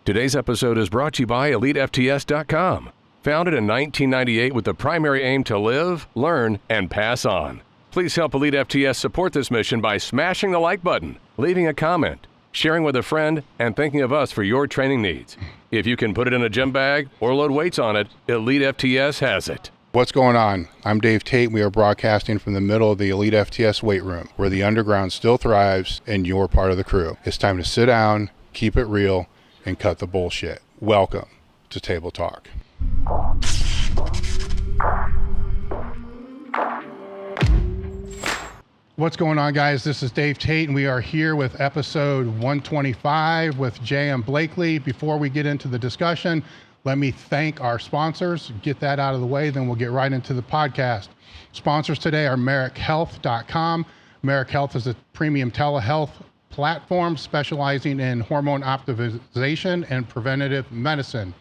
Today's episode is brought to you by elitefts.com. Founded in 1998 with the primary aim to live, learn, and pass on. Please help Elite FTS support this mission by smashing the like button, leaving a comment, sharing with a friend, and thinking of us for your training needs. If you can put it in a gym bag or load weights on it, Elite FTS has it. What's going on? I'm Dave Tate. We are broadcasting from the middle of the Elite FTS weight room, where the underground still thrives and you're part of the crew. It's time to sit down, keep it real, and cut the bullshit. Welcome to Table Talk. What's going on, guys? This is Dave Tate, and we are here with episode 125 with J.M. Blakley. Before we get into the discussion, let me thank our sponsors. Get that out of the way, then we'll get right into the podcast. Sponsors today are MarekHealth.com. Marek Health is a premium telehealth platform specializing in hormone optimization and preventative medicine.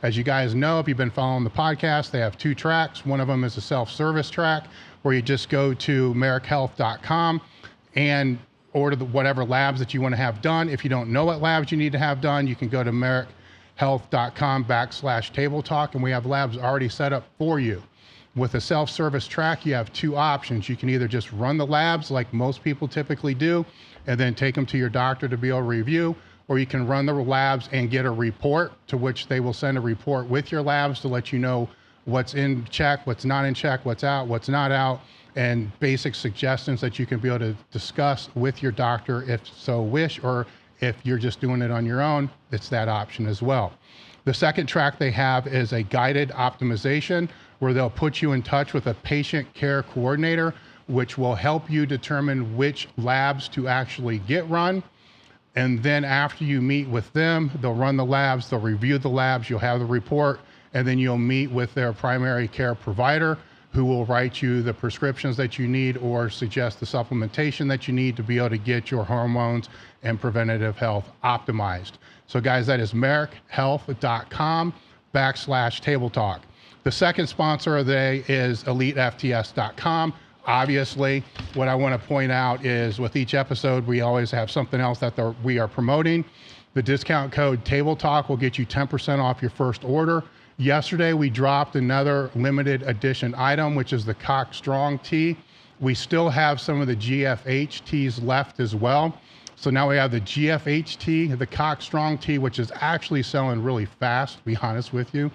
As you guys know, if you've been following the podcast, they have two tracks. One of them is a self-service track where you just go to MarekHealth.com and order whatever labs that you want to have done. If you don't know what labs you need to have done, you can go to MarekHealth.com/Table Talk, and we have labs already set up for you. With a self-service track, you have two options. You can either just run the labs like most people typically do, and then take them to your doctor to be able to review, or you can run the labs and get a report, to which they will send a report with your labs to let you know what's in check, what's not in check, what's out, what's not out, and basic suggestions that you can be able to discuss with your doctor if so wish, or if you're just doing it on your own, it's that option as well. The second track they have is a guided optimization, where they'll put you in touch with a patient care coordinator, which will help you determine which labs to actually get run. And then after you meet with them, they'll run the labs, they'll review the labs, you'll have the report, and then you'll meet with their primary care provider, who will write you the prescriptions that you need or suggest the supplementation that you need to be able to get your hormones and preventative health optimized. So guys, that is MarekHealth.com/Table Talk. The second sponsor of the day is elitefts.com. Obviously, what I want to point out is with each episode, we always have something else that we are promoting. The discount code Table Talk will get you 10% off your first order. Yesterday, we dropped another limited edition item, which is the Cock Strong Tea. We still have some of the GFH teas left as well. So now we have the GFH tea, the Cock Strong Tea, which is actually selling really fast, to be honest with you.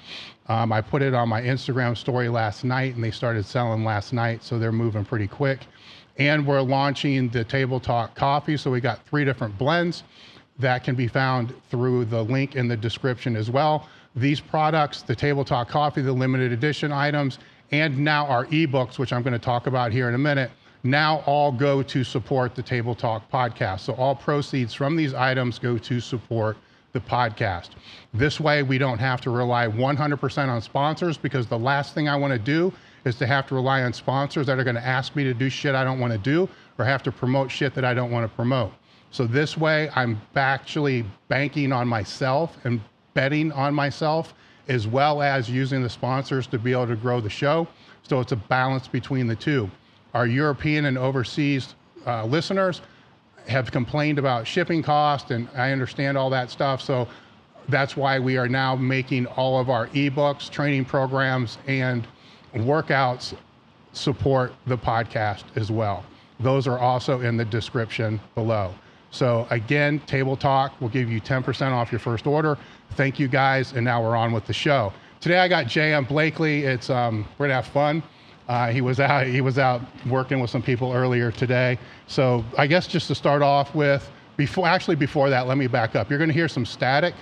I put it on my Instagram story last night, and they started selling last night, so they're moving pretty quick. And we're launching the Table Talk coffee, so we got 3 different blends that can be found through the link in the description as well. These products, the Table Talk coffee, the limited edition items, and now our ebooks, which I'm going to talk about here in a minute, now all go to support the Table Talk podcast. So all proceeds from these items go to support the podcast. This way, we don't have to rely 100% on sponsors, because the last thing I want to do is to have to rely on sponsors that are going to ask me to do shit I don't want to do, or have to promote shit that I don't want to promote. So this way, I'm actually banking on myself and betting on myself, as well as using the sponsors to be able to grow the show. So it's a balance between the two. Our European and overseas listeners have complained about shipping cost, and I understand all that stuff. So that's why we are now making all of our ebooks, training programs, and workouts support the podcast as well. Those are also in the description below. So again, Table Talk will give you 10% off your first order. Thank you guys, and now we're on with the show. Today I got J.M. Blakley. We're gonna have fun. He was out working with some people earlier today. So I guess just to start off with, before that, let me back up. You're gonna hear some static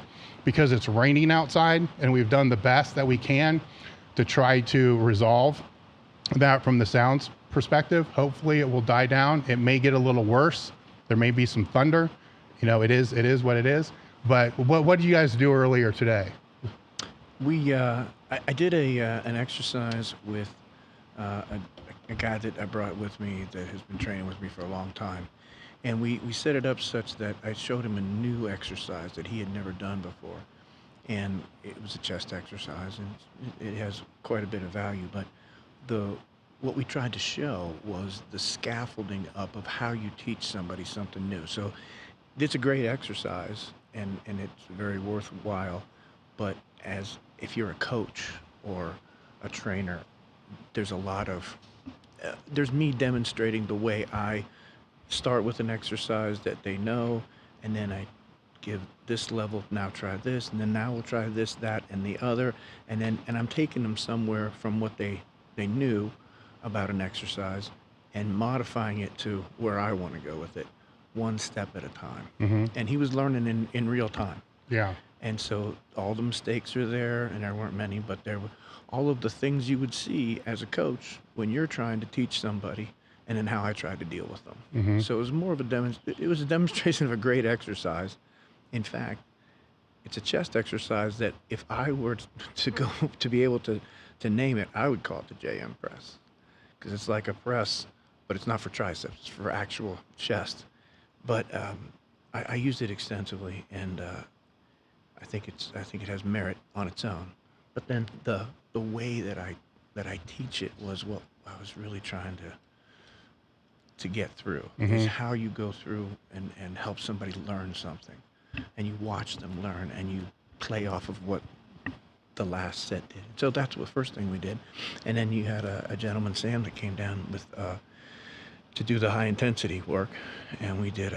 because it's raining outside, and we've done the best that we can to try to resolve that from the sounds perspective. Hopefully it will die down. It may get a little worse. There may be some thunder. You know, it is what it is. But what did you guys do earlier today? I did an exercise with a guy that I brought with me that has been training with me for a long time. And we set it up such that I showed him a new exercise that he had never done before. And it was a chest exercise, and it has quite a bit of value. But what we tried to show was the scaffolding up of how you teach somebody something new. So it's a great exercise. and it's very worthwhile. But if you're a coach or a trainer, there's a lot of there's me demonstrating the way I start with an exercise that they know, and then I give this level, now try this, and then now we'll try this, that, and the other, and I'm taking them somewhere from what they knew about an exercise and modifying it to where I want to go with it, one step at a time. And he was learning in real time. Yeah. And so all the mistakes are there, and there weren't many, but there were all of the things you would see as a coach when you're trying to teach somebody, and then how I tried to deal with them. So it was more of it was a demonstration of a great exercise. In fact, it's a chest exercise that if I were to go to be able to name it, I would call it the JM press, because it's like a press, but it's not for triceps, it's for actual chest. But I used it extensively, and I think it has merit on its own. But then the way that I teach it was what I was really trying to get through. Is how you go through and help somebody learn something, and you watch them learn, and you play off of what the last set did. So that's the first thing we did. And then you had a gentleman, Sam, that came down with to do the high intensity work, and we did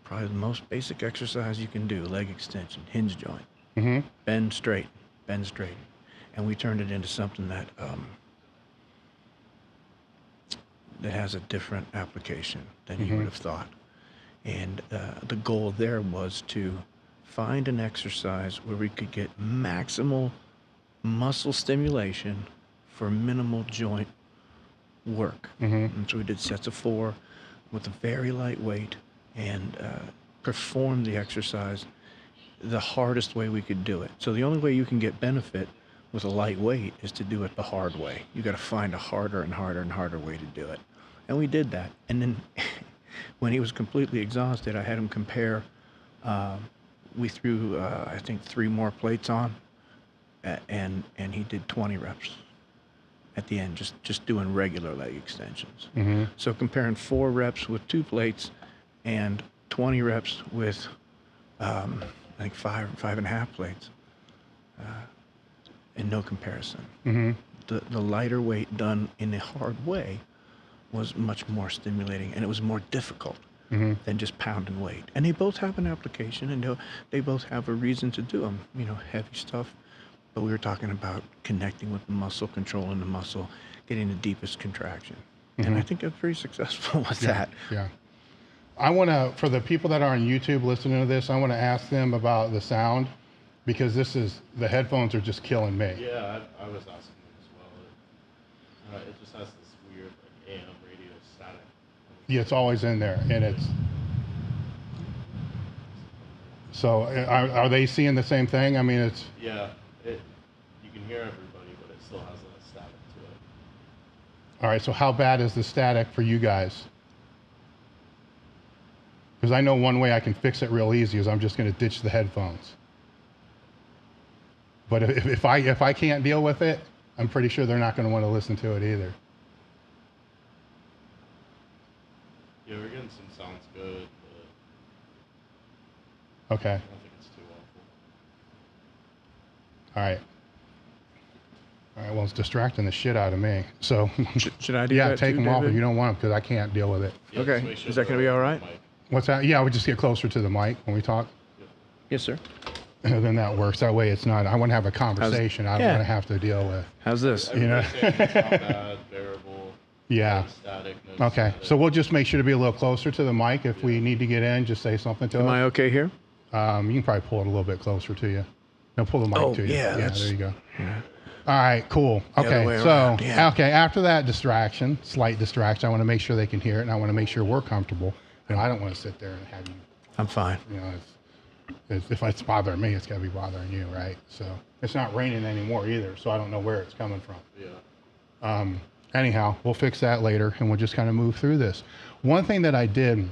probably the most basic exercise you can do: leg extension, hinge joint, bend straight, and we turned it into something that that has a different application than you would have thought. And the goal there was to find an exercise where we could get maximal muscle stimulation for minimal joint work. And so we did sets of 4 with a very light weight, and perform the exercise the hardest way we could do it. So the only way you can get benefit with a light weight is to do it the hard way. You got to find a harder and harder and harder way to do it. And we did that. And then when he was completely exhausted, I had him compare. We threw, I think, 3 more plates on, and he did 20 reps at the end, just doing regular leg extensions. So comparing 4 reps with 2 plates and 20 reps with, I think, 5.5 plates, and no comparison. The lighter weight done in a hard way was much more stimulating, and it was more difficult than just pounding weight. And they both have an application, and they both have a reason to do them, heavy stuff. But we were talking about connecting with the muscle, controlling the muscle, getting the deepest contraction. And I think I'm pretty successful with that. Yeah. I want to, for the people that are on YouTube listening to this, I want to ask them about the sound, because the headphones are just killing me. Yeah, I was asking as well. It just has this weird AM radio static. Yeah, it's always in there, and so are they seeing the same thing? I mean, it's... Yeah, you can hear everybody, but it still has a static to it. All right, so how bad is the static for you guys? Because I know one way I can fix it real easy is I'm just going to ditch the headphones. But if I can't deal with it, I'm pretty sure they're not going to want to listen to it either. Yeah, we're getting some sounds good, but Okay. I don't think it's too awful. All right. Well, it's distracting the shit out of me. So, Should I do yeah, that take too, them off if David? you don't want them, because I can't deal with it. Yeah, Okay, just make sure is that gonna they're be all on right? the mic. What's that? Yeah, we just get closer to the mic when we talk. Yes, sir. And then that works. That way it's not, I want to have a conversation. I don't yeah. want to have to deal with. How's this? You know? Everybody's saying it's not bad, bearable, Yeah. no static, no Okay. static. So we'll just make sure to be a little closer to the mic. If we need to get in, just say something to Am us. I okay here? You can probably pull it a little bit closer to you. No, pull the mic Oh, to you. yeah, Yeah, that's- there you go. Yeah. All right, cool. other Okay, way so, around, yeah. okay, after that distraction, slight distraction, I want to make sure they can hear it, and I want to make sure we're comfortable. I don't want to sit there and have you, I'm fine. if it's bothering me, it's got to be bothering you, right? So, it's not raining anymore either, so I don't know where it's coming from. Yeah. Anyhow, we'll fix that later, and we'll just kind of move through this. One thing that I did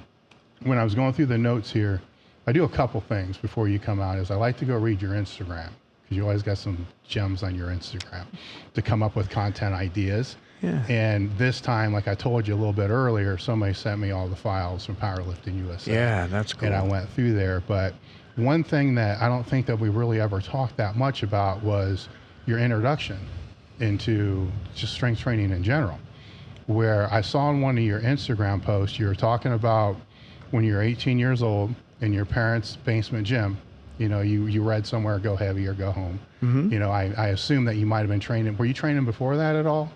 when I was going through the notes here, I do a couple things before you come out, is I like to go read your Instagram, because you always got some gems on your Instagram to come up with content ideas. Yeah. And this time, like I told you a little bit earlier, somebody sent me all the files from Powerlifting USA. Yeah, that's cool. And I went through there. But one thing that I don't think that we really ever talked that much about was your introduction into just strength training in general, where I saw in one of your Instagram posts, you were talking about when you were 18 years old in your parents' basement gym. You know, you read somewhere, go heavy or go home. You know, I assume that you might have been training. Were you training before that at all?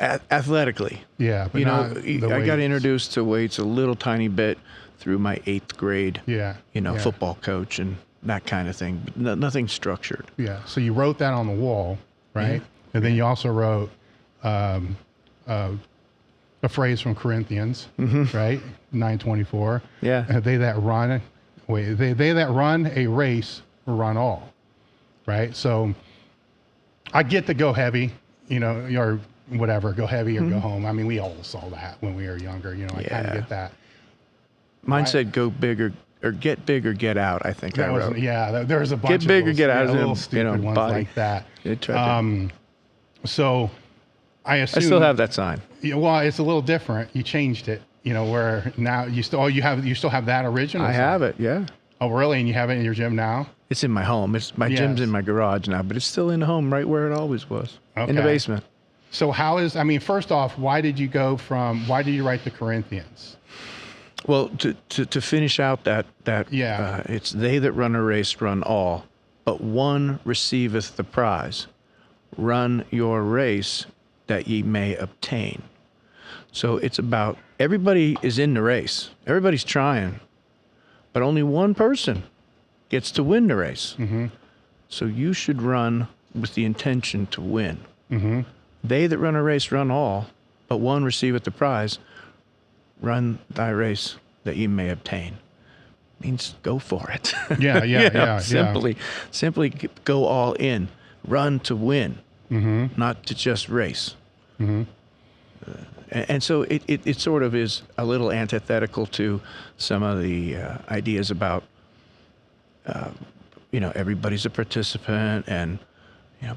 Athletically. Yeah, but You know, not the I got weights. introduced to weights a little tiny bit through my 8th grade, Yeah. you know, yeah. football coach and that kind of thing, but nothing structured. Yeah. So you wrote that on the wall, right? And then you also wrote a phrase from Corinthians, right? 9:24. Yeah. They that run, they that run a race run all, right? So I get the go heavy, you know, or whatever, go heavy or go home. I mean, we all saw that when we were younger, you know, I kind of Yeah. get that. Mine said go big or get big or get out, I think I That was, wrote. yeah, there was a bunch Get big of or those, get out yeah, of little them, stupid you know, ones body. like that. It tried to- So I assume I still have that sign. Yeah, well, it's a little different. You changed it, you know, where now you still have that original. I sign? have it, yeah. Oh, really? And you have it in your gym now? It's in my home. It's my gym's Yes. in my garage now, but it's still in the home right where it always was, in the Okay. basement. So I mean, first off, why did you write the Corinthians? Well, to finish out that Yeah. it's they that run a race run all, but one receiveth the prize. Run your race that ye may obtain. So it's about everybody is in the race. Everybody's trying, but only one person gets to win the race. So you should run with the intention to win. They that run a race run all, but one receiveth the prize. Run thy race that ye may obtain. Means go for it. Yeah, yeah, You know, yeah. Simply go all in. Run to win, not to just race. And so it sort of is a little antithetical to some of the ideas about, you know, everybody's a participant, and you know,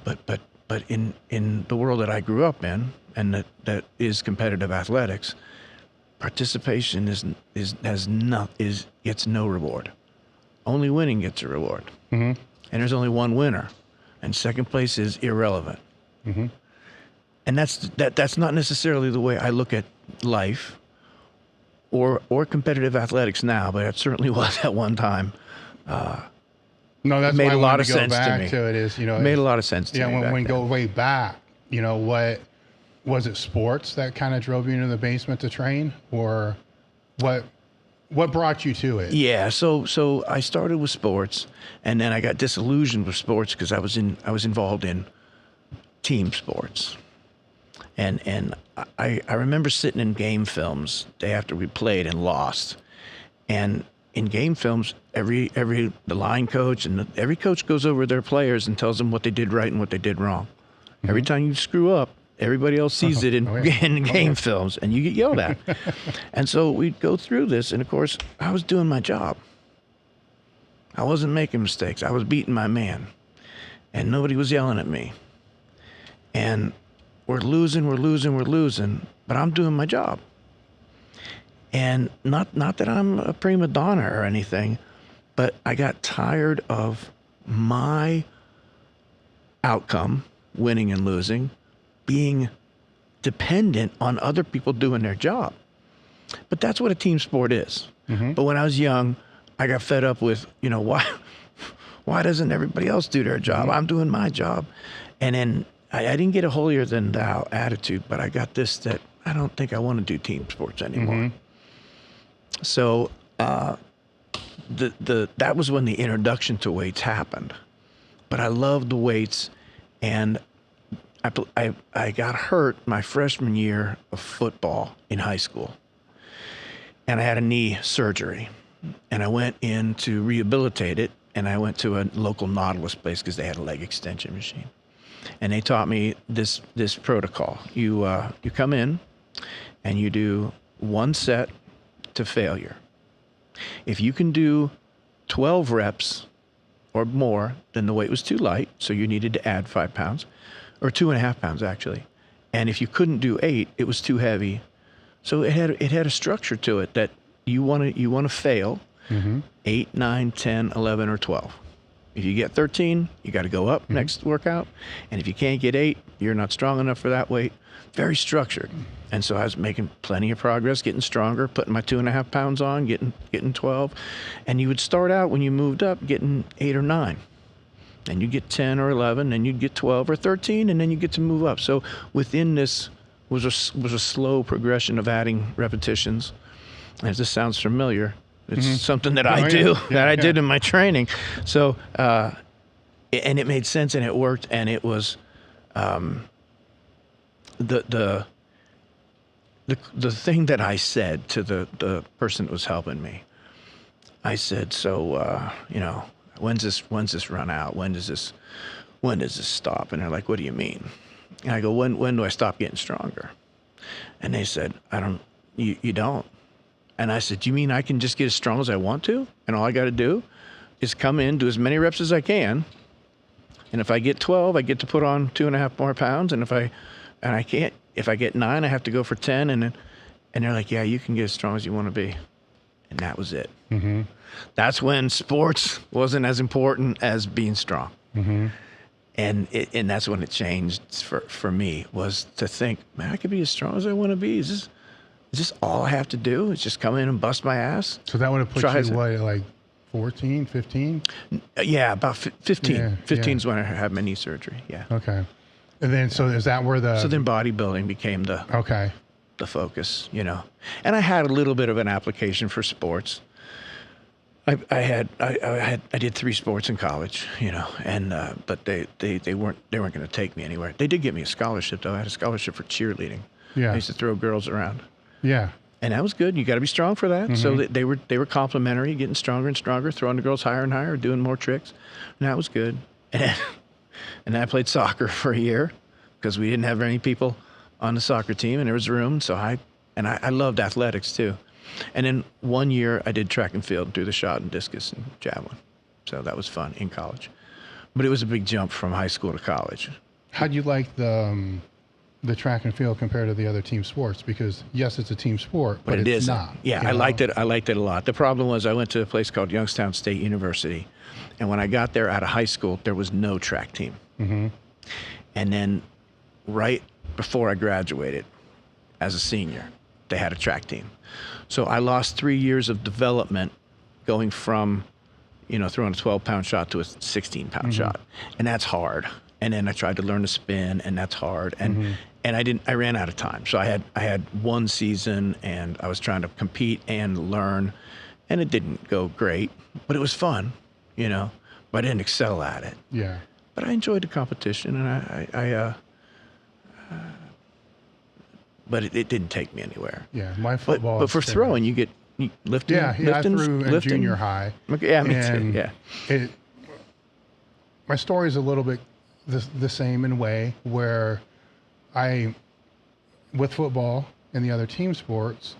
but in the world that I grew up in, and that is competitive athletics, participation gets no reward. Only winning gets a reward, and there's only one winner, and second place is irrelevant. And that's not necessarily the way I look at life or competitive athletics now, but it certainly was at one time. No, that's Made why I a lot wanted of to go sense to back me. to it is, you know, It made a lot of sense to yeah, me. when back we then. go way back, you know, what was it, sports that kind of drove you into the basement to train, or what brought you to it? Yeah, so I started with sports, and then I got disillusioned with sports because I was involved in team sports, and I remember sitting in game films day after we played and lost, and in game films the line coach and every coach goes over their players and tells them what they did right and what they did wrong. Every time you screw up, everybody else sees it in, Oh, yeah. in game films, and you get yelled at. And so we'd go through this, and of course, I was doing my job. I wasn't making mistakes. I was beating my man, and nobody was yelling at me. And we're losing, but I'm doing my job. And not that I'm a prima donna or anything, but I got tired of my outcome, winning and losing, being dependent on other people doing their job. But that's what a team sport is. But when I was young, I got fed up with, you know, why doesn't everybody else do their job? I'm doing my job. And then I didn't get a holier than thou attitude, but I got this, that I don't think I want to do team sports anymore. So that was when the introduction to weights happened. But I loved the weights, and I got hurt my freshman year of football in high school, and I had a knee surgery, and I went in to rehabilitate it, and I went to a local Nautilus place because they had a leg extension machine, and they taught me this protocol. You come in, and you do one set to failure. If you can do 12 reps or more, then the weight was too light, so you needed to add 5 pounds, or 2.5 pounds actually. And if you couldn't do 8, it was too heavy. So it had a structure to it that you want to fail 8, 9, 10, 11, or 12. If you get 13, you got to go up next workout. And if you can't get 8, you're not strong enough for that weight. Very structured. And so I was making plenty of progress, getting stronger, putting my 2.5 pounds on, getting 12. And you would start out when you moved up getting 8 or 9. And you'd get 10 or 11, and you'd get 12 or 13, and then you get to move up. So within this was a slow progression of adding repetitions. And if this sounds familiar, it's something that I do, that I did in my training. So, and it made sense, and it worked, and it was the thing that I said to the person that was helping me. I said, so, when's this run out? When does this stop? And they're like, what do you mean? And I go, when do I stop getting stronger? And they said, you don't. And I said, you mean I can just get as strong as I want to? And all I got to do is come in, do as many reps as I can. And if I get 12, I get to put on 2.5 more pounds. And if I get 9, I have to go for 10. And they're like, yeah, you can get as strong as you want to be. And that was it. Mm-hmm. That's when sports wasn't as important as being strong. Mm-hmm. And that's when it changed for me, was to think, man, I could be as strong as I want to be. Is this all I have to do? Is just come in and bust my ass? So that would have put you, what, like 14, 15? Yeah, about 15. Yeah, 15 is when I had my knee surgery, yeah. Okay. And then, so is that where So then bodybuilding became the focus, And I had a little bit of an application for sports. I did 3 sports in college, and but they weren't going to take me anywhere. They did give me a scholarship though. I had a scholarship for cheerleading. Yeah. I used to throw girls around. Yeah. And that was good. You got to be strong for that. Mm-hmm. So they were complimentary, getting stronger and stronger, throwing the girls higher and higher, doing more tricks. And that was good. And then I played soccer for a year because we didn't have any people on the soccer team, and there was room. So I loved athletics too. And then 1 year I did track and field, threw the shot and discus and javelin. So that was fun in college. But it was a big jump from high school to college. How'd you like the track and field compared to the other team sports? Because yes, it's a team sport, but it's not. Yeah, I liked it. I liked it a lot. The problem was I went to a place called Youngstown State University, and when I got there out of high school, there was no track team. Mm-hmm. And then right before I graduated as a senior, they had a track team. So I lost 3 years of development going from, throwing a 12-pound shot to a 16-pound shot. And that's hard. And then I tried to learn to spin, and that's hard. And I ran out of time. So I had 1 season, and I was trying to compete and learn, and it didn't go great, but it was fun, but I didn't excel at it. Yeah. But I enjoyed the competition, and but it didn't take me anywhere. Yeah, my football. But for throwing, you get lifting. Yeah, I threw in junior high. Okay, yeah, me too. Yeah. My story is a little bit the same in a way, where with football and the other team sports,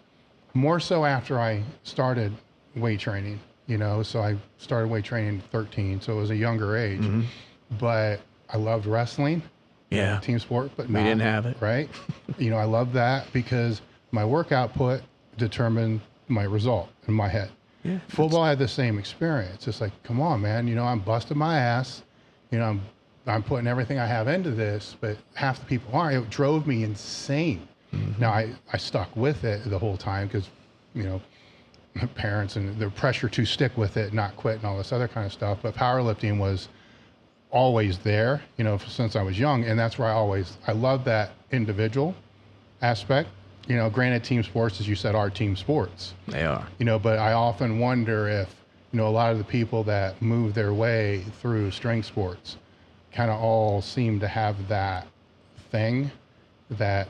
more so after I started weight training. So I started weight training at 13, so it was a younger age. Mm-hmm. But I loved wrestling. Yeah. Team sport, but we didn't have it. Right. I love that because my work output determined my result in my head. Yeah. Football had the same experience. It's like, come on, man, I'm busting my ass. I'm putting everything I have into this, but half the people aren't. It drove me insane. Mm-hmm. Now I stuck with it the whole time because, my parents and the pressure to stick with it, not quit and all this other kind of stuff. But powerlifting was always there, since I was young. And that's where I love that individual aspect. Granted, team sports, as you said, are team sports. They are. But I often wonder if, a lot of the people that move their way through strength sports kind of all seem to have that thing that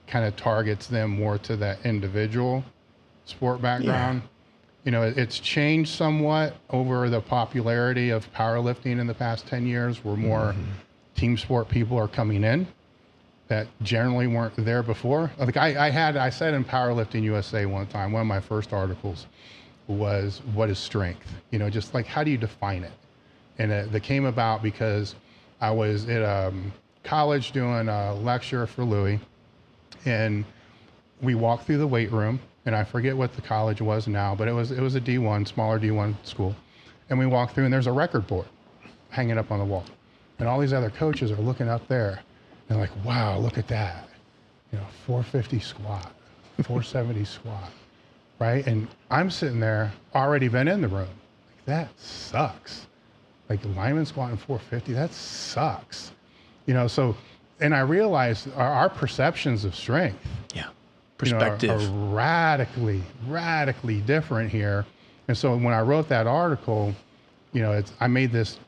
kind of targets them more to that individual sport background. Yeah. It's changed somewhat over the popularity of powerlifting in the past 10 years, where more team sport people are coming in that generally weren't there before. Like I said in Powerlifting USA one time, one of my first articles was, what is strength? just like, how do you define it? And that came about because I was at college doing a lecture for Louis, and we walked through the weight room, and I forget what the college was now, but it was a D1, smaller D1 school. And we walked through, and there's a record board hanging up on the wall. And all these other coaches are looking up there, and like, wow, look at that. 450 squat, 470 squat, right? And I'm sitting there, already been in the room. Like, that sucks. Like, lineman squatting 450, that sucks. So, and I realized our perceptions of strength, perspective, are radically different here. And so when I wrote that article, I made this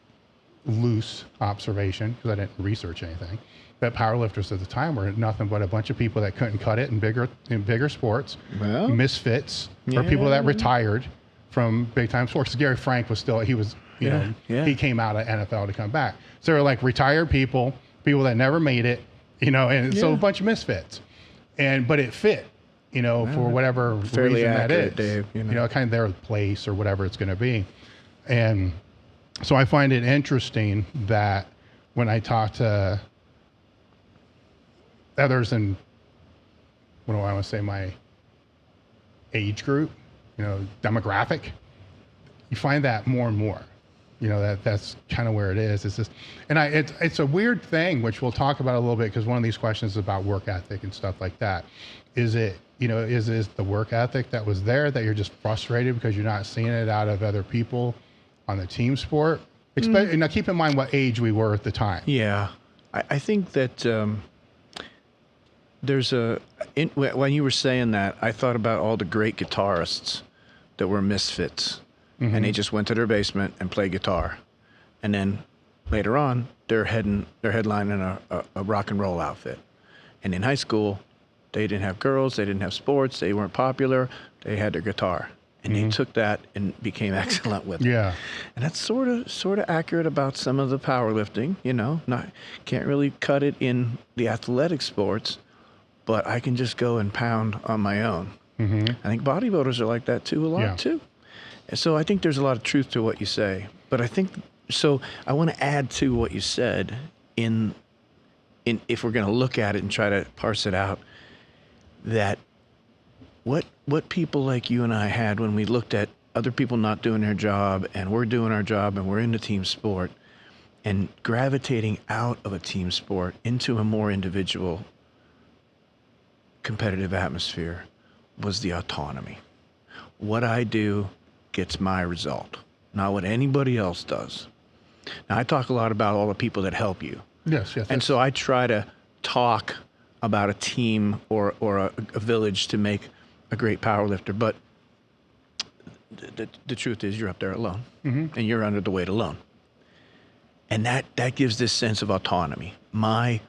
loose observation, because I didn't research anything, that powerlifters at the time were nothing but a bunch of people that couldn't cut it in bigger sports, misfits, or people that retired from big time sports. Gary Frank was still, he was, he came out of NFL to come back. So they're like retired people that never made it, and so a bunch of misfits. But it fit, for whatever fairly reason that is, Dave, kind of their place or whatever it's going to be. And so I find it interesting that when I talk to others in, what do I want to say, my age group, demographic, you find that more and more, that's kind of where it is. It's just, and it's a weird thing, which we'll talk about a little bit, because one of these questions is about work ethic and stuff like that. Is it, is the work ethic that was there that you're just frustrated because you're not seeing it out of other people on the team sport? Now keep in mind what age we were at the time. Yeah. I think that when you were saying that, I thought about all the great guitarists that were misfits, and they just went to their basement and played guitar. And then later on, they're headlining a rock and roll outfit. And in high school, they didn't have girls, they didn't have sports, they weren't popular, they had their guitar. And they took that and became excellent with it. Yeah. And that's sort of accurate about some of the powerlifting, can't really cut it in the athletic sports, but I can just go and pound on my own. I think bodybuilders are like that too, a lot too. And so I think there's a lot of truth to what you say. But I think, so I want to add to what you said in if we're going to look at it and try to parse it out, that what people like you and I had when we looked at other people not doing their job and we're doing our job and we're into team sport, and gravitating out of a team sport into a more individual competitive atmosphere, was the autonomy. What I do gets my result, not what anybody else does. Now, I talk a lot about all the people that help you. Yes. And so I try to talk about a team or a village to make a great powerlifter, but the truth is you're up there alone, and you're under the weight alone. And that gives this sense of autonomy. My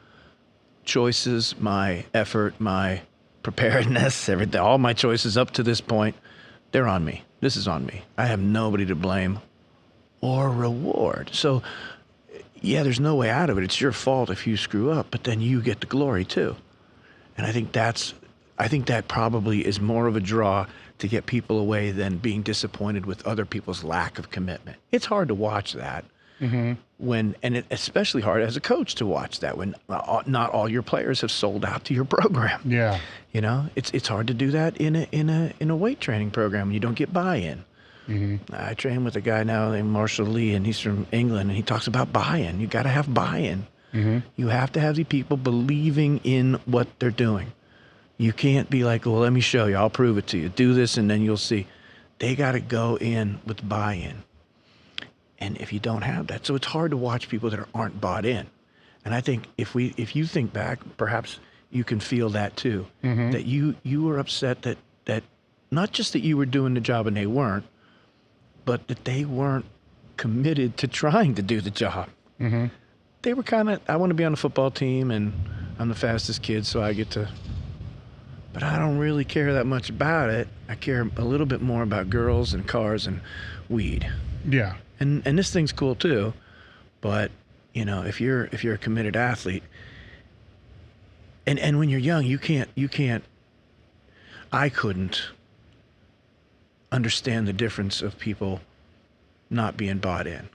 choices, my effort, my preparedness, everything, all my choices up to this point, they're on me. This is on me. I have nobody to blame or reward. So, yeah, there's no way out of it. It's your fault if you screw up, but then you get the glory too. And I think that probably is more of a draw to get people away than being disappointed with other people's lack of commitment. It's hard to watch that when, and it's especially hard as a coach to watch that when not all your players have sold out to your program. Yeah. It's hard to do that in a weight training program when you don't get buy-in. I train with a guy now named Marshall Lee, and he's from England, and he talks about buy-in. You got to have buy-in. You have to have the people believing in what they're doing. You can't be like, well, let me show you. I'll prove it to you. Do this, and then you'll see. They got to go in with buy-in. And if you don't have that, so it's hard to watch people that aren't bought in. And I think if you think back, perhaps you can feel that too. That you were upset that not just that you were doing the job and they weren't, but that they weren't committed to trying to do the job. They were kind of, I want to be on the football team and I'm the fastest kid, so I get to, but I don't really care that much about it. I care a little bit more about girls and cars and weed. Yeah. And this thing's cool too, but if you're a committed athlete, and when you're young, you can't. I couldn't understand the difference of people not being bought in.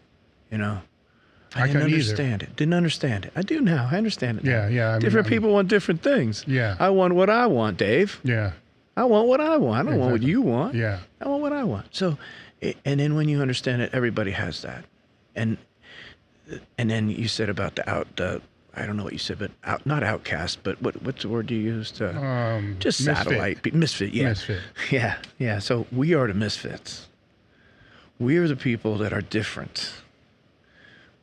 I didn't couldn't either. understand it. Didn't understand it. I do now. I understand it now. Yeah. I mean, Different people want different things. Yeah. I want what I want, Dave. Yeah. I want what I want. I don't want what Exactly. you want. Yeah. I want what I want. So, and then when you understand it, everybody has that. And then you said about the I don't know what you said, but not outcast, but what's the word you used? Just misfit. satellite. Misfit, yeah. Misfit. Yeah. So we are the misfits. We are the people that are different.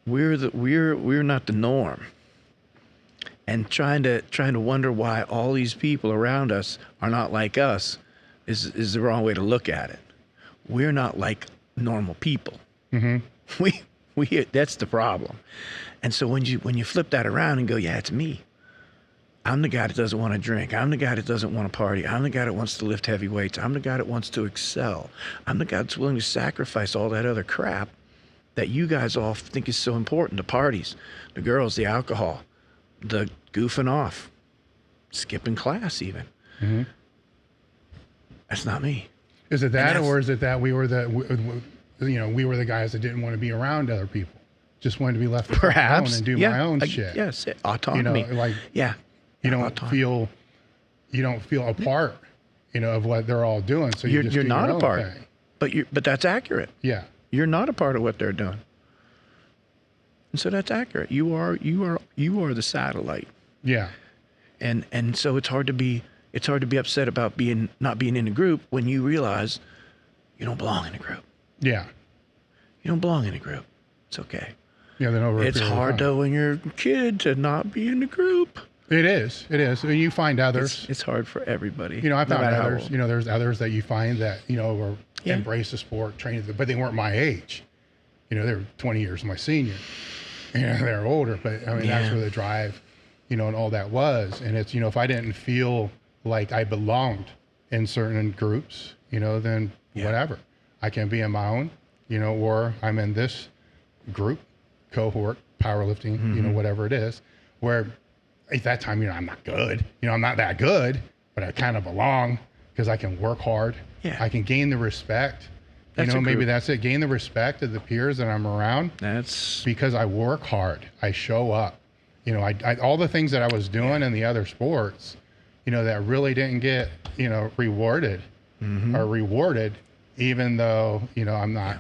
We're not the norm. And trying to wonder why all these people around us are not like us is the wrong way to look at it. We're not like normal people. Mm-hmm. We that's the problem. And so when you flip that around and go, yeah, it's me. I'm the guy that doesn't want to drink. I'm the guy that doesn't want to party. I'm the guy that wants to lift heavy weights. I'm the guy that wants to excel. I'm the guy that's willing to sacrifice all that other crap that you guys all think is so important. The parties, the girls, the alcohol, the goofing off, skipping class even. Mm-hmm. That's not me. Is it that, or is it that we were we were the guys that didn't want to be around other people, just wanted to be left Perhaps alone and do my own shit? Yes, autonomy. You don't feel a part, of what they're all doing. So you just you're do not your a own part. thing. But that's accurate. Yeah. You're not a part of what they're doing. And so that's accurate. You are the satellite. Yeah. And so it's hard to be upset about not being in a group when you realize you don't belong in a group. Yeah. You don't belong in a group. It's okay. Yeah. Then over a It's period of hard time. though when you're a kid to not be in a group. It is. When you find others. It's hard for everybody. I no found matter how others. old. There's others that you find that were Yeah. embrace the sport, train, but they weren't my age. They were 20 years my senior. They're older, but I mean that's where the drive, and all that was. And it's if I didn't feel like I belonged in certain groups, then whatever. I can be in my own, or I'm in this group, cohort, powerlifting, whatever it is, where at that time, I'm not good. I'm not that good, but I kind of belong because I can work hard. Yeah. I can gain the respect. That's a Maybe group. that's it. Gain the respect of the peers that I'm around That's because I work hard. I show up. I all the things that I was doing in the other sports, that really didn't get, rewarded or rewarded, even though, I'm not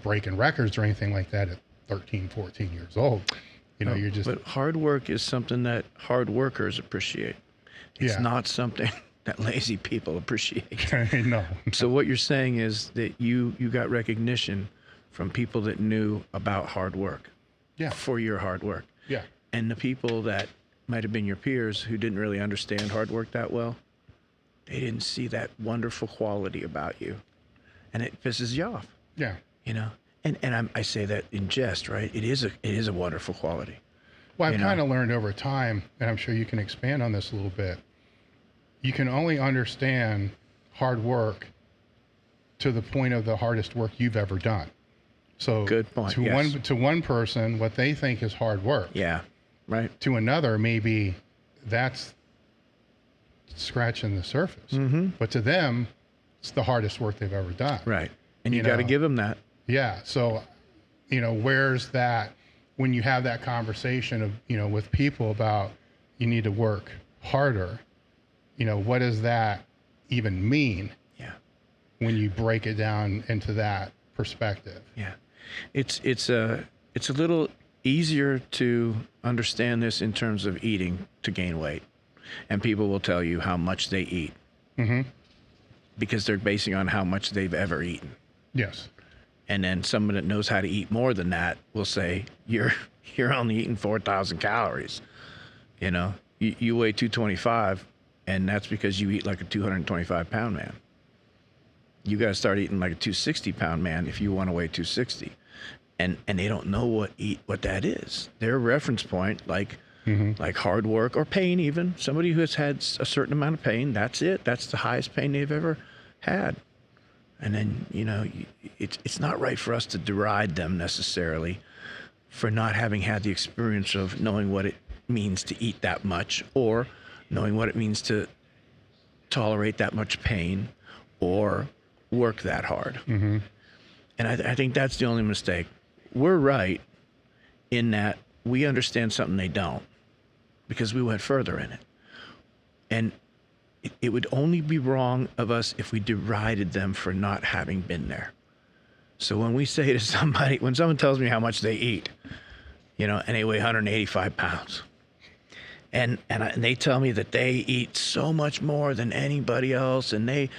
breaking records or anything like that at 13, 14 years old. You're just. But hard work is something that hard workers appreciate. It's Yeah. not something that lazy people appreciate. No. So what you're saying is that you got recognition from people that knew about hard work. Yeah. For your hard work. Yeah. And the people that might have been your peers who didn't really understand hard work that well, they didn't see that wonderful quality about you. And it pisses you off, Yeah. And I say that in jest, right? It is a wonderful quality. Well, I've kind of learned over time, and I'm sure you can expand on this a little bit. You can only understand hard work to the point of the hardest work you've ever done. So Good point, to yes. one person, what they think is hard work. Yeah. Right. To another, maybe that's scratching the surface. Mm-hmm. But to them, it's the hardest work they've ever done. Right. And you You got to know. give them that. Yeah. So, where's that when you have that conversation of, with people about you need to work harder, what does that even mean Yeah. when you break it down into that perspective? Yeah. It's a little easier to understand this in terms of eating to gain weight. And people will tell you how much they eat. Mm-hmm. Because they're basing on how much they've ever eaten. Yes. And then someone that knows how to eat more than that will say, you're only eating 4,000 calories. You weigh 225, and that's because you eat like a 225-pound man. You got to start eating like a 260-pound man if you want to weigh 260. And they don't know what that is. Their reference point, like hard work or pain even, somebody who has had a certain amount of pain, that's it. That's the highest pain they've ever had. And then, it's not right for us to deride them necessarily for not having had the experience of knowing what it means to eat that much or knowing what it means to tolerate that much pain or work that hard. Mm-hmm. And I think that's the only mistake. We're right in that we understand something they don't because we went further in it. And it would only be wrong of us if we derided them for not having been there. So when we say to somebody, when someone tells me how much they eat, and they weigh 185 pounds, and they tell me that they eat so much more than anybody else, and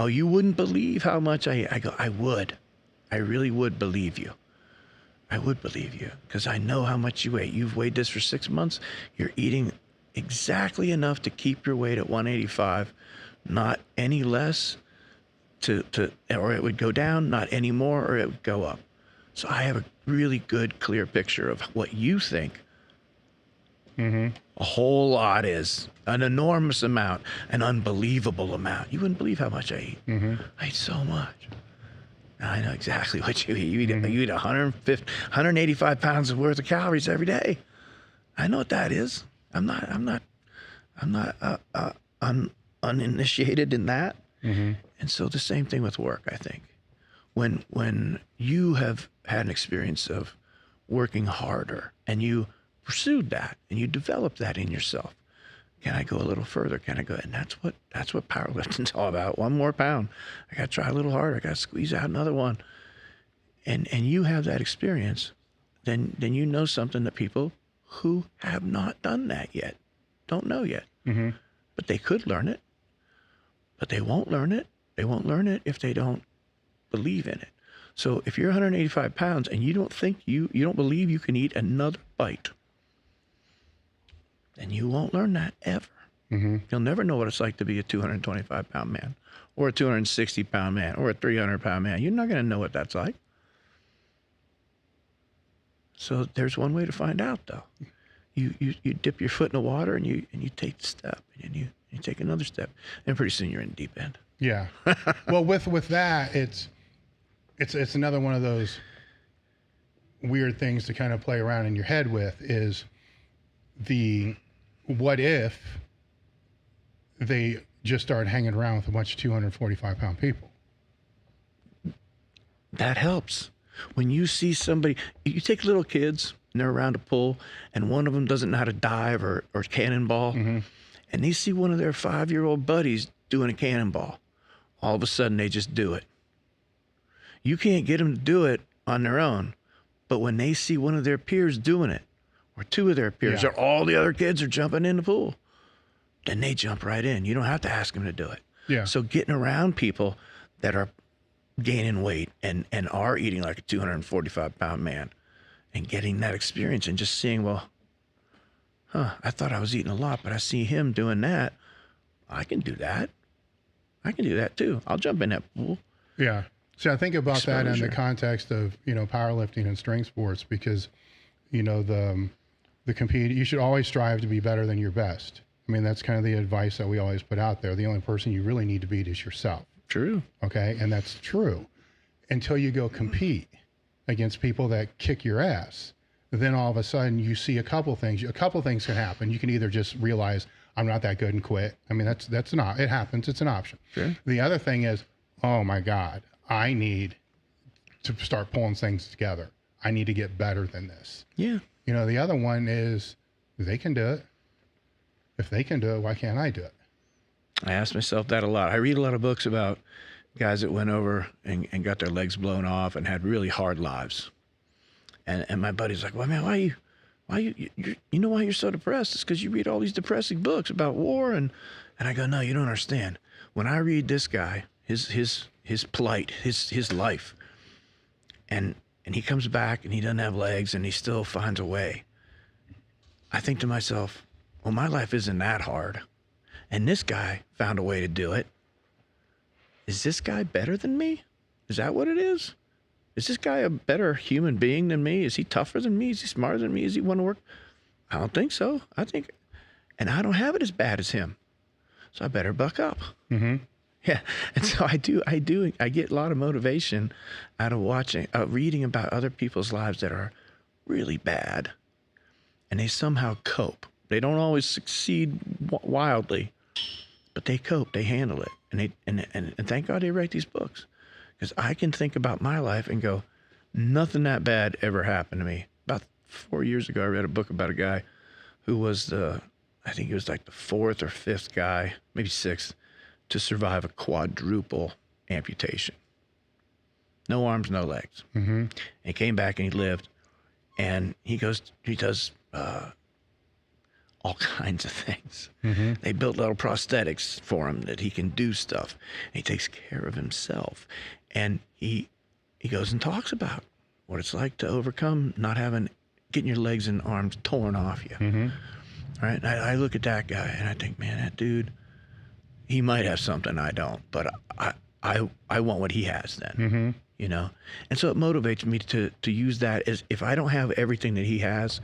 you wouldn't believe how much I go, I would. I really would believe you. I would believe you because I know how much you weigh. You've weighed this for 6 months. You're eating exactly enough to keep your weight at 185, not any less or it would go down, not any more, or it would go up. So I have a really good, clear picture of what you think a whole lot is, an enormous amount, an unbelievable amount. You wouldn't believe how much I eat. I eat so much. I know exactly what you eat. You eat 185 pounds worth of calories every day. I know what that is. I'm not uninitiated in that. And so the same thing with work, I think. When you have had an experience of working harder and you pursued that and you developed that in yourself, can I go a little further? Can I go? And that's what powerlifting's all about. One more pound. I got to try a little harder. I got to squeeze out another one. And you have that experience, then you know something that people who have not done that yet don't know yet. But they could learn it. But they won't learn it. They won't learn it if they don't believe in it. So if you're 185 pounds and you don't think you don't believe you can eat another bite, then you won't learn that ever. You'll never know what it's like to be a 225-pound man or a 260-pound man or a 300-pound man. You're not going to know what that's like. So there's one way to find out, though. You dip your foot in the water and you take the step and you take another step, and pretty soon you're in the deep end. Yeah. Well, with that, it's another one of those weird things to kind of play around in your head with is the what if they just started hanging around with a bunch of 245-pound people. That helps. When you see somebody, you take little kids and they're around a pool and one of them doesn't know how to dive or cannonball, and they see one of their 5-year-old buddies doing a cannonball. All of a sudden they just do it. You can't get them to do it on their own, but when they see one of their peers doing it, or two of their peers, or all the other kids are jumping in the pool, then they jump right in. You don't have to ask them to do it. Yeah. So getting around people that are gaining weight and are eating like a 245-pound man and getting that experience and just seeing, I thought I was eating a lot, but I see him doing that. I can do that. I can do that too. I'll jump in that pool. Yeah. See, I think about Exposure. that in the context of, powerlifting and strength sports because, the compete, you should always strive to be better than your best. I mean, that's kind of the advice that we always put out there. The only person you really need to beat is yourself. True. Okay. And that's true until you go compete against people that kick your ass. Then all of a sudden you see a couple things can happen. You can either just realize I'm not that good and quit. I mean, that's not, it happens. It's an option. Sure. The other thing is, oh my God, I need to start pulling things together. I need to get better than this. Yeah. The other one is they can do it. If they can do it, why can't I do it? I ask myself that a lot. I read a lot of books about guys that went over and got their legs blown off and had really hard lives. And my buddy's like, well, man, why you know why you're so depressed? It's because you read all these depressing books about war. And I go, no, you don't understand. When I read this guy, his plight, his life, and he comes back and he doesn't have legs and he still finds a way, I think to myself, well, my life isn't that hard. And this guy found a way to do it. Is this guy better than me? Is that what it is? Is this guy a better human being than me? Is he tougher than me? Is he smarter than me? Does he want to work? I don't think so. And I don't have it as bad as him. So I better buck up. Yeah. And so I get a lot of motivation out of reading about other people's lives that are really bad. And they somehow cope. They don't always succeed wildly, but they cope, they handle it. And thank God they write these books. Because I can think about my life and go, nothing that bad ever happened to me. About 4 years ago, I read a book about a guy who was I think he was like the 4th or 5th guy, maybe 6th, to survive a quadruple amputation. No arms, no legs. Mm-hmm. And he came back and he lived. And he does all kinds of things. Mm-hmm. They built little prosthetics for him that he can do stuff. And he takes care of himself. And he goes and talks about what it's like to overcome getting your legs and arms torn off you. Mm-hmm. Right? And I look at that guy and I think, man, that dude, he might have something I don't, but I want what he has then. Mm-hmm. You know? And so it motivates me to use that as, if I don't have everything that he has,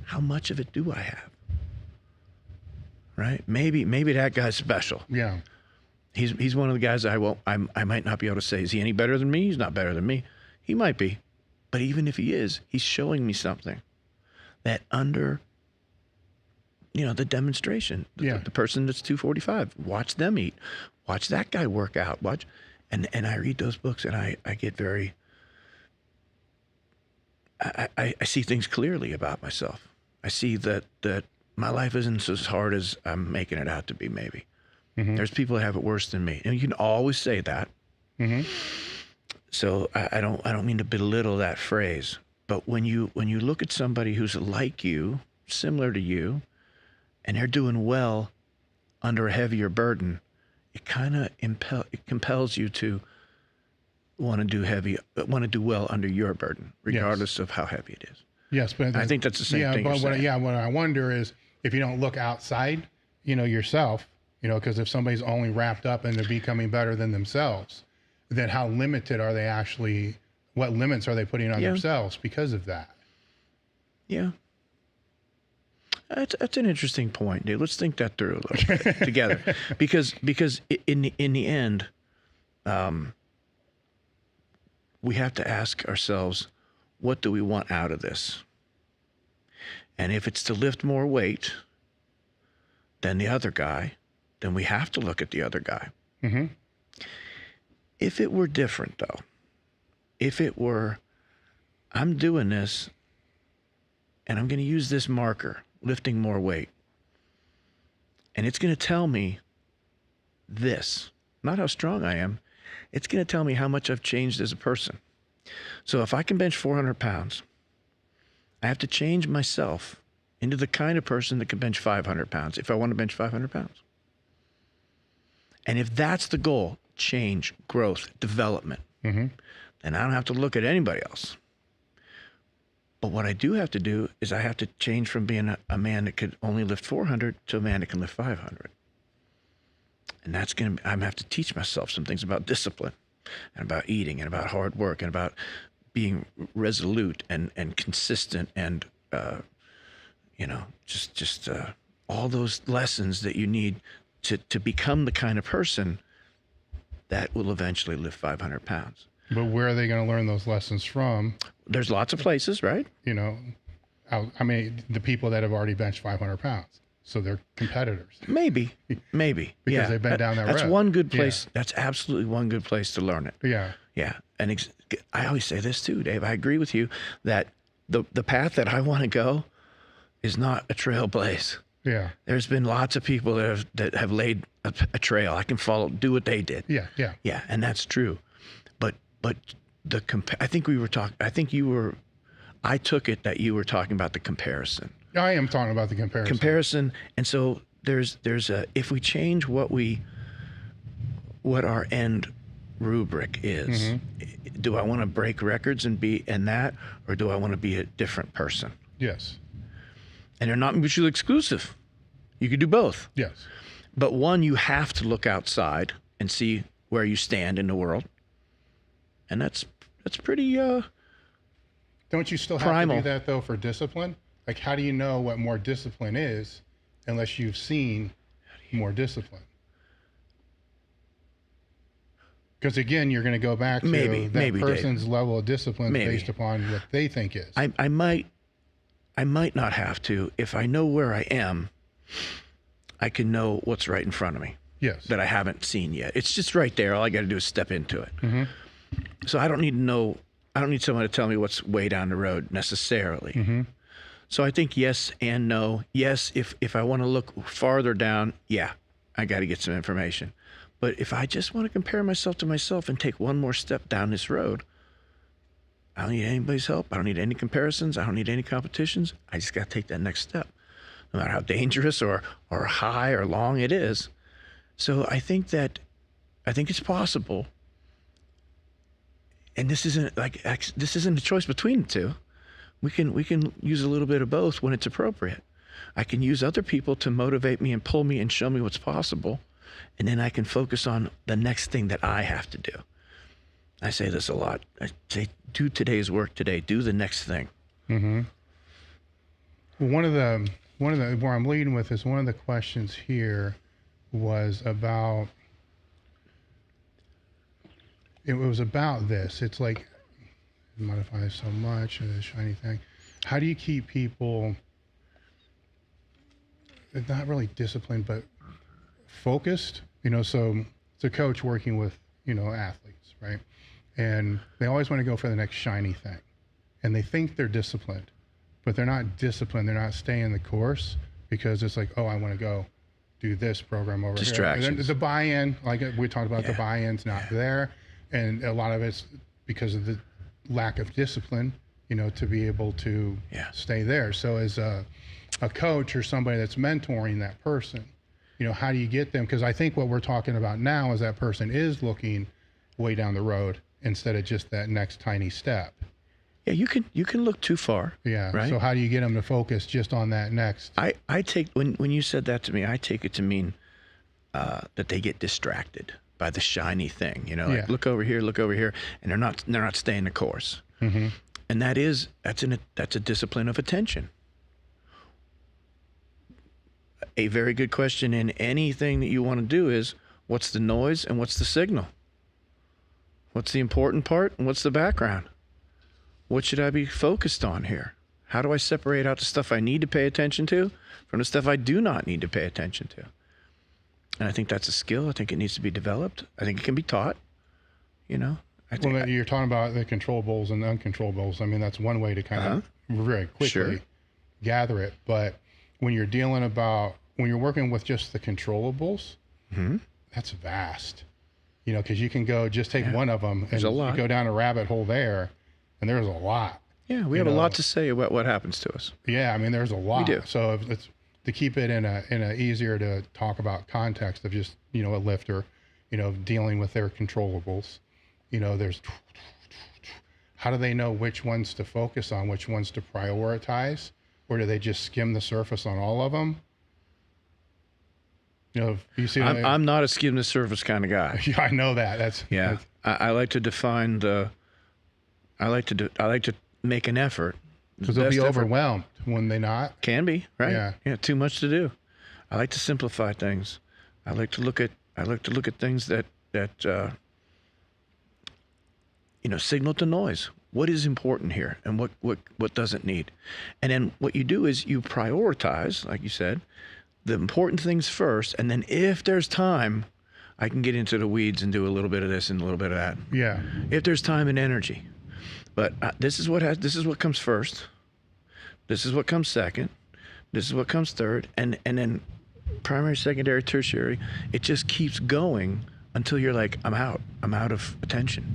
how much of it do I have? Right? Maybe that guy's special. Yeah. He's one of the guys that I might not be able to say, is he any better than me? He's not better than me. He might be. But even if he is, he's showing me something that under, the demonstration, the person that's 245, watch them eat, watch that guy work out, and I read those books and I get very, I see things clearly about myself. I see that my life isn't as hard as I'm making it out to be, maybe. Mm-hmm. There's people that have it worse than me. And you can always say that. Mm-hmm. So I don't mean to belittle that phrase, but when you look at somebody who's like you, similar to you, and they're doing well under a heavier burden, it kind of compels you to want to do well under your burden, regardless of how heavy it is. Yes, but I think that's the same thing. But what I wonder is if you don't look outside, yourself, because if somebody's only wrapped up into becoming better than themselves, then how limited are they actually? What limits are they putting on themselves because of that? Yeah. That's an interesting point, dude. Let's think that through a little bit together, because in the end, we have to ask ourselves, what do we want out of this? And if it's to lift more weight than the other guy, then we have to look at the other guy. Mm-hmm. If it were different, though, if it were, I'm doing this and I'm going to use this marker, lifting more weight, and it's going to tell me this, not how strong I am, it's going to tell me how much I've changed as a person. So if I can bench 400 pounds, I have to change myself into the kind of person that can bench 500 pounds if I want to bench 500 pounds. And if that's the goal, change, growth, development, mm-hmm. then I don't have to look at anybody else. But what I do have to do is I have to change from being a man that could only lift 400 to a man that can lift 500. And I'm going to have to teach myself some things about discipline and about eating and about hard work and about being resolute and consistent and, just all those lessons that you need to become the kind of person that will eventually lift 500 pounds. But where are they going to learn those lessons from? There's lots of places, right? The people that have already benched 500 pounds. So they're competitors. Maybe. Because they've been down that road. That's one good place. Yeah. That's absolutely one good place to learn it. Yeah. Yeah. And I always say this too, Dave. I agree with you that the path that I want to go is not a trailblaze. Yeah. There's been lots of people that have laid a trail. I can follow, do what they did. Yeah. Yeah, and that's true. But I took it that you were talking about the comparison. I am talking about the comparison. And so there's if we change what our end rubric is, mm-hmm. do I want to break records and be in that, or do I want to be a different person? Yes. And they're not mutually exclusive. You could do both. Yes. But one, you have to look outside and see where you stand in the world. And that's pretty Don't you still primal. have to do that though for discipline? Like, how do you know what more discipline is unless you've seen more discipline? Because again, you're going to go back to that person's Dave. Level of discipline based upon what they think is. I might not have to. If I know where I am, I can know what's right in front of me. Yes. That I haven't seen yet. It's just right there. All I got to do is step into it. Mm-hmm. So I don't need someone to tell me what's way down the road necessarily. Mm-hmm. So I think yes and no. Yes, if I want to look farther down, yeah, I got to get some information. But if I just want to compare myself to myself and take one more step down this road, I don't need anybody's help. I don't need any comparisons. I don't need any competitions. I just got to take that next step, no matter how dangerous or high or long it is. So I think it's possible. And this isn't a choice between the two. We can use a little bit of both when it's appropriate. I can use other people to motivate me and pull me and show me what's possible, and then I can focus on the next thing that I have to do. I say this a lot. I say, do today's work today. Do the next thing. Mm-hmm. Well, one of the where I'm leading with is one of the questions here was about. It was about this. It's like modify so much of the shiny thing. How do you keep people not really disciplined, but focused? So it's a coach working with, athletes, right? And they always want to go for the next shiny thing. And they think they're disciplined, but they're not disciplined. They're not staying the course because it's like, oh, I want to go do this program over here. And then the buy-in, like we talked about, the buy-in's not there. And a lot of it's because of the lack of discipline, to be able to stay there. So as a coach or somebody that's mentoring that person, how do you get them? Because I think what we're talking about now is that person is looking way down the road instead of just that next tiny step. Yeah, you can look too far. Yeah. Right? So how do you get them to focus just on that next? I take when you said that to me, I take it to mean that they get distracted by the shiny thing. Like look over here, and they're not staying the course. Mm-hmm. And that's a discipline of attention. A very good question in anything that you want to do is, what's the noise and what's the signal? What's the important part and what's the background? What should I be focused on here? How do I separate out the stuff I need to pay attention to from the stuff I do not need to pay attention to? And I think that's a skill. I think it needs to be developed. I think it can be taught. You're talking about the controllables and the uncontrollables. I mean, that's one way to kind of very quickly gather it. But when you're when you're working with just the controllables, that's vast. Because you can go just take one of them and you go down a rabbit hole there, and there's a lot. Yeah, we have a lot to say about what happens to us. Yeah, I mean, there's a lot. We do. So it's to keep it in a easier to talk about context of just a lifter, dealing with their controllables. There's how do they know which ones to focus on, which ones to prioritize, or do they just skim the surface on all of them? You see, I'm not a skim the surface kind of guy. Yeah, I know that. I like to define I like to make an effort. Because they'll be overwhelmed when they not. Can be, right? Yeah. Too much to do. I like to simplify things. I like to look at things that signal to noise. What is important here and what doesn't need? And then what you do is you prioritize, like you said, the important things first, and then if there's time, I can get into the weeds and do a little bit of this and a little bit of that. Yeah. If there's time and energy. But this is what comes first. This is what comes second. This is what comes third, and then primary, secondary, tertiary. It just keeps going until you're like, I'm out of attention.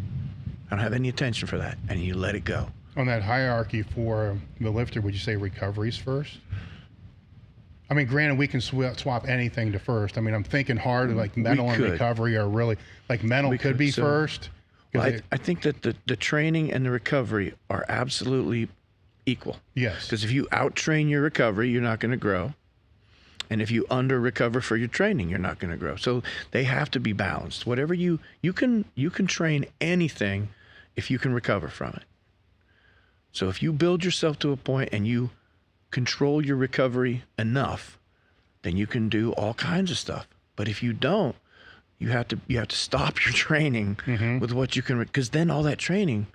I don't have any attention for that, and you let it go. On that hierarchy for the lifter, would you say recovery's first? I mean, granted, we can swap anything to first. I mean, I'm thinking hard, like mental and recovery are really, like mental could be first. Well, I think that the training and the recovery are absolutely equal. Yes. Because if you out-train your recovery, you're not going to grow. And if you under-recover for your training, you're not going to grow. So they have to be balanced. Whatever you can train anything if you can recover from it. So if you build yourself to a point and you control your recovery enough, then you can do all kinds of stuff. But if you don't, you have to stop your training with what you can, because then all that training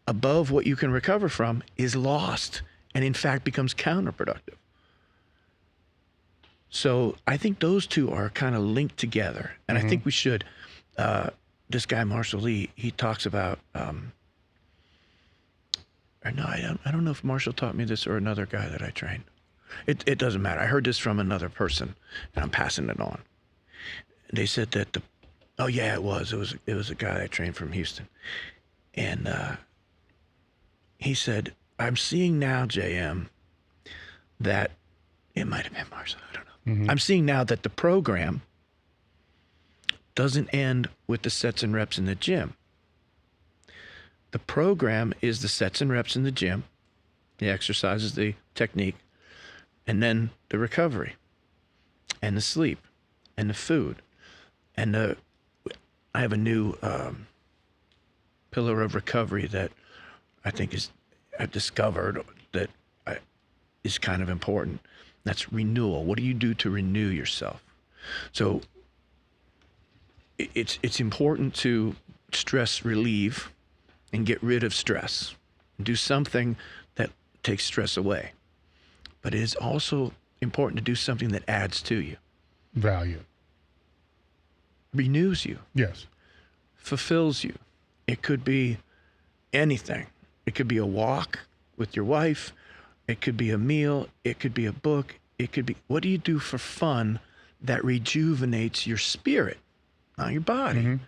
above what you can recover from is lost and in fact becomes counterproductive. So I think those two are kind of linked together. And I think we should, this guy, Marshall Lee, he talks about, or no, I don't know if Marshall taught me this or another guy that I trained. It doesn't matter. I heard this from another person, and I'm passing it on. They said that oh yeah, it was a guy I trained from Houston, and he said, I'm seeing now, JM, that it might have been Marshall. I don't know. Mm-hmm. I'm seeing now that the program doesn't end with the sets and reps in the gym. The program is the sets and reps in the gym, the exercises, the technique, and then the recovery, and the sleep, and the food, and I have a new pillar of recovery that I think I've discovered that is kind of important. That's renewal. What do you do to renew yourself? So it's important to stress relieve and get rid of stress. Do something that takes stress away. But it is also important to do something that adds to you. Value. Renews you. Yes. Fulfills you. It could be anything. It could be a walk with your wife. It could be a meal. It could be a book. It could be, what do you do for fun that rejuvenates your spirit, not your body? Mm-hmm.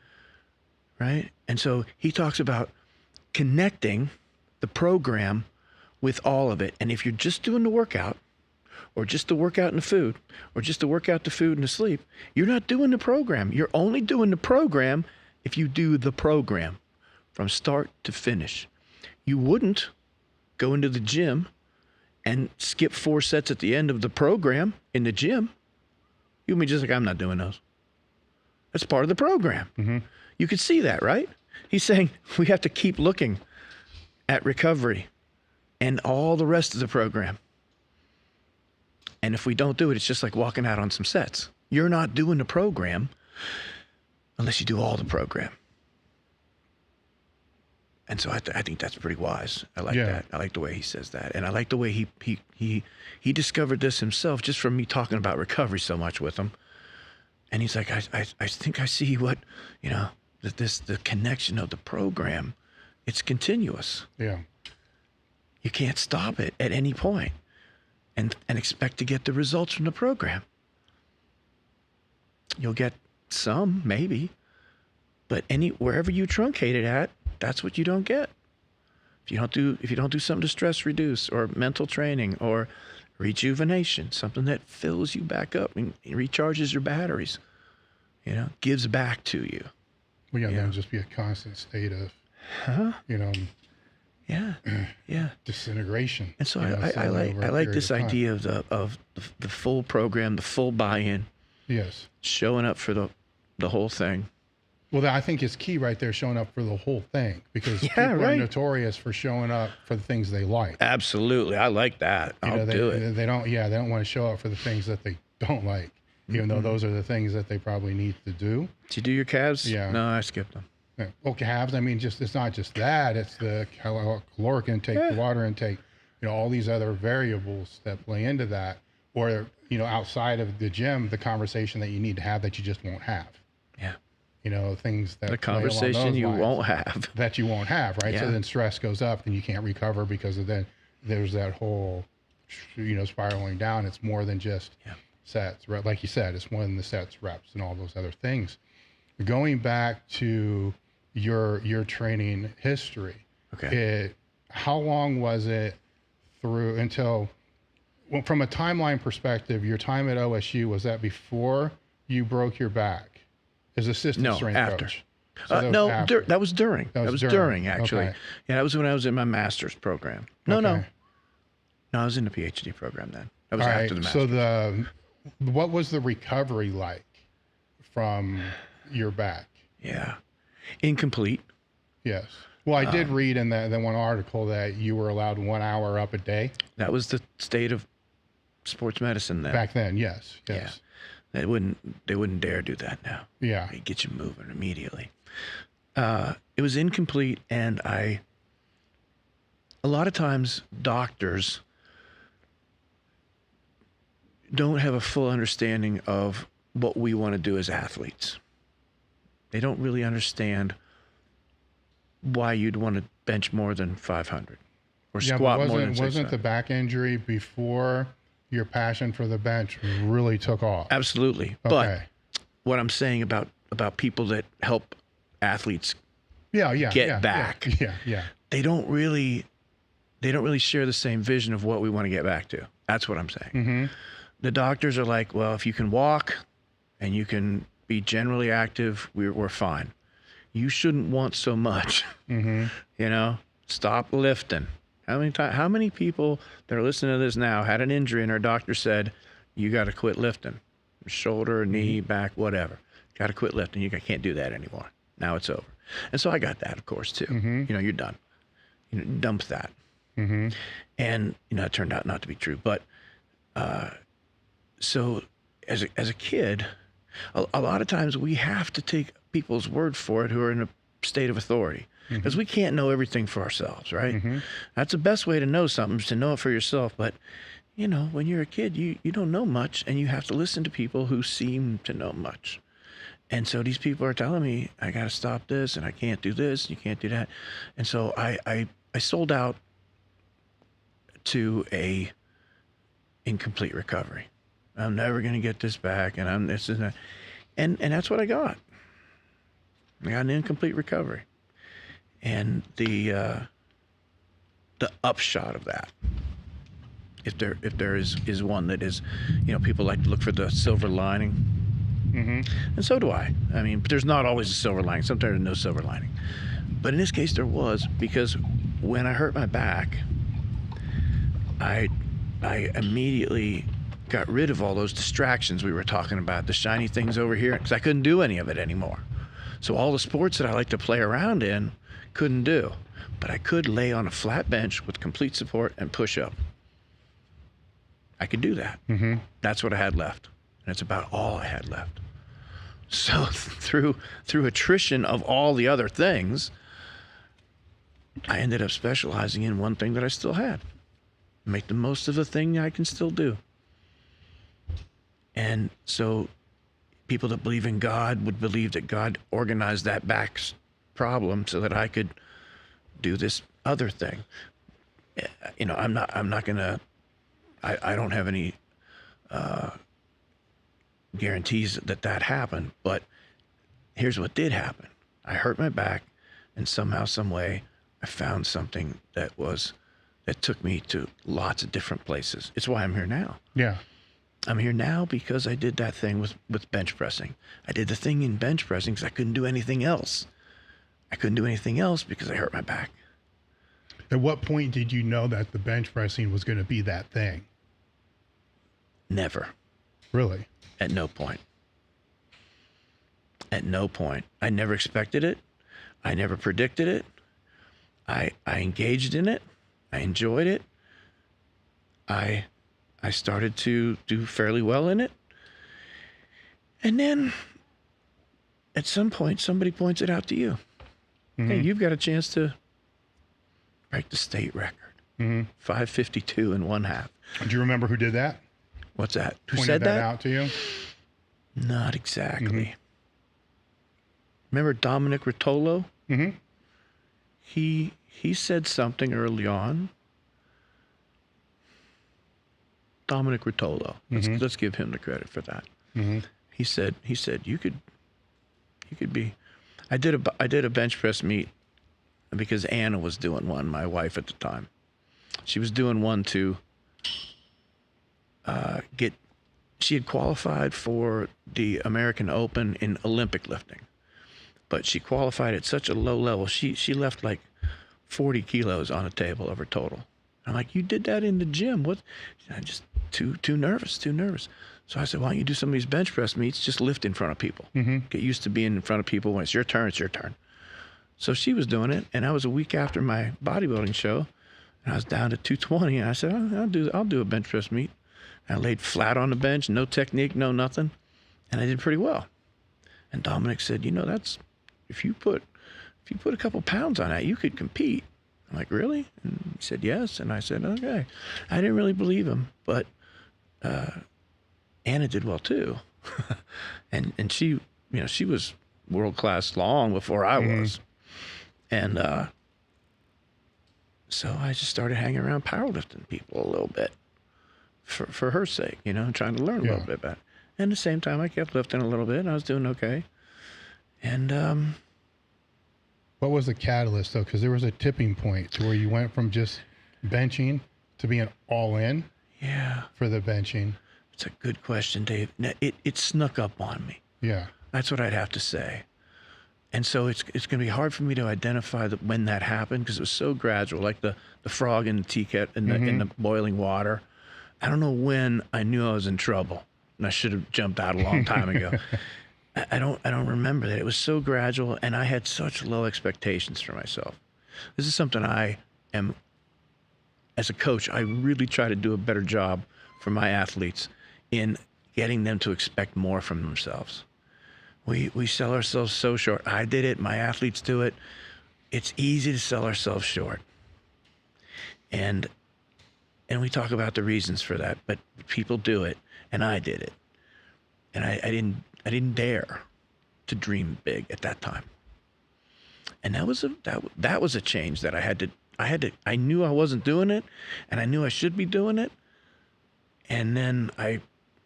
Right? And so he talks about connecting the program with all of it. And if you're just doing the workout, or just the workout and the food, or just the workout, the food, and the sleep, you're not doing the program. You're only doing the program if you do the program from start to finish. You wouldn't go into the gym and skip 4 sets at the end of the program in the gym. You would be just like, I'm not doing those. That's part of the program. Mm-hmm. You could see that, right? He's saying we have to keep looking at recovery and all the rest of the program. And if we don't do it, it's just like walking out on some sets. You're not doing the program unless you do all the program. And so I think that's pretty wise. I like that. I like the way he says that. And I like the way he discovered this himself just from me talking about recovery so much with him. And he's like, I think I see what, the connection of the program, it's continuous. Yeah. You can't stop it at any point and expect to get the results from the program. You'll get some, maybe, but wherever you truncate it at, that's what you don't get. If you don't do something to stress reduce or mental training or rejuvenation, something that fills you back up and recharges your batteries, gives back to you. Well, that'll just be a constant state of, disintegration. And so I like this idea of the full program, the full buy-in. Yes. Showing up for the whole thing. Well, I think it's key right there, showing up for the whole thing, because people are notorious for showing up for the things they like. Absolutely. I like that. I'll do it. They don't want to show up for the things that they don't like, even though those are the things that they probably need to do. Did you do your calves? Yeah. No, I skipped them. Yeah. Well, calves, it's not just that. It's the caloric intake, the water intake, all these other variables that play into that. Or, outside of the gym, the conversation that you need to have that you just won't have. Yeah. Things that the conversation you won't have. That you won't have, right? Yeah. So then stress goes up and you can't recover because of then there's that whole, spiraling down. It's more than just sets, right? Like you said, it's more than the sets, reps, and all those other things. Going back to your training history, how long was it through until, from a timeline perspective, your time at OSU, was that before you broke your back as assistant strength after. coach? So after. That was during. That was during, actually. Okay. Yeah, that was when I was in my master's program. No, I was in the Ph.D. program then. That was after the master's. So what was the recovery like from your back? Yeah. Incomplete. Yes. Well, I did read in that one article that you were allowed 1 hour up a day. That was the state of sports medicine then. Back then, yes. Yeah. They wouldn't dare do that now. Yeah. They get you moving immediately. It was incomplete, and a lot of times doctors don't have a full understanding of what we want to do as athletes. They don't really understand why you'd want to bench more than 500 or Yeah, squat but more than 6 wasn't the times. back injury before your passion for the bench really took off? Absolutely. Okay. But what I'm saying about people that help athletes get back, Yeah. they don't really share the same vision of what we want to get back to. That's what I'm saying. Mm-hmm. The doctors are like, well, if you can walk and you can be generally active, we're fine. You shouldn't want so much. Mm-hmm. You know, stop lifting. How many people that are listening to this now had an injury and our doctor said, you got to quit lifting, shoulder, knee, back, whatever. Got to quit lifting. You can't do that anymore. Now it's over. And so I got that, of course, too. Mm-hmm. You know, you're done. You know, dump that. Mm-hmm. And you know, it turned out not to be true. But so as a kid, a lot of times we have to take people's word for it who are in a state of authority, because we can't know everything for ourselves, right? Mm-hmm. That's the best way to know something, is to know it for yourself. But you know, when you're a kid, you don't know much, and you have to listen to people who seem to know much. And so these people are telling me, I got to stop this, and I can't do this, and you can't do that. And so I sold out to a incomplete recovery. I'm never going to get this back, and I'm this and that. And that's what I got. I got an incomplete recovery. And the upshot of that, if there is one that is, you know, people like to look for the silver lining. Mm-hmm. And so do I. I mean, but there's not always a silver lining. Sometimes there's no silver lining. But in this case, there was, because when I hurt my back, I immediately got rid of all those distractions we were talking about, the shiny things over here, because I couldn't do any of it anymore. So all the sports that I like to play around in, couldn't do. But I could lay on a flat bench with complete support and push up. I could do that. Mm-hmm. That's what I had left. And it's about all I had left. So through attrition of all the other things, I ended up specializing in one thing that I still had. Make the most of the thing I can still do. And so people that believe in God would believe that God organized that back problem so that I could do this other thing. You know, I'm not gonna, I don't have any guarantees that happened, but here's what did happen. I hurt my back, and somehow, some way, I found something that took me to lots of different places. It's why I'm here now. Yeah. I'm here now because I did that thing with bench pressing. I did the thing in bench pressing because I couldn't do anything else. I couldn't do anything else because I hurt my back. At what point did you know that the bench pressing was going to be that thing? Never. Really? At no point. At no point. I never expected it. I never predicted it. I engaged in it. I enjoyed it. I started to do fairly well in it. And then at some point, somebody points it out to you. Mm-hmm. Hey, you've got a chance to break the state record. Mm-hmm. 5:52 and 1/2. Do you remember who did that? What's that? Who Pointed said that? out to you? Not exactly. Mm-hmm. Remember Dominic Rotolo? Mm-hmm. He said something early on. Dominic Rotolo. Let's give him the credit for that. Mm-hmm. He said you could be. I did a bench press meet because Anna was doing one, my wife at the time. She was doing one to she had qualified for the American Open in Olympic lifting, but she qualified at such a low level. She left like 40 kilos on the table of her total. I'm like, you did that in the gym? What? I just too nervous. So I said, why don't you do some of these bench press meets? Just lift in front of people. Mm-hmm. Get used to being in front of people. When it's your turn, it's your turn. So she was doing it, and I was a week after my bodybuilding show, and I was down to 220. And I said, I'll do a bench press meet. And I laid flat on the bench, no technique, no nothing, and I did pretty well. And Dominic said, you know, that's if you put a couple pounds on that, you could compete. I'm like, really? And he said, yes. And I said, okay. I didn't really believe him, but Anna did well too. and she, you know, she was world-class long before I was. And so I just started hanging around powerlifting people a little bit for her sake, you know, trying to learn a little bit about it. And at the same time, I kept lifting a little bit, and I was doing okay. And what was the catalyst, though? Because there was a tipping point to where you went from just benching to being all in for the benching. It's a good question, Dave. Now, it snuck up on me. Yeah. That's what I'd have to say. And so it's going to be hard for me to identify when that happened, because it was so gradual, like the frog in the teacup in the boiling water. I don't know when I knew I was in trouble, and I should have jumped out a long time ago. I don't remember that. It was so gradual, and I had such low expectations for myself. This is something I am, as a coach, I really try to do a better job for my athletes in getting them to expect more from themselves. We sell ourselves so short. I did it. My athletes do it. It's easy to sell ourselves short. And we talk about the reasons for that, but people do it, and I did it. And I didn't dare to dream big at that time. And that was a change that I knew I wasn't doing it, and I knew I should be doing it. And then I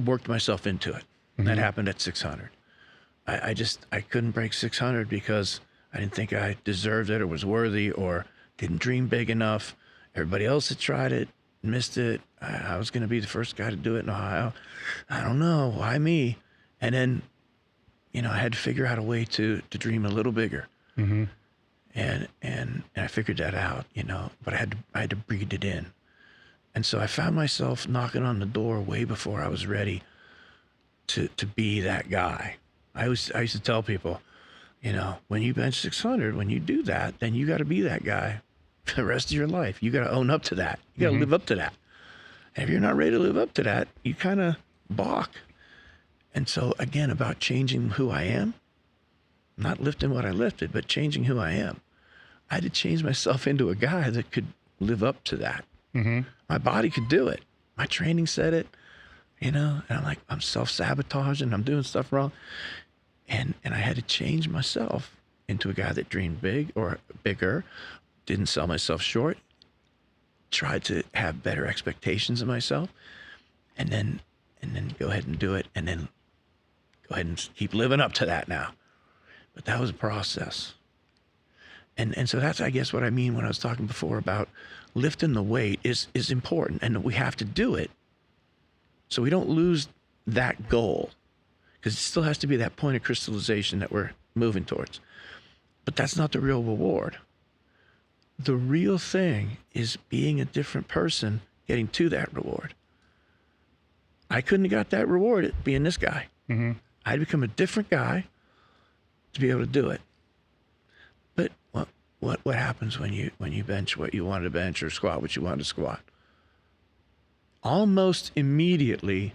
worked myself into it. Mm-hmm. That happened at 600. I couldn't break 600 because I didn't think I deserved it or was worthy or didn't dream big enough. Everybody else had tried it, missed it. I was going to be the first guy to do it in Ohio. I don't know, why me? And then, you know, I had to figure out a way to dream a little bigger. Mm-hmm. And I figured that out, you know, but I had to breathe it in. And so I found myself knocking on the door way before I was ready to be that guy. I used to tell people, you know, when you bench 600, when you do that, then you got to be that guy for the rest of your life. You got to own up to that. You got to live up to that. And if you're not ready to live up to that, you kind of balk. And so, again, about changing who I am, not lifting what I lifted, but changing who I am. I had to change myself into a guy that could live up to that. Mm-hmm. My body could do it. My training said it, you know, and I'm like, I'm self-sabotaging, I'm doing stuff wrong. And I had to change myself into a guy that dreamed big or bigger, didn't sell myself short, tried to have better expectations of myself, and then go ahead and do it, and then go ahead and keep living up to that now. But that was a process. And so that's, I guess, what I mean when I was talking before about lifting the weight is important, and we have to do it so we don't lose that goal, because it still has to be that point of crystallization that we're moving towards. But that's not the real reward. The real thing is being a different person, getting to that reward. I couldn't have got that reward at being this guy. Mm-hmm. I'd become a different guy to be able to do it. But what happens when you bench what you wanted to bench or squat what you wanted to squat? Almost immediately,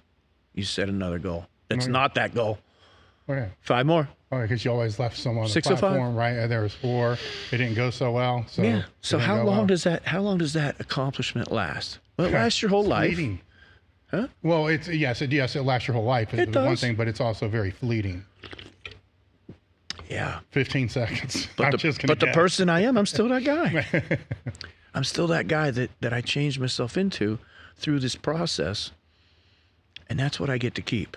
you set another goal. That's not that goal. Okay. 5 more. Oh, because you always left someone on the 605. platform, right? And there was 4. It didn't go so well. So yeah. So how long does that accomplishment last? Well, it lasts your whole life. Fleeting. Huh? Well, it lasts your whole life. It does. One thing, but it's also very fleeting. Yeah. 15 seconds. But the person I am, I'm still that guy. I'm still that guy that I changed myself into through this process. And that's what I get to keep.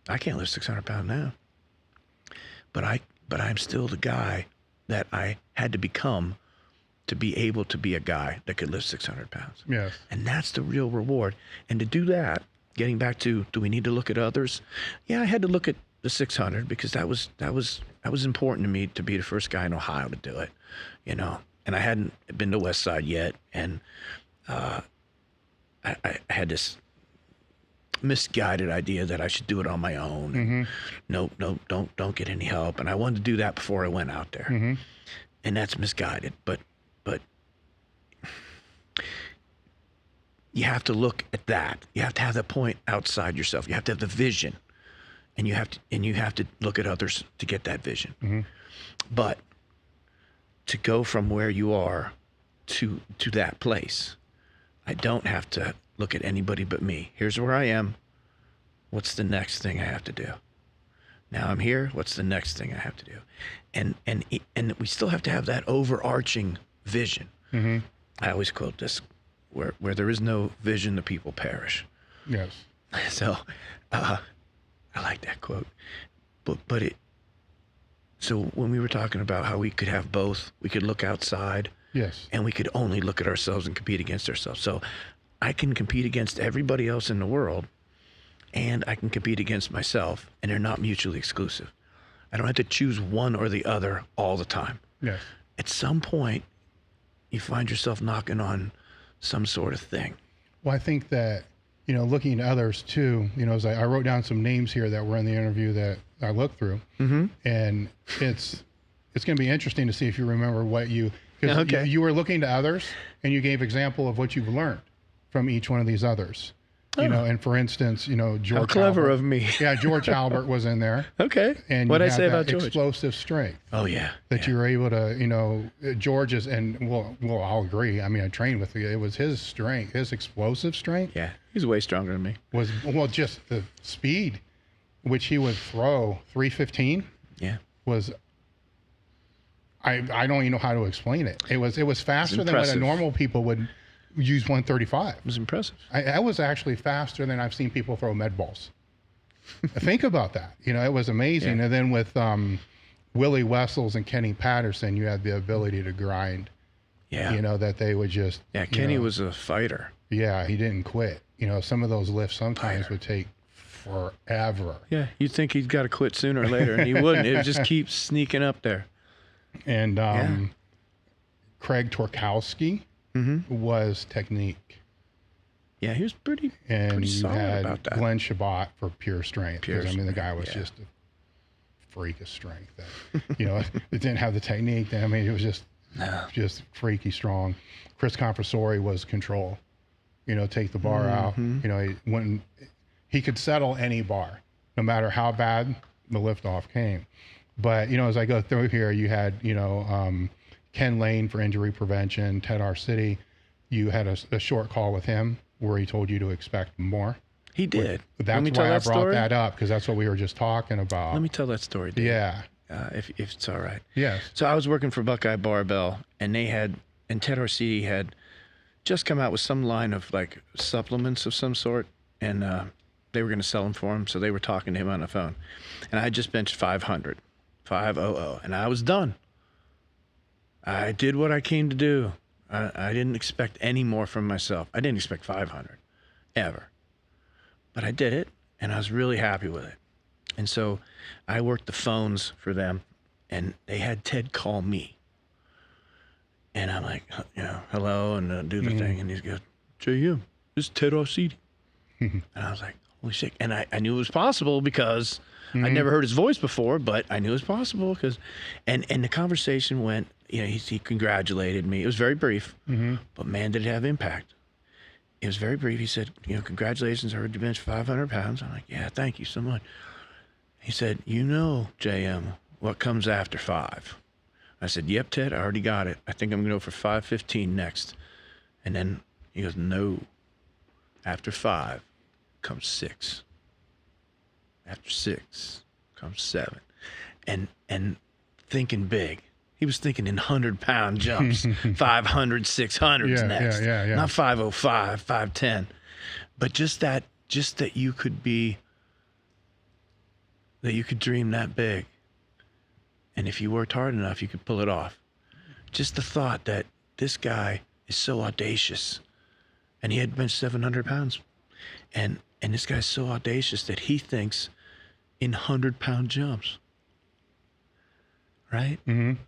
I can't lift 600 pounds now. But I'm still the guy that I had to become to be able to be a guy that could lift 600 pounds. Yes. And that's the real reward. And to do that, getting back to, do we need to look at others? Yeah, I had to look at the 600 because that was important to me to be the first guy in Ohio to do it, you know. And I hadn't been to West Side yet, and I had this misguided idea that I should do it on my own. Mm-hmm. No, don't get any help. And I wanted to do that before I went out there. Mm-hmm. And that's misguided. But you have to look at that. You have to have that point outside yourself. You have to have the vision, and you have to look at others to get that vision. Mm-hmm. But to go from where you are to that place, I don't have to look at anybody but me. Here's where I am. What's the next thing I have to do? Now I'm here. What's the next thing I have to do? And we still have to have that overarching vision. Mm-hmm. I always quote this: where there is no vision, the people perish. Yes. So, I like that quote. But it. So when we were talking about how we could have both, we could look outside. Yes. And we could only look at ourselves and compete against ourselves. So I can compete against everybody else in the world, and I can compete against myself, and they're not mutually exclusive. I don't have to choose one or the other all the time. Yes. At some point, you find yourself knocking on some sort of thing. Well, I think that, looking at others too, as I wrote down some names here that were in the interview that I looked through, and it's going to be interesting to see if you remember what because you were looking to others and you gave example of what you've learned from each one of these others. And for instance, George How clever Albert, of me. Yeah, George Albert was in there. Okay. And What'd you I say had about that George? explosive strength. Oh, yeah. That you were able to, George is, and well, I'll agree. I mean, I trained with you. It was his strength, his explosive strength. Yeah, he's way stronger than me. Was, just the speed, which he would throw 315. Yeah. Was, I don't even know how to explain it. It was faster than what a normal people would use 135. It was impressive. I was actually faster than I've seen people throw med balls. Think about that. It was amazing. Yeah. And then with Willie Wessels and Kenny Patterson, you had the ability to grind. Yeah. That they would just. Yeah, Kenny was a fighter. Yeah, he didn't quit. Some of those lifts sometimes would take forever. Yeah, you'd think he'd got to quit sooner or later, and he wouldn't. It would just keep sneaking up there. And Craig Torkowski was technique. Yeah, he was pretty And you solid had about that. Glenn Shabbat for pure strength. Pure Because, the strength, guy was yeah. just a freak of strength. That, it didn't have the technique. I mean, it was just freaky strong. Chris Confessori was control. Take the bar out. He could settle any bar, no matter how bad the liftoff came. But, as I go through here, you had, Ken Lane for injury prevention, Ted Arcidi. You had a short call with him where he told you to expect more. He did. That's why I brought that up, because that's what we were just talking about. Let me tell that story, Dave. Yeah. If it's all right. Yes. So I was working for Buckeye Barbell, and Ted Arcidi had just come out with some line of like supplements of some sort, and they were going to sell them for him, so they were talking to him on the phone. And I had just benched 500, and I was done. I did what I came to do. I didn't expect any more from myself. I didn't expect 500, ever. But I did it, and I was really happy with it. And so I worked the phones for them, and they had Ted call me. And I'm like, hello, and do the thing. And he's goes, JM, this is Ted Arcidi. And I was like, holy shit. And I knew it was possible because I'd never heard his voice before, but I knew it was possible because, and the conversation went, he congratulated me. It was very brief, but man, did it have impact. It was very brief. He said, congratulations, I heard you bench 500 pounds. I'm like, yeah, thank you so much. He said, JM, what comes after 5? I said, yep, Ted, I already got it. I think I'm going to go for 515 next. And then he goes, no, after 5 comes 6. After 6 comes 7. And thinking big. He was thinking in 100-pound jumps, 500, 600s next. Yeah. Not 505, 510. But just that you could dream that big. And if you worked hard enough, you could pull it off. Just the thought that this guy is so audacious. And he had benched 700 pounds. And this guy's so audacious that he thinks in 100-pound jumps. Right? Mm-hmm.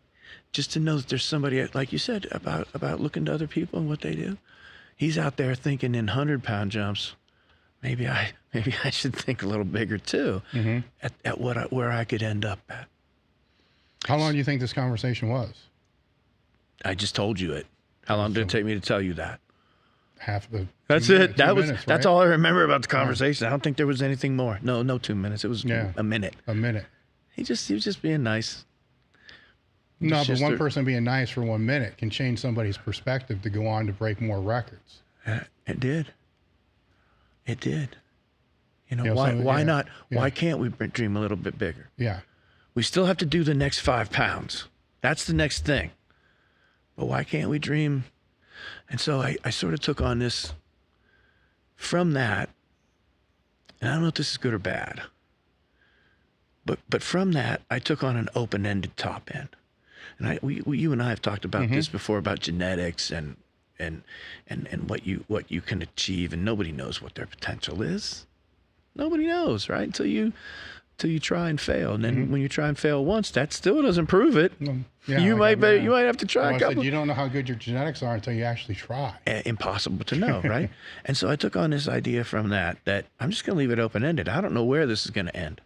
Just to know that there's somebody, like you said, about looking to other people and what they do. He's out there thinking in 100-pound jumps. Maybe I should think a little bigger too. At where I could end up at. How long do you think this conversation was? I just told you it. How long did it take me to tell you that? Half the. That's it. That's all I remember about the conversation. I don't think there was anything more. No 2 minutes. It was a minute. A minute. He was just being nice. No, but one person being nice for 1 minute can change somebody's perspective to go on to break more records. It did. Why not? Yeah. Why can't we dream a little bit bigger? Yeah. We still have to do the next 5 pounds. That's the next thing. But why can't we dream And so I sort of took on this from that, and I don't know if this is good or bad, but from that, I took on an open-ended top end. And you and I have talked about this before, about genetics and what you can achieve, and nobody knows what their potential is. Nobody knows, right? Until you try and fail, and then when you try and fail once, that still doesn't prove it. Yeah, you like might have to try well, a I couple. said, you don't know how good your genetics are until you actually try. Impossible to know, right? And so I took on this idea from that I'm just going to leave it open-ended. I don't know where this is going to end.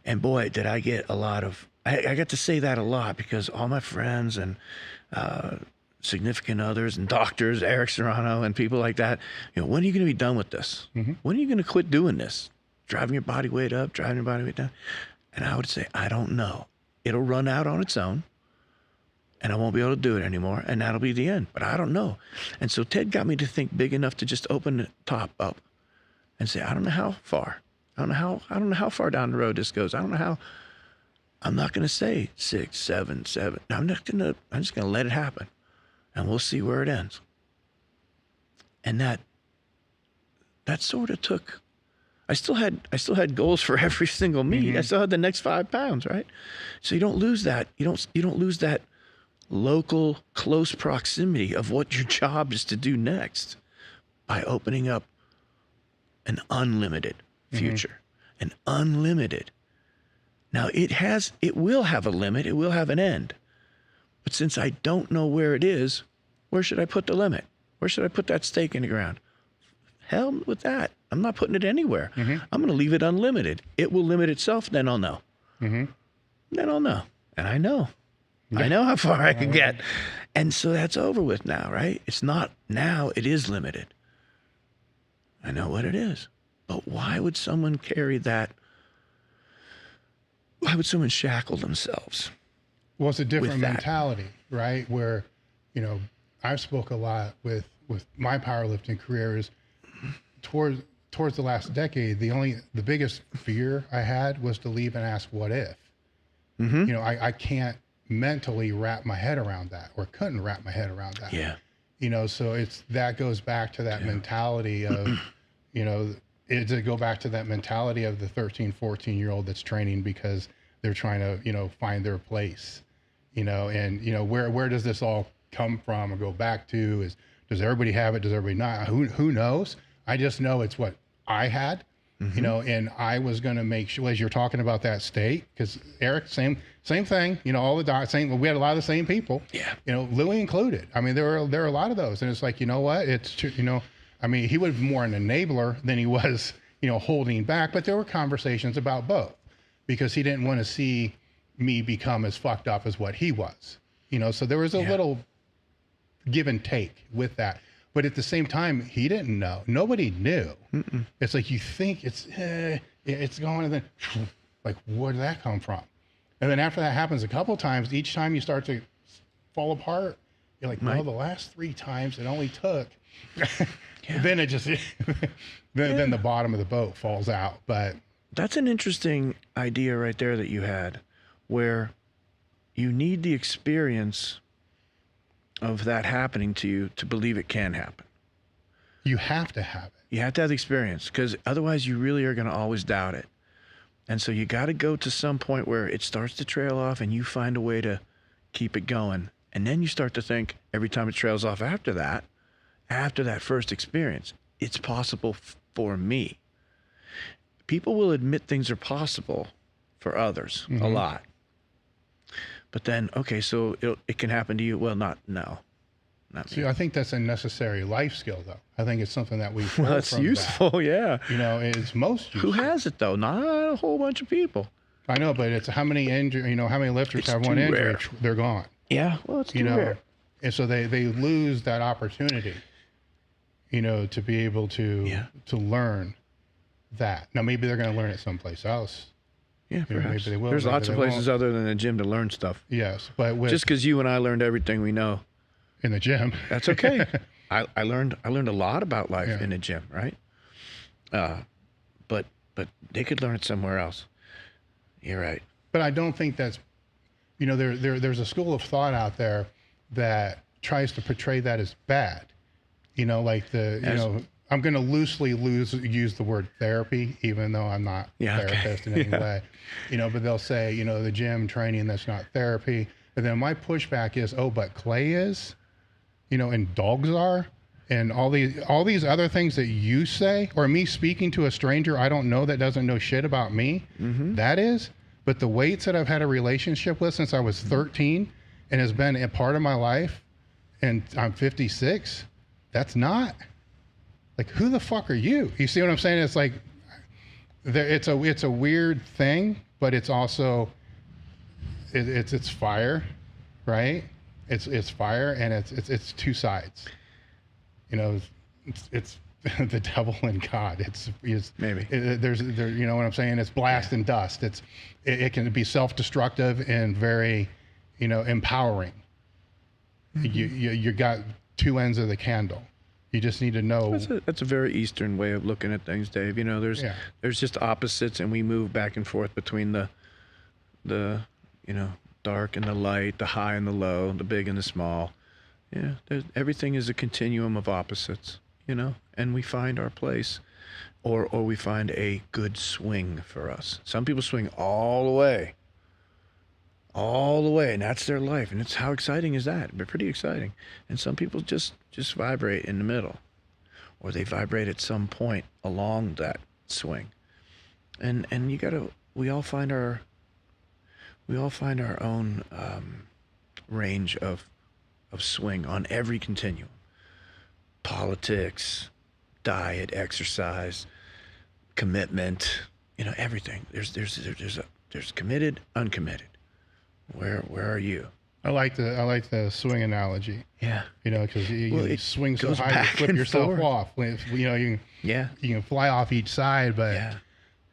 And boy, did I get a lot of, I got to say that a lot, because all my friends and significant others and doctors, Eric Serrano and people like that, when are you going to be done with this? When are you going to quit doing this? Driving your body weight up, driving your body weight down? And I would say, I don't know. It'll run out on its own, and I won't be able to do it anymore, and that'll be the end. But I don't know. And so Ted got me to think big enough to just open the top up and say, I don't know how far. I don't know how far down the road this goes. I don't know how. I'm not going to say 6, 7, 7. I'm just going to let it happen, and we'll see where it ends. And that sort of took. I still had goals for every single meet. I still had the next 5 pounds, right? So you don't lose that. You don't lose that local, close proximity of what your job is to do next by opening up an unlimited future, an unlimited. Now it will have a limit. It will have an end. But since I don't know where it is, where should I put the limit? Where should I put that stake in the ground? Hell with that. I'm not putting it anywhere. I'm going to leave it unlimited. It will limit itself. Then I'll know. Then I'll know. And I know. I know how far I can get. And so that's over with now, right? It's not now. It is limited. I know what it is. But why would someone carry that? Why would someone shackle themselves? Well, it's a different with that? mentality, right? Where, I've spoke a lot with my powerlifting career is towards the last decade, the biggest fear I had was to leave and ask what if. I can't mentally wrap my head around that, or couldn't wrap my head around that. Yeah. So that goes back to that mentality of, to go back to that mentality of the 13, 14-year-old that's training because they're trying to, find their place, and, where does this all come from or go back to? Does everybody have it? Does everybody not? Who knows? I just know it's what I had, and I was going to make sure, as you're talking about that state, because Eric, same thing, all the docs, we had a lot of the same people, Louis included. I mean, there are a lot of those, and it's like, it's true, he was more an enabler than he was, holding back, but there were conversations about both, because he didn't want to see me become as fucked up as what he was, so there was a little give and take with that. But at the same time, he didn't know. Nobody knew. It's like you think it's going, and then like, where did that come from? And then after that happens a couple times, each time you start to fall apart, you're like, well, the last 3 times it only took. Then it just then the bottom of the boat falls out. But that's an interesting idea right there that you had, where you need the experience of that happening to you to believe it can happen. You have to have it. You have to have the experience, because otherwise you really are going to always doubt it. And so you got to go to some point where it starts to trail off and you find a way to keep it going. And then you start to think, every time it trails off after that first experience, it's possible for me. People will admit things are possible for others a lot. But then, okay, so it can happen to you. Well, not me. See, I think that's a necessary life skill, though. I think it's something that we've Well, that's useful, yeah. It's most useful. Who has it, though? Not a whole bunch of people. I know, but it's how many how many lifters It's have one too injury? rare. They're gone. Yeah, well, it's too rare. And so they lose that opportunity, to be able to learn that. Now, maybe they're going to learn it someplace else. Yeah, perhaps. maybe they will. There's maybe lots of they places other than the gym to learn stuff. Yes, but Just because you and I learned everything we know, in the gym, that's okay. I learned a lot about life in the gym, right? But they could learn it somewhere else. You're right. But I don't think that's, there's a school of thought out there that tries to portray that as bad. You know, like I'm going to loosely use the word therapy, even though I'm not a therapist in any way. You know, but they'll say, you know, the gym training, that's not therapy. And then my pushback is, oh, but clay is, you know, and dogs are, and all these other things that you say, or me speaking to a stranger I don't know that doesn't know shit about me, that is. But the weights that I've had a relationship with since I was 13 and has been a part of my life, and I'm 56, that's not. Like, who the fuck are you? You see what I'm saying? It's like, it's a weird thing, but it's also, it's fire, right? It's fire, and it's two sides. You know, it's the devil and God. It's maybe there's you know what I'm saying? It's blast and dust. It can be self-destructive and very, you know, empowering. You got two ends of the candle. You just need to know. That's a very Eastern way of looking at things, Dave. You know, there's just opposites, and we move back and forth between the you know, dark and the light, the high and the low, the big and the small. Yeah, everything is a continuum of opposites, you know, and we find our place, or we find a good swing for us. Some people swing all the way, and that's their life, and it's how exciting is that? But pretty exciting. And some people just vibrate in the middle, or they vibrate at some point along that swing. And we all find our own range of swing on every continuum. Politics, diet, exercise, commitment, you know, everything. There's committed, uncommitted. Where are you? I like the swing analogy. Yeah. You know, because you swing so high, you flip yourself off. You know, you can fly off each side, but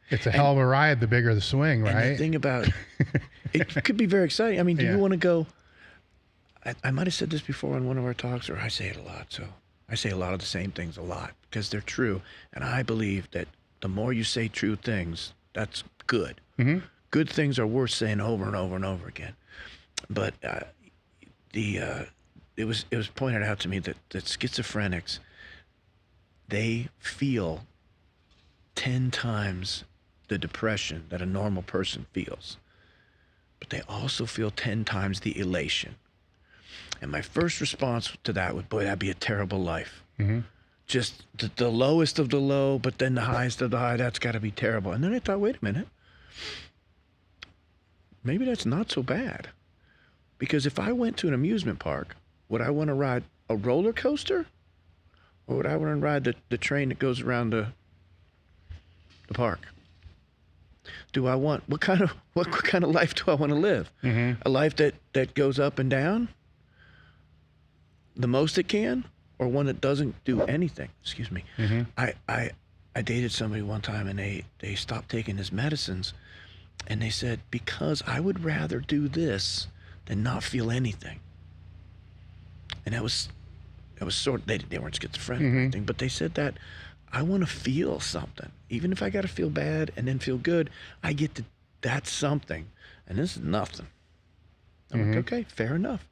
it's a hell of a ride the bigger the swing, right? And the thing about it could be very exciting. I mean, do you want to go? I might have said this before on one of our talks, or I say it a lot. So I say a lot of the same things a lot because they're true, and I believe that the more you say true things, that's good. Good things are worth saying over and over and over again. But it was pointed out to me that schizophrenics, they feel 10 times the depression that a normal person feels, but they also feel 10 times the elation. And my first response to that was, boy, that'd be a terrible life. Just the lowest of the low, but then the highest of the high, that's got to be terrible. And then I thought, wait a minute, maybe that's not so bad. Because if I went to an amusement park, would I want to ride a roller coaster? Or would I want to ride the train that goes around the park? Do I want, what kind of life do I want to live? A life that goes up and down the most it can, or one that doesn't do anything? Excuse me. I dated somebody one time, and they stopped taking his medicines, and they said, because I would rather do this than not feel anything. And that was sort of, they weren't schizophrenic or anything, but they said that I want to feel something. Even if I got to feel bad and then feel good, I get to, that's something. And this is nothing. I'm like, okay, fair enough.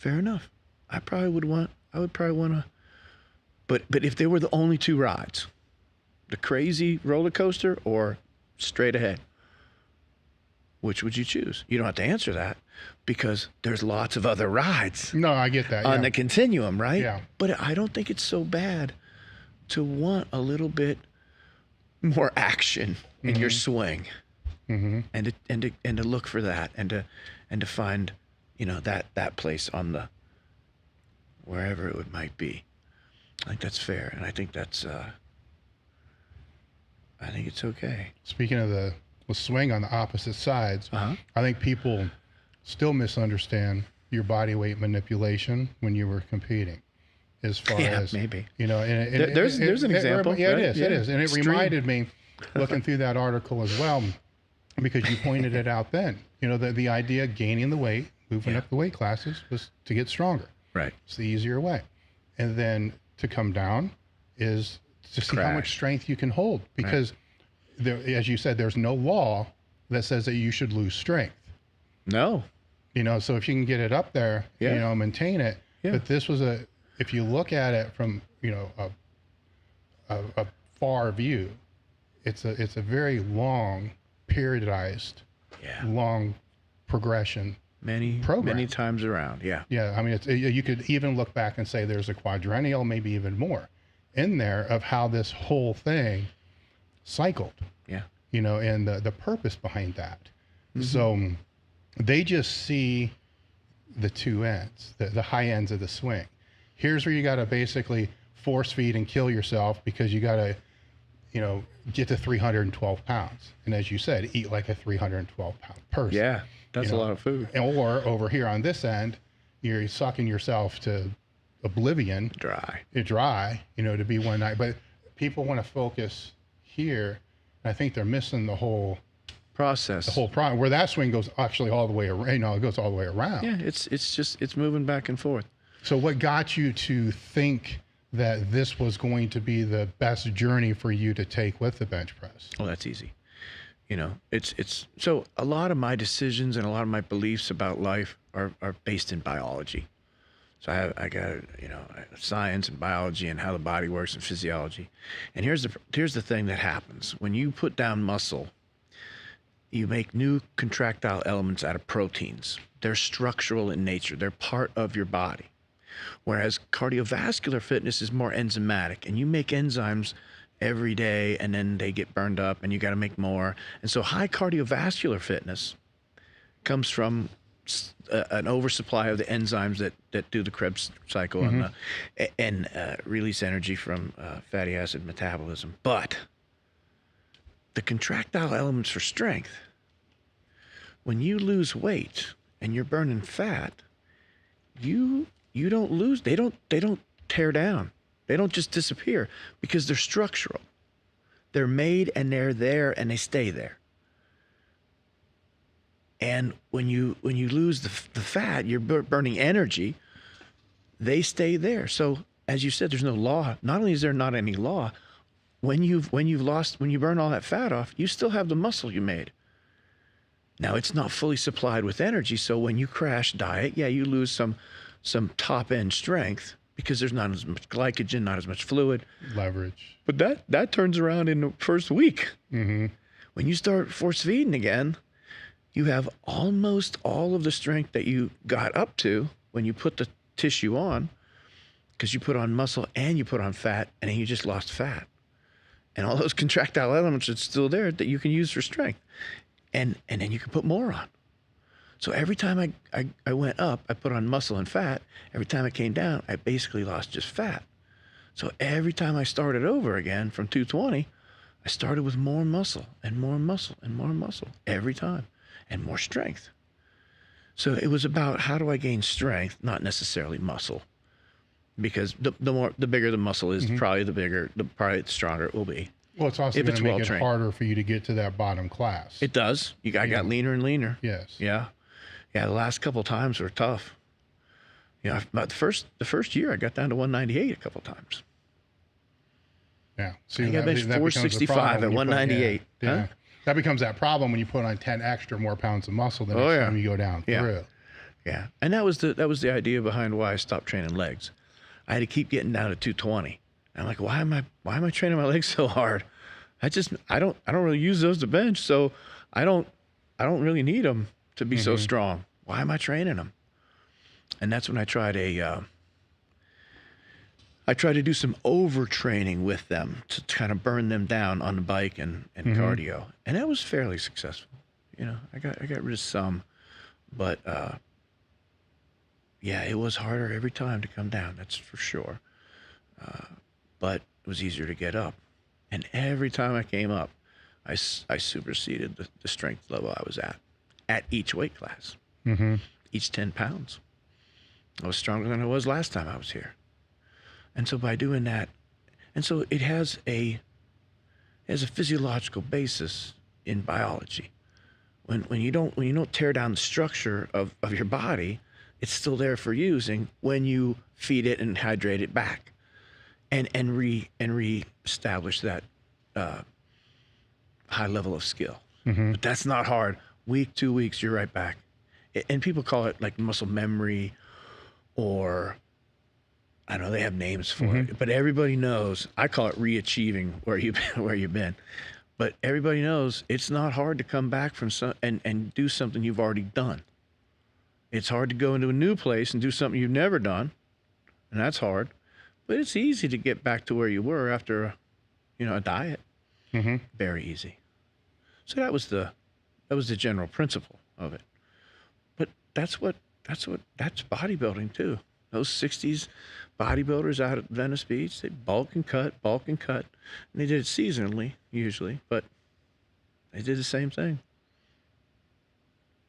I would probably want to, but if they were the only two rides, the crazy roller coaster or straight ahead, which would you choose? You don't have to answer that because there's lots of other rides. No, I get that. On the continuum, right? Yeah. But I don't think it's so bad to want a little bit more action in your swing, and to look for that, and to find, you know, that place on the wherever it might be. I think that's fair, and I think that's I think it's okay. Speaking of the swing on the opposite sides, I think people still misunderstand your body weight manipulation when you were competing. As far as maybe, you know, there's an example. Right? It is, and it reminded me looking through that article as well, because you pointed it out then. You know, the idea of gaining the weight, moving up the weight classes, was to get stronger. Right. It's the easier way, and then to come down is to see how much strength you can hold, because there, as you said, there's no law that says that you should lose strength. No. You know, so if you can get it up there, you know, maintain it. Yeah. But this was if you look at it from, a far view, it's a very long, periodized, long progression. Many program. times around. Yeah. Yeah, I mean, you could even look back and say there's a quadrennial, maybe even more, in there of how this whole thing cycled. Yeah. And the purpose behind that. So they just see the two ends, the high ends of the swing. Here's where you got to basically force feed and kill yourself because you got to, get to 312 pounds. And as you said, eat like a 312-pound person. Yeah, that's a lot of food. Or over here on this end, you're sucking yourself to oblivion. Dry. To be one night. But people want to focus here. And I think they're missing the whole process. Where that swing goes actually all the way around. It goes all the way around. Yeah, it's moving back and forth. So what got you to think that this was going to be the best journey for you to take with the bench press? Oh, that's easy. It's so a lot of my decisions and a lot of my beliefs about life are based in biology. So I got science and biology and how the body works and physiology. And here's the thing that happens when you put down muscle. You make new contractile elements out of proteins. They're structural in nature. They're part of your body. Whereas cardiovascular fitness is more enzymatic, and you make enzymes every day and then they get burned up and you got to make more. And so high cardiovascular fitness comes from an oversupply of the enzymes that do the Krebs cycle and release energy from fatty acid metabolism. But the contractile elements for strength, when you lose weight and you're burning fat, you don't lose. They don't tear down. They don't just disappear because they're structural. They're made and they're there and they stay there. And when you lose the fat, you're burning energy. They stay there. So as you said, there's no law. Not only is there not any law, when you burn all that fat off, you still have the muscle you made. Now it's not fully supplied with energy. So when you crash diet, you lose some top end strength because there's not as much glycogen, not as much fluid. Leverage. But that turns around in the first week. Mm-hmm. When you start force feeding again, you have almost all of the strength that you got up to when you put the tissue on, because you put on muscle and you put on fat, and then you just lost fat. And all those contractile elements are still there that you can use for strength. And then you can put more on. So every time I went up, I put on muscle and fat. Every time I came down, I basically lost just fat. So every time I started over again from 220, I started with more muscle and more muscle and more muscle every time, and more strength. So it was about how do I gain strength, not necessarily muscle, because the bigger the muscle is, probably the stronger it will be. Well, it's also going to make it harder for you to get to that bottom class. It does. I got leaner and leaner. Yes. Yeah. The last couple of times were tough. About the first year I got down to 198 a couple of times. Yeah. I got bench 465 at 198. Yeah. That becomes that problem when you put on 10 more pounds of muscle the next time you go down through. Yeah. And that was the idea behind why I stopped training legs. I had to keep getting down to 220. I'm like, why am I training my legs so hard? I don't really use those to bench, so I don't really need them to be so strong. Why am I training them? And that's when I tried to do some overtraining with them to kind of burn them down on the bike and cardio, and that was fairly successful. I got rid of some, but it was harder every time to come down. That's for sure. But it was easier to get up. And every time I came up, I superseded the strength level I was at each weight class, each 10 pounds. I was stronger than I was last time I was here. And so by doing that, and so it has a physiological basis in biology. When you don't tear down the structure of your body, it's still there for using when you feed it and hydrate it back. And re-establish that high level of skill. But that's not hard. Week, 2 weeks, you're right back. And people call it like muscle memory or I know they have names for it, but everybody knows. I call it re-achieving where you've been. But everybody knows it's not hard to come back from and do something you've already done. It's hard to go into a new place and do something you've never done, and that's hard. But it's easy to get back to where you were after, a diet. Very easy. So that was the general principle of it. But that's bodybuilding too. Those 60s bodybuilders out at Venice Beach, they bulk and cut. And they did it seasonally, usually, but they did the same thing.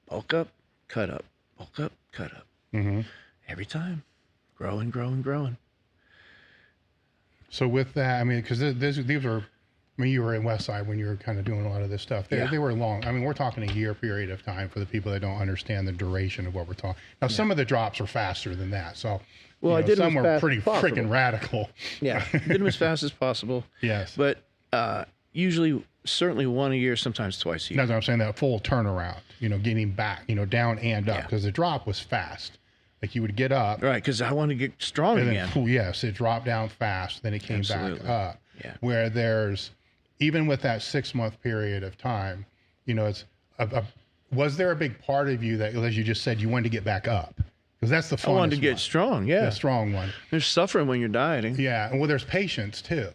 Bulk up, cut up, bulk up, cut up. Every time. Growing. So with that, I mean, because these are, I mean, you were in Westside when you were kind of doing a lot of this stuff. They were long. I mean, we're talking a year period of time for the people that don't understand the duration of what we're talking. Now, some of the drops are faster than that. So, I did some them as were fast pretty as possible. freaking radical. Yeah, did them as fast as possible. Yes. But usually, certainly one a year, sometimes twice a year. That's what I'm saying, that full turnaround, getting back, down and up, because the drop was fast. Like you would get up. Right, because I want to get strong And again. then, yes, it dropped down fast, then it came back up. Yeah. Where there's, even with that 6-month period of time, it's was there a big part of you that, as you just said, you wanted to get back up? Because that's the funnest I wanted to get one, strong, yeah. the strong one. There's suffering when you're dieting. Yeah, and well, there's patience too.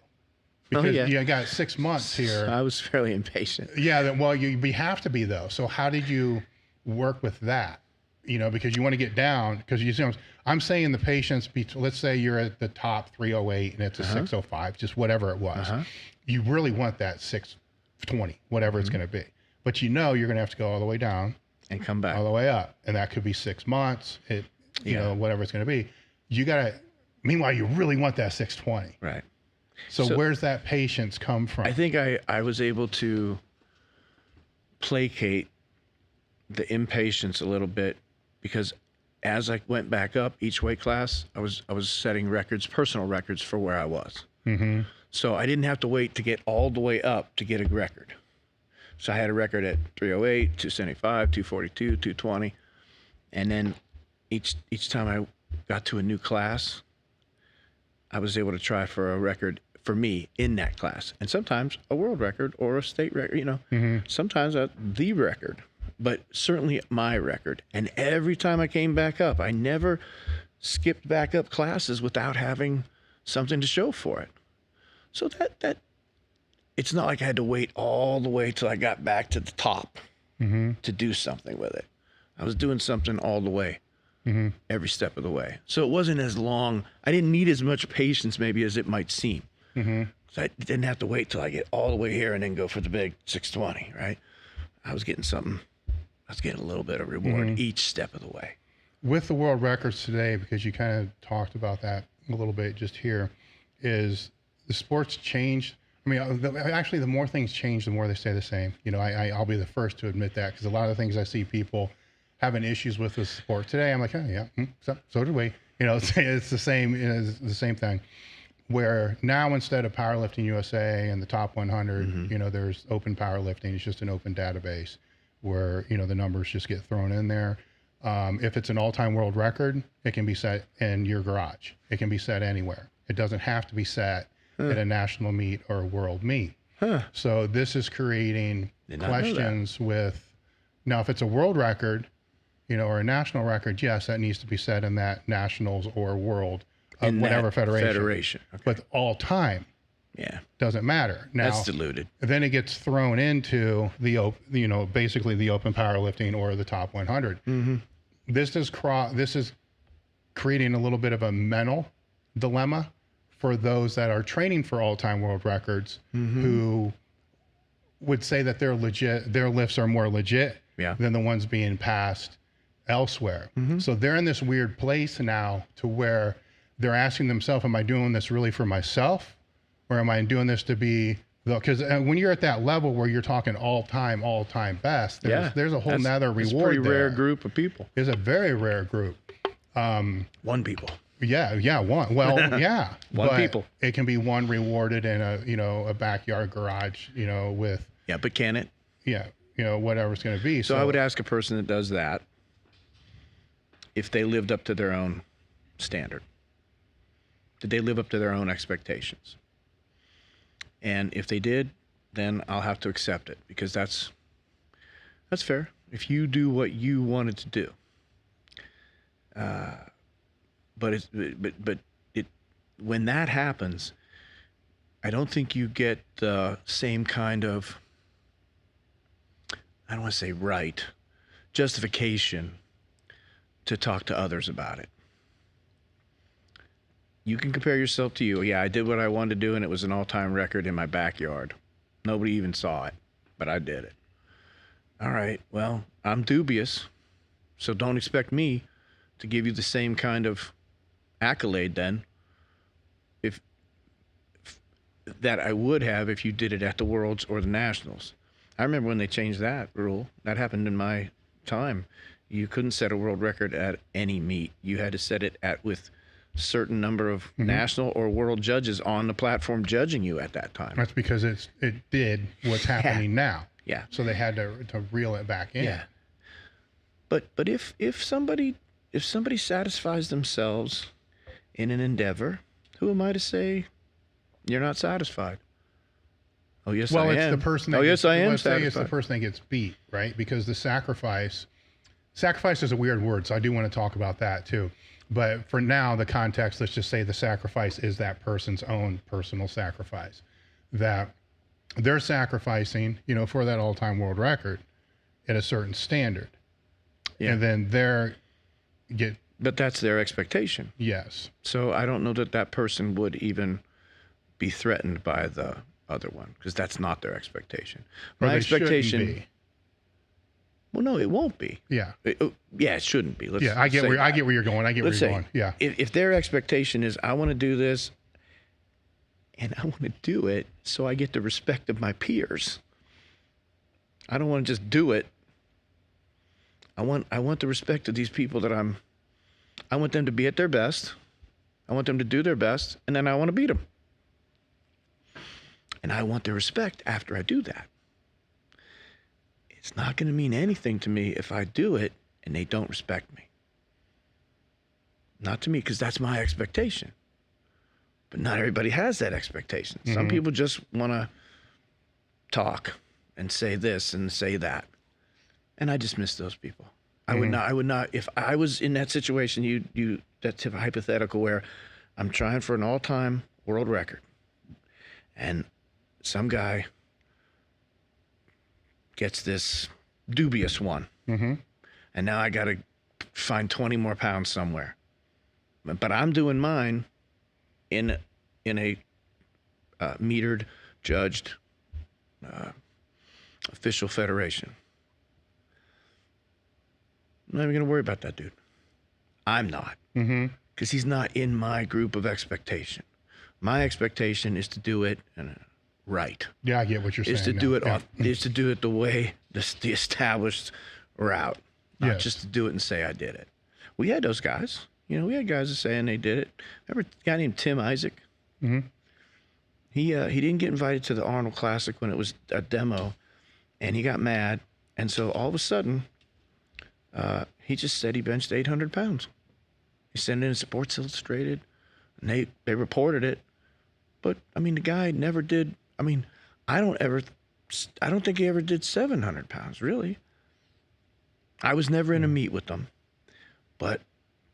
Because you got 6 months here. I was fairly impatient. Yeah, well, you have to be though. So how did you work with that? Because you want to get down, because I'm saying the patience, let's say you're at the top 308 and it's a 605, just whatever it was. You really want that 620, whatever it's going to be. But you're going to have to go all the way down And come back. all the way up. And that could be 6 months, whatever it's going to be. Meanwhile, you really want that 620. Right. So where's that patience come from? I think I was able to placate the impatience a little bit, because as I went back up each weight class, I was setting records, personal records for where I was. So I didn't have to wait to get all the way up to get a record. So I had a record at 308, 275, 242, 220. And then each time I got to a new class, I was able to try for a record for me in that class. And sometimes a world record or a state record, sometimes the record, but certainly my record. And every time I came back up, I never skipped back up classes without having something to show for it. So that it's not like I had to wait all the way till I got back to the top to do something with it. I was doing something all the way, every step of the way. So it wasn't as long. I didn't need as much patience maybe as it might seem. So I didn't have to wait till I get all the way here and then go for the big 620, right? I was getting something. I was getting a little bit of reward each step of the way. With the world records today, because you kind of talked about that a little bit just here, is the sport's changed. I mean, actually, the more things change, the more they stay the same. I'll be the first to admit that, because a lot of the things I see people having issues with the sport today, I'm like, oh yeah, so did we. It's the same. It's the same thing. Where now, instead of Powerlifting USA and the top 100, there's open powerlifting. It's just an open database where the numbers just get thrown in there. If it's an all-time world record, it can be set in your garage. It can be set anywhere. It doesn't have to be set at a national meet or a world meet. So this is creating questions with, now if it's a world record, or a national record, yes, that needs to be set in that nationals or world of whatever federation. Okay. But all time, doesn't matter. Now, that's diluted. Then it gets thrown into the basically the open powerlifting or the top 100. This is creating a little bit of a mental dilemma for those that are training for all-time world records, who would say that they're legit, their lifts are more legit than the ones being passed elsewhere. So they're in this weird place now to where they're asking themselves, am I doing this really for myself? Or am I doing this to be, because when you're at that level where you're talking all-time best, there's a whole nother reward. It's a pretty rare group of people. It's a very rare group. One people. Yeah, one. Well, yeah. One people. It can be one rewarded in a backyard garage, with. Yeah, but can it? Yeah, whatever it's going to be. So I would ask a person that does that if they lived up to their own standard. Did they live up to their own expectations? And if they did, then I'll have to accept it, because that's fair. If you do what you wanted to do, but when that happens, I don't think you get the same kind of, I don't want to say right, justification to talk to others about it. You can compare yourself to you. Yeah, I did what I wanted to do, and it was an all-time record in my backyard. Nobody even saw it, but I did it. All right, well, I'm dubious, so don't expect me to give you the same kind of accolade then, if that I would have if you did it at the Worlds or the Nationals. I remember when they changed that rule. That happened in my time. You couldn't set a world record at any meet. You had to set it at with certain number of national or world judges on the platform judging you at that time. That's because it did what's happening now. Yeah. So they had to reel it back in. Yeah. But if somebody satisfies themselves in an endeavor, who am I to say you're not satisfied? Oh yes, I am. Well, it's the person. Oh yes, I am let's say satisfied. it's the person that gets beat, right? Because the sacrifice is a weird word, so I do want to talk about that too. But for now, the context, let's just say the sacrifice is that person's own personal sacrifice, that they're sacrificing, for that all-time world record at a certain standard. Yeah. And then But that's their expectation. Yes. So I don't know that person would even be threatened by the other one, because that's not their expectation. My expectation. Shouldn't be. Well, no, it won't be. Yeah. It shouldn't be. I get where you're going. Let's going. Yeah. If their expectation is, I want to do this, and I want to do it so I get the respect of my peers. I don't want to just do it. I want the respect of these people that I want them to be at their best. I want them to do their best, and then I want to beat them. And I want their respect after I do that. It's not going to mean anything to me if I do it and they don't respect me. Not to me, because that's my expectation. But not everybody has that expectation. Mm-hmm. Some people just want to talk and say this and say that. And I dismiss those people. I would not, if I was in that situation, that's a hypothetical where I'm trying for an all-time world record, and some guy gets this dubious one, and now I got to find 20 more pounds somewhere. But I'm doing mine in a metered, judged, official federation. I'm not even going to worry about that dude. I'm not. Because he's not in my group of expectation. My expectation is to do it right. Yeah, I get what you're saying. Is to do it is to do it the way the established route, not just to do it and say I did it. We had those guys. We had guys saying they did it. Remember a guy named Tim Isaac? He didn't get invited to the Arnold Classic when it was a demo, and he got mad, and so all of a sudden, he just said he benched 800 pounds. He sent it in Sports Illustrated, and they reported it. But the guy never did. I don't think he ever did 700 pounds, really. I was never in a meet with them, but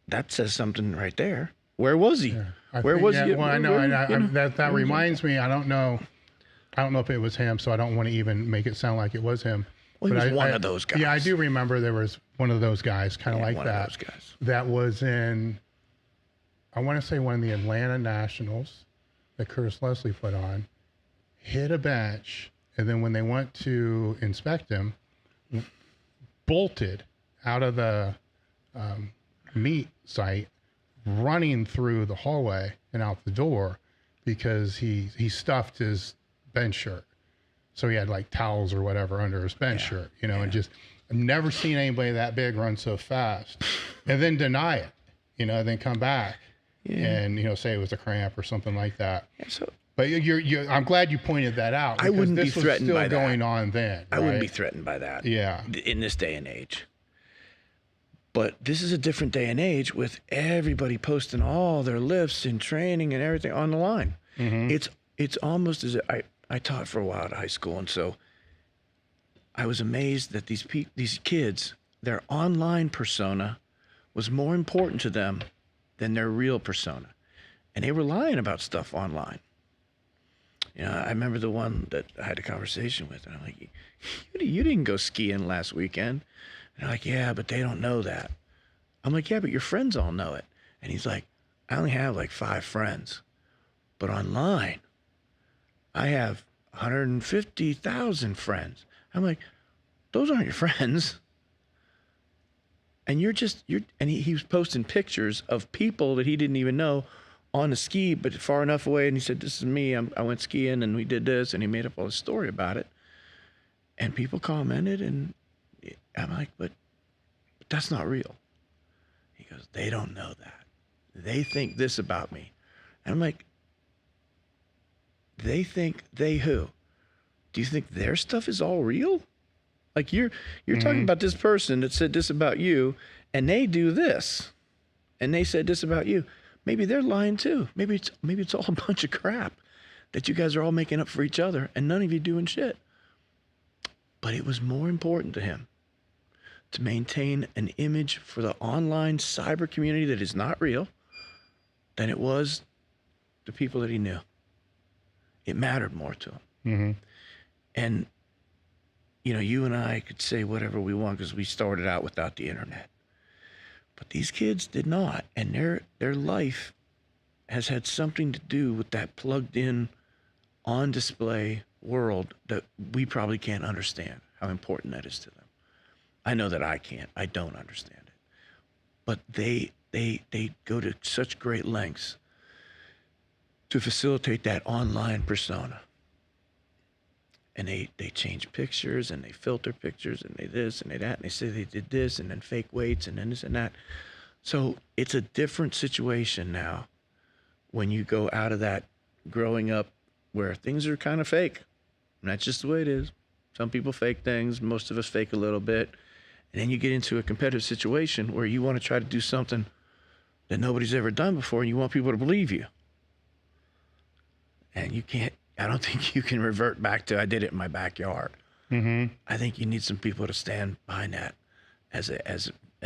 that says something right there. Where was he? Yeah. Where was he? Well, I know. That reminds me. I don't know if it was him, so I don't want to even make it sound like it was him. Well, he was one of those guys. Yeah, I do remember there was one of those guys, kind of like one that. Of those guys. That was in, I want to say, one of the Atlanta Nationals that Curtis Leslie put on, hit a bench, and then when they went to inspect him, bolted out of the meet site, running through the hallway and out the door because he stuffed his bench shirt. So he had like towels or whatever under his bench shirt, and just, I've never seen anybody that big run so fast and then deny it, then come back and, say it was a cramp or something like that. Yeah, so, but I'm glad you pointed that out. I wouldn't be threatened by that. This was still going on then. I wouldn't be threatened by that. Yeah. In this day and age. But this is a different day and age with everybody posting all their lifts and training and everything on the line. It's almost as if I taught for a while at high school, and so I was amazed that these kids, their online persona was more important to them than their real persona. And they were lying about stuff online. You know, I remember the one that I had a conversation with, and I'm like, you didn't go skiing last weekend. And they're like, yeah, but they don't know that. I'm like, yeah, but your friends all know it. And he's like, I only have like 5 friends. But online, I have 150,000 friends. I'm like, those aren't your friends. And and he was posting pictures of people that he didn't even know on the ski, but far enough away. And he said, this is me. I went skiing and we did this. And he made up all this story about it. And people commented, and I'm like, but that's not real. He goes, they don't know that. They think this about me. And I'm like, they think they who? Do you think their stuff is all real? Like you're talking about this person that said this about you, and they do this, and they said this about you. Maybe they're lying too. Maybe it's all a bunch of crap that you guys are all making up for each other, and none of you doing shit. But it was more important to him to maintain an image for the online cyber community that is not real than it was the people that he knew. It mattered more to him. And you know, you and I could say whatever we want because we started out without the internet. But these kids did not. And their life has had something to do with that plugged in, on display world that we probably can't understand how important that is to them. I know that I can't. I don't understand it. But they go to such great lengths to facilitate that online persona. And they change pictures, and they filter pictures, and they this and they that, and they say they did this, and then fake weights, and then this and that. So it's a different situation now when you go out of that growing up where things are kind of fake. And that's just the way it is. Some people fake things. Most of us fake a little bit. And then you get into a competitive situation where you want to try to do something that nobody's ever done before, and you want people to believe you. And you can't. I don't think you can revert back to I did it in my backyard. I think you need some people to stand behind that as a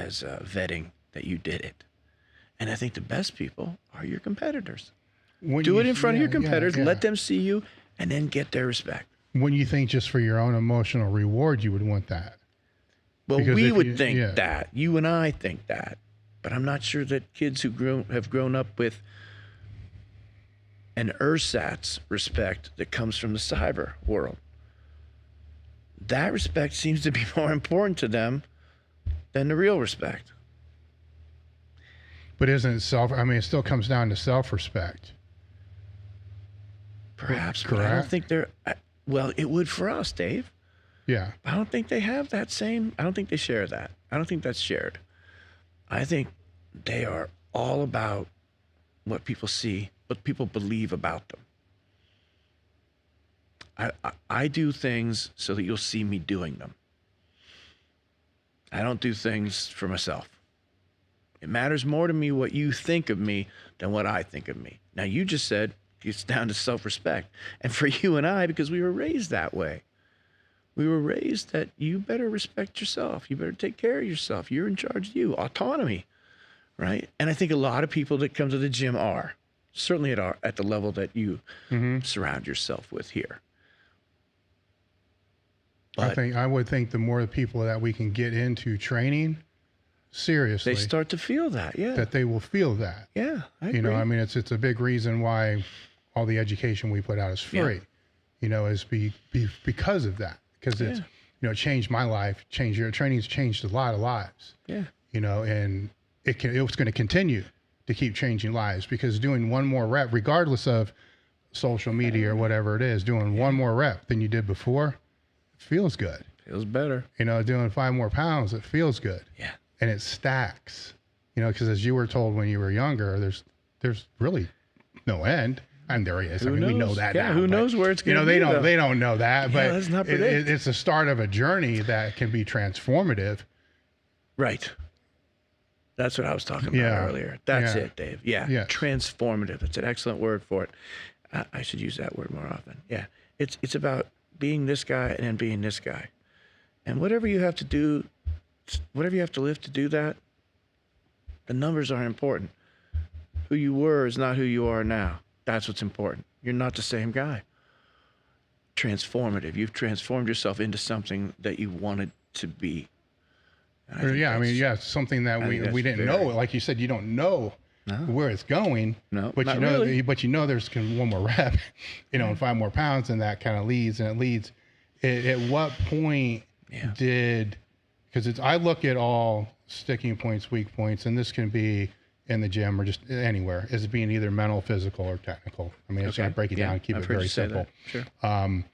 vetting that you did it. And I think the best people are your competitors. Do it in front of your competitors, let them see you, and then get their respect. When you think just for your own emotional reward, you would want that. Well, because we would think that. You and I think that. But I'm not sure that kids who have grown up with an ersatz respect that comes from the cyber world, that respect seems to be more important to them than the real respect. But isn't it it still comes down to self-respect. Perhaps, correct? But I don't think well, it would for us, Dave. Yeah. I don't think they have that same, I don't think they share that. I don't think that's shared. I think they are all about what people see, what people believe about them. I do things so that you'll see me doing them. I don't do things for myself. It matters more to me what you think of me than what I think of me. Now, you just said it's down to self-respect. And for you and I, because we were raised that way, we were raised that you better respect yourself. You better take care of yourself. You're in charge of you. Autonomy, right? And I think a lot of people that come to the gym are. Certainly at the level that you surround yourself with here. But I would think the more people that we can get into training, seriously, they start to feel that, that they will feel that. Yeah, I agree. I mean, it's a big reason why all the education we put out is free. Is because of that. Because it's changed my life, training's changed a lot of lives. Yeah. And it's going to continue to keep changing lives, because doing one more rep, regardless of social media or whatever it is, doing one more rep than you did before, feels good. Feels better. Doing 5 more pounds, it feels good. Yeah. And it stacks, because as you were told when you were younger, there's really no end. And there is. Who knows? We know that now. Who knows where it's going to be? They don't know that, but let's not predict. It's the start of a journey that can be transformative. Right. That's what I was talking about Yeah. earlier. That's Yeah. it, Dave. Yeah. Yes. Transformative. It's an excellent word for it. I should use that word more often. Yeah. It's about being this guy and then being this guy. And whatever you have to do, whatever you have to lift to do that, the numbers are important. Who you were is not who you are now. That's what's important. You're not the same guy. Transformative. You've transformed yourself into something that you wanted to be. And think Yeah, I mean, that's- yeah, something that I we think that's didn't very- know. Like you said, you don't know No. where it's going. No, but not you know, really. but you know, there's one more rep, and 5 more pounds, and that kind of leads, and it leads. At what point did? Because I look at all sticking points, weak points, and this can be in the gym or just anywhere, as being either mental, physical, or technical. I mean, so I break it down and keep I've it heard very you say simple. that. Sure.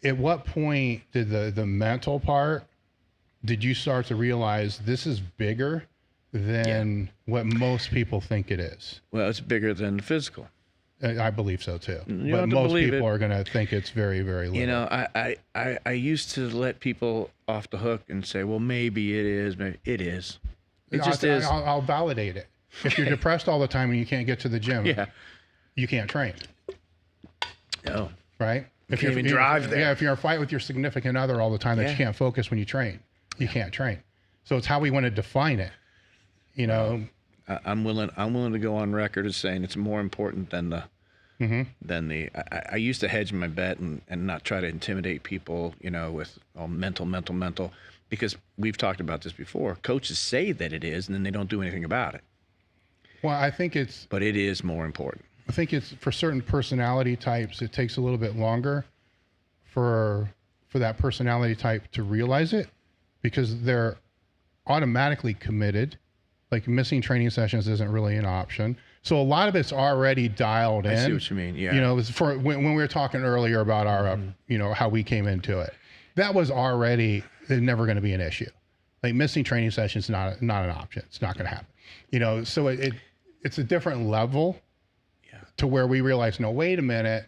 At what point did the mental part? Did you start to realize this is bigger than what most people think it is? Well, it's bigger than the physical. I believe so too. You don't But have to most believe people it. are going to think it's very, very little. You know, I used to let people off the hook and say, well, maybe it is. Maybe it is. It just is. I'll validate it. If you're depressed all the time and you can't get to the gym, Yeah. you can't train, No. right? If can't even drive there. Yeah, if you're in a fight with your significant other all the time that you Yeah. can't focus when you train, you can't train. So it's how we want to define it. You know, I'm willing to go on record as saying it's more important than the I used to hedge my bet and not try to intimidate people, you know, with mental, because we've talked about this before. Coaches say that it is, and then they don't do anything about it. well, I think it's But it is more important. for certain personality types, it takes a little bit longer for that personality type to realize it, because they're automatically committed. Like missing training sessions isn't really an option. So a lot of it's already dialed in. I see what you mean. Yeah. You know, it was for when we were talking earlier about our, you know, how we came into it. That was already never going to be an issue. Like missing training sessions not an option. It's not going to happen. You know, so it's a different level to where we realize, no, wait a minute,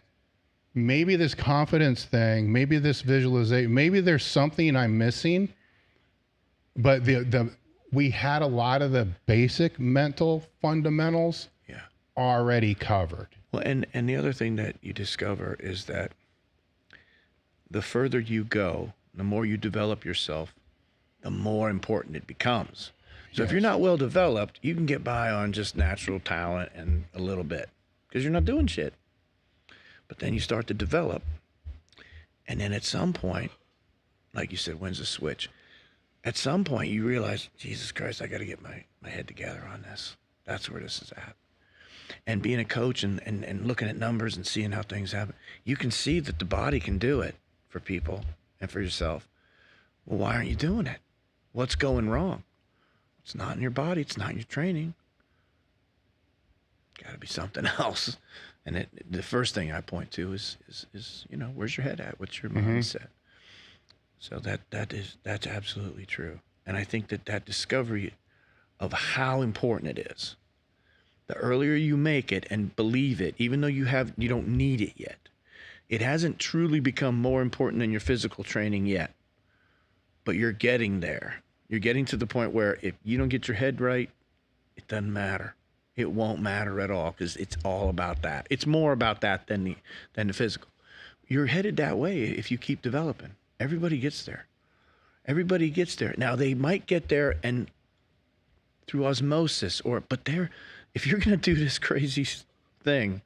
maybe this confidence thing, maybe this visualization, maybe there's something I'm missing. But we had a lot of the basic mental fundamentals already covered. Well, and the other thing that you discover is that the further you go, the more you develop yourself, the more important it becomes. So if you're not well developed, you can get by on just natural talent and a little bit because you're not doing shit. But then you start to develop, and then at some point, like you said, when's the switch? At some point, you realize, Jesus Christ, I got to get my head together on this. That's where this is at. And being a coach and looking at numbers and seeing how things happen, you can see that the body can do it for people and for yourself. Well, why aren't you doing it? What's going wrong? It's not in your body. It's not in your training. Got to be something else. And the first thing I point to is you know, where's your head at? What's your mindset? So that's absolutely true. And I think that discovery of how important it is, the earlier you make it and believe it, even though you don't need it yet, it hasn't truly become more important than your physical training yet. But you're getting there. You're getting to the point where if you don't get your head right, it doesn't matter. It won't matter at all because it's all about that. It's more about that than the physical. You're headed that way if you keep developing. Everybody gets there. Everybody gets there. Now they might get there and through osmosis, but if you're going to do this crazy thing,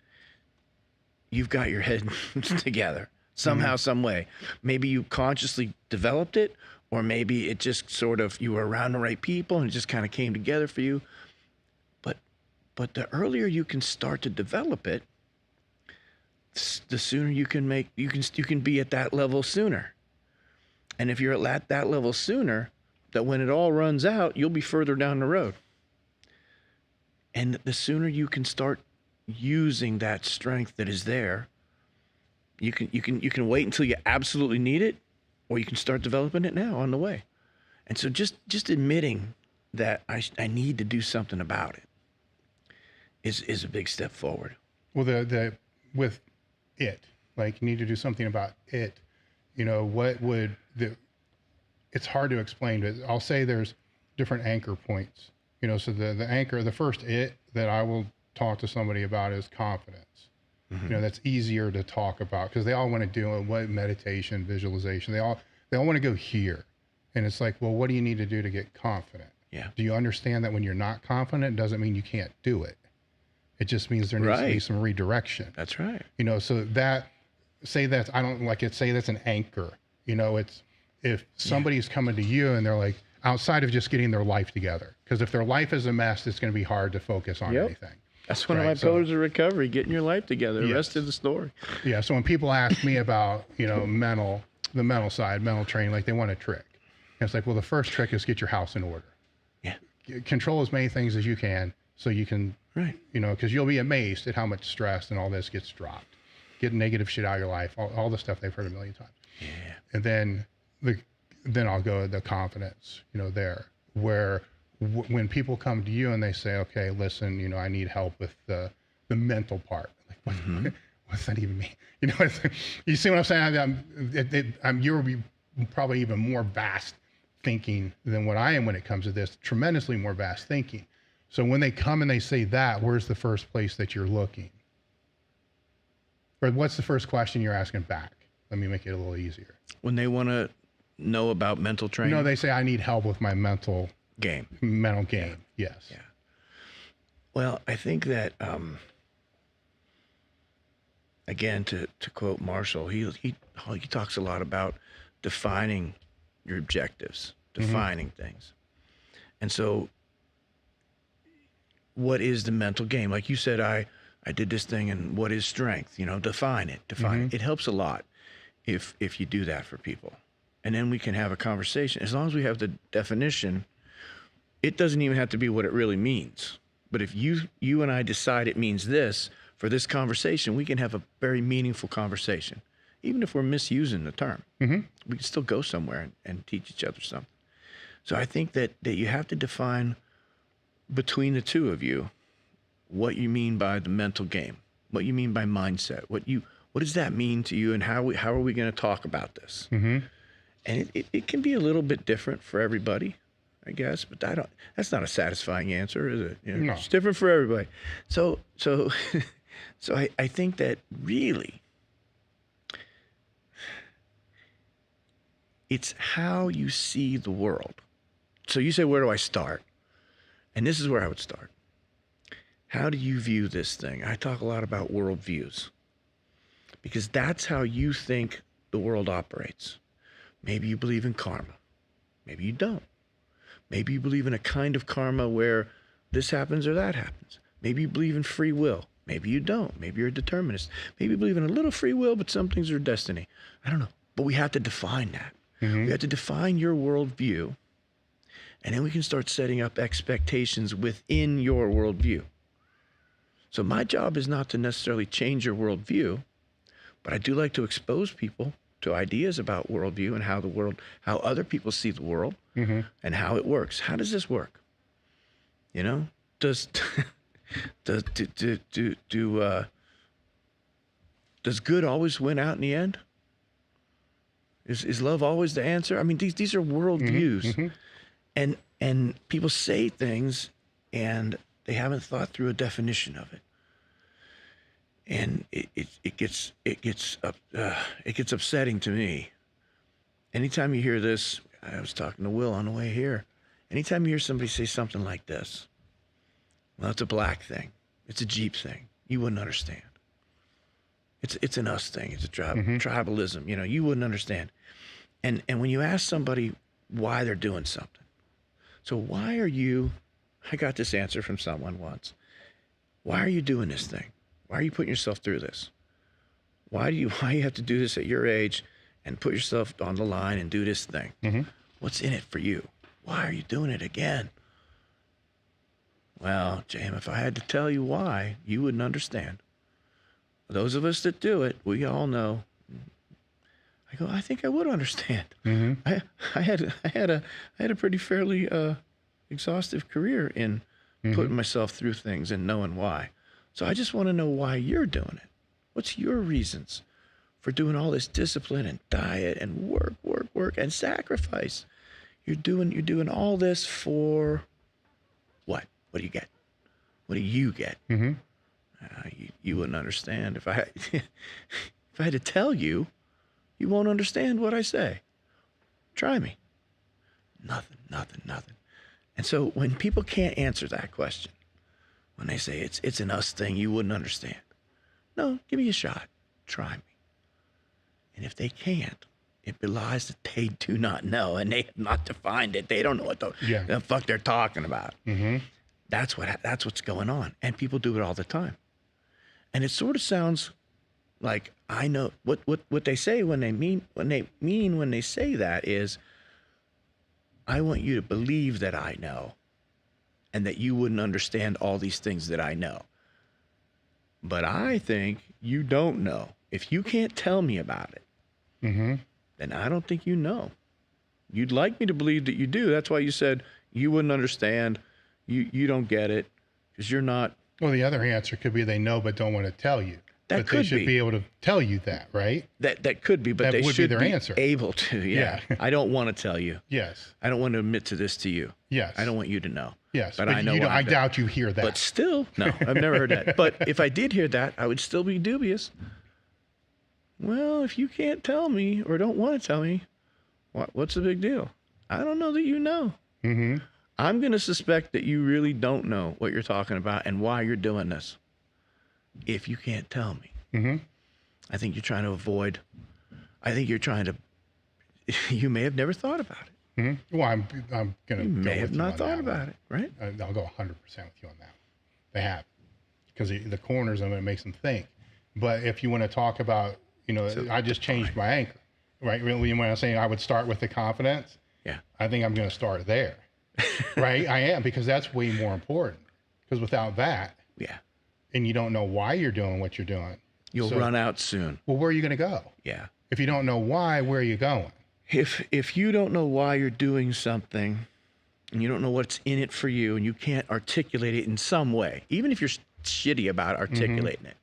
you've got your head together somehow, some way. Maybe you consciously developed it, or maybe it just sort of, you were around the right people and it just kind of came together for you. But the earlier you can start to develop it, the sooner you can be at that level sooner. And if you're at that level sooner, that when it all runs out, you'll be further down the road. And the sooner you can start using that strength that is there, you can wait until you absolutely need it, or you can start developing it now on the way. And so just admitting that I need to do something about it is a big step forward. Well, with it, like you need to do something about it. You know, it's hard to explain, but I'll say there's different anchor points. So the anchor, the first that I will talk to somebody about is confidence. That's easier to talk about because they all want to do what meditation, visualization. They all want to go here. And it's like, well, what do you need to do to get confident? Yeah. Do you understand that when you're not confident, it doesn't mean you can't do it. It just means there needs to be some redirection. That's right. So say that's an anchor. It's if somebody's coming to you and they're like, outside of just getting their life together, because if their life is a mess, it's going to be hard to focus on anything. That's one of my pillars of recovery, getting your life together. The rest of the story. Yeah. So when people ask me about, the mental side, mental training, like they want a trick. And it's like, well, the first trick is get your house in order. Yeah. Control as many things as you can so you can, because you'll be amazed at how much stress and all this gets dropped. Get negative shit out of your life, all the stuff they've heard a million times. Yeah. And then I'll go to the confidence, there, where when people come to you and they say, okay, listen, I need help with the mental part. Like, what's that even mean? You see what I'm saying? You're probably even more vast thinking than what I am when it comes to this, tremendously more vast thinking. So when they come and they say that, where's the first place that you're looking? Or what's the first question you're asking back? Let me make it a little easier. When they want to know about mental training? No, they say, I need help with my mental game. Yes. Yeah. Well, I think that, again, to quote Marshall, he talks a lot about defining your objectives, defining things. And so what is the mental game? Like you said, I did this thing, and what is strength? Define it. It helps a lot if you do that for people. And then we can have a conversation. As long as we have the definition, it doesn't even have to be what it really means. But if you and I decide it means this for this conversation, we can have a very meaningful conversation. Even if we're misusing the term, we can still go somewhere and teach each other something. So I think that you have to define between the two of you what you mean by the mental game, what you mean by mindset, what does that mean to you, and how are we going to talk about this? And it can be a little bit different for everybody, I guess, but that's not a satisfying answer, is it? No. It's different for everybody. So I think that really it's how you see the world. So you say, where do I start? And this is where I would start. How do you view this thing? I talk a lot about worldviews because that's how you think the world operates. Maybe you believe in karma. Maybe you don't. Maybe you believe in a kind of karma where this happens or that happens. Maybe you believe in free will. Maybe you don't. Maybe you're a determinist. Maybe you believe in a little free will, but some things are destiny. I don't know. But we have to define that. We have to define your worldview, and then we can start setting up expectations within your worldview. So my job is not to necessarily change your worldview, but I do like to expose people to ideas about worldview and how other people see the world, and how it works. How does this work? Does good always win out in the end? Is love always the answer? I mean, these are worldviews, and people say things and they haven't thought through a definition of it, and it gets upsetting to me. Anytime you hear this, I was talking to Will on the way here. Anytime you hear somebody say something like this, well, it's a black thing, it's a Jeep thing, you wouldn't understand. It's an us thing. It's a tribalism. You wouldn't understand. And when you ask somebody why they're doing something, so why are you? I got this answer from someone once. Why are you doing this thing? Why are you putting yourself through this? Why you have to do this at your age and put yourself on the line and do this thing? What's in it for you? Why are you doing it again? Well, Jam, if I had to tell you why, you wouldn't understand. Those of us that do it, we all know. I go, I think I would understand. I had a pretty fairly exhaustive career in putting myself through things and knowing why. So I just want to know why you're doing it. What's your reasons for doing all this discipline and diet and work and sacrifice? You're doing all this for what? What do you get? What do you get? Mm-hmm. You wouldn't understand if I if I had to tell you. You won't understand what I say. Try me. Nothing. And so when people can't answer that question, when they say it's an us thing, you wouldn't understand. No, give me a shot. Try me. And if they can't, it belies that they do not know and they have not defined it. They don't know what the fuck they're talking about. Mm-hmm. That's what's going on. And people do it all the time. And it sort of sounds like I know what they say when they say that is, I want you to believe that I know and that you wouldn't understand all these things that I know. But I think you don't know. If you can't tell me about it, Mm-hmm. then I don't think you know. You'd like me to believe that you do. That's why you said you wouldn't understand. You don't get it because you're not. Well, the other answer could be they know but don't want to tell you. That but they could should be able to tell you that, right? That could be, but That they would be should their be answer. able to. Yeah. I don't want to tell you. Yes. I don't want to admit to this to you. Yes. I don't want you to know. Yes. But I know. I doubt you hear that. But still, no, I've never heard that. But if I did hear that, I would still be dubious. Well, if you can't tell me or don't want to tell me, what's the big deal? I don't know that you know. Mm-hmm. I'm going to suspect that you really don't know what you're talking about and why you're doing this. If you can't tell me. Mm-hmm. I think you're trying to avoid. I think you're trying to. You may have never thought about it. Mm-hmm. Well, I'm going to. You may have not thought about it, right? I'll go 100% with you on that. They have, because the corners of it makes them think. But if you want to talk about, I just changed my anchor, right? Really, when I'm saying I would start with the confidence, Yeah. I think I'm going to start there, right? I am, because that's way more important. Because without that, Yeah. and you don't know why you're doing what you're doing, You'll run out soon. well, where are you going to go? Yeah. If you don't know why, where are you going? If you don't know why you're doing something, and you don't know what's in it for you, and you can't articulate it in some way, even if you're shitty about articulating it,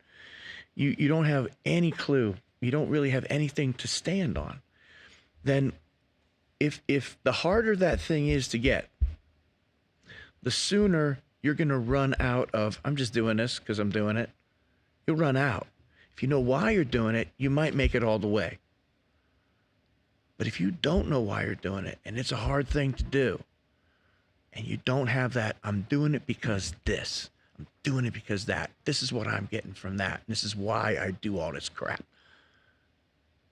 you don't have any clue. You don't really have anything to stand on. Then, if the harder that thing is to get, the sooner you're going to run out of, I'm just doing this because I'm doing it. You'll run out. If you know why you're doing it, you might make it all the way. But if you don't know why you're doing it, and it's a hard thing to do, and you don't have that, I'm doing it because this, I'm doing it because that, this is what I'm getting from that, and this is why I do all this crap.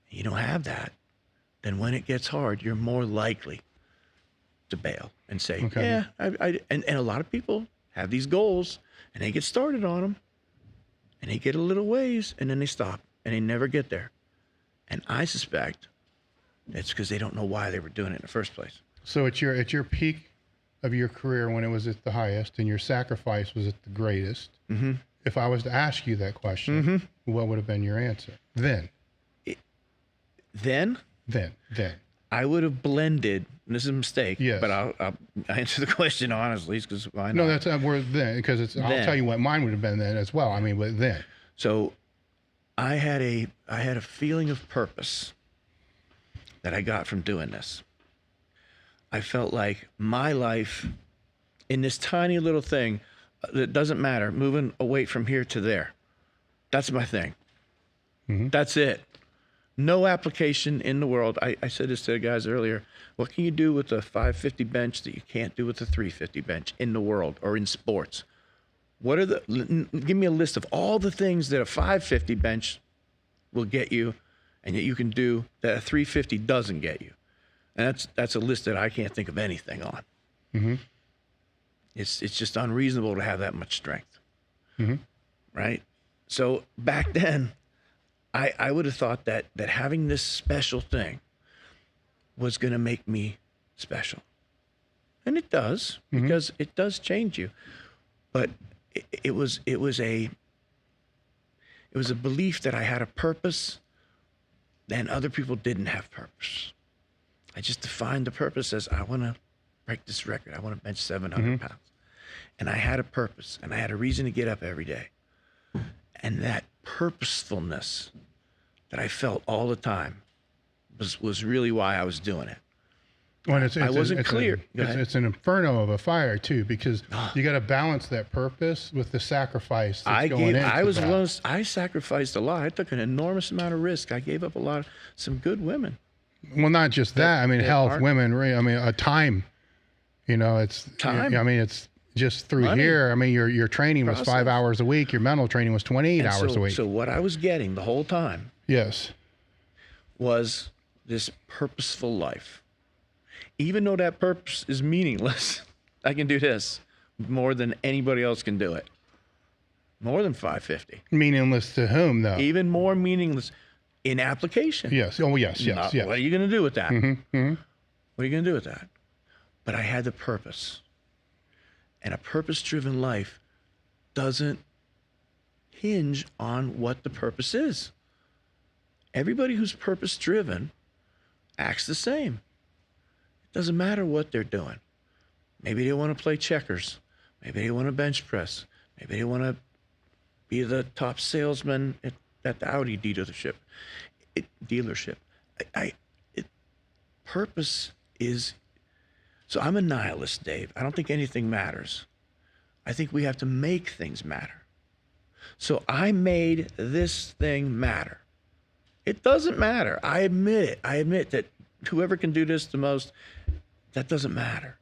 You don't have that, then when it gets hard, you're more likely to bail and say, Okay. yeah, and a lot of people have these goals, and they get started on them, and they get a little ways, and then they stop, and they never get there. And I suspect it's because they don't know why they were doing it in the first place. So at your peak of your career, when it was at the highest and your sacrifice was at the greatest, if I was to ask you that question, what would have been your answer? Then I would have blended, and this is a mistake, Yes. but I'll answer the question honestly, because why not? no, that's we're then, because it's. I'll Then. tell you what mine would have been then as well. I mean, but then. So I had a feeling of purpose that I got from doing this. I felt like my life in this tiny little thing that doesn't matter, moving a weight from here to there. That's my thing. That's it. No application in the world. I said this to the guys earlier. What can you do with a 550 bench that you can't do with a 350 bench in the world or in sports? Give me a list of all the things that a 550 bench will get you and that you can do that a 350 doesn't get you. And that's a list that I can't think of anything on. It's just unreasonable to have that much strength. Right? So back then, I would have thought that having this special thing was going to make me special. And it does, because it does change you. But it was a belief that I had a purpose and other people didn't have purpose. I just defined the purpose as I want to break this record. I want to bench 700 pounds. And I had a purpose and I had a reason to get up every day. And that purposefulness that I felt all the time was really why I was doing it. Well, I wasn't clear. Go ahead. It's an inferno of a fire too, because you got to balance that purpose with the sacrifice that's going into that. I sacrificed a lot. I took an enormous amount of risk. I gave up some good women. Well, not just that. I mean, health, women. I mean, time. You know, it's time. I mean, it's just through Money. here. I mean, your training was 5 hours a week. Your mental training was 28 hours a week. So what I was getting the whole time, yes, was this purposeful life. Even though that purpose is meaningless, I can do this more than anybody else can do it. More than 550. Meaningless to whom, though? Even more meaningless in application. Yes. Oh, yes. What are you going to do with that? Mm-hmm. What are you going to do with that? But I had the purpose. And a purpose-driven life doesn't hinge on what the purpose is. Everybody who's purpose-driven acts the same. It doesn't matter what they're doing. Maybe they want to play checkers. Maybe they want to bench press. Maybe they want to be the top salesman at the Audi dealership. Purpose is... So I'm a nihilist, Dave. I don't think anything matters. I think we have to make things matter. So I made this thing matter. It doesn't matter. I admit it. I admit that whoever can do this the most, that doesn't matter.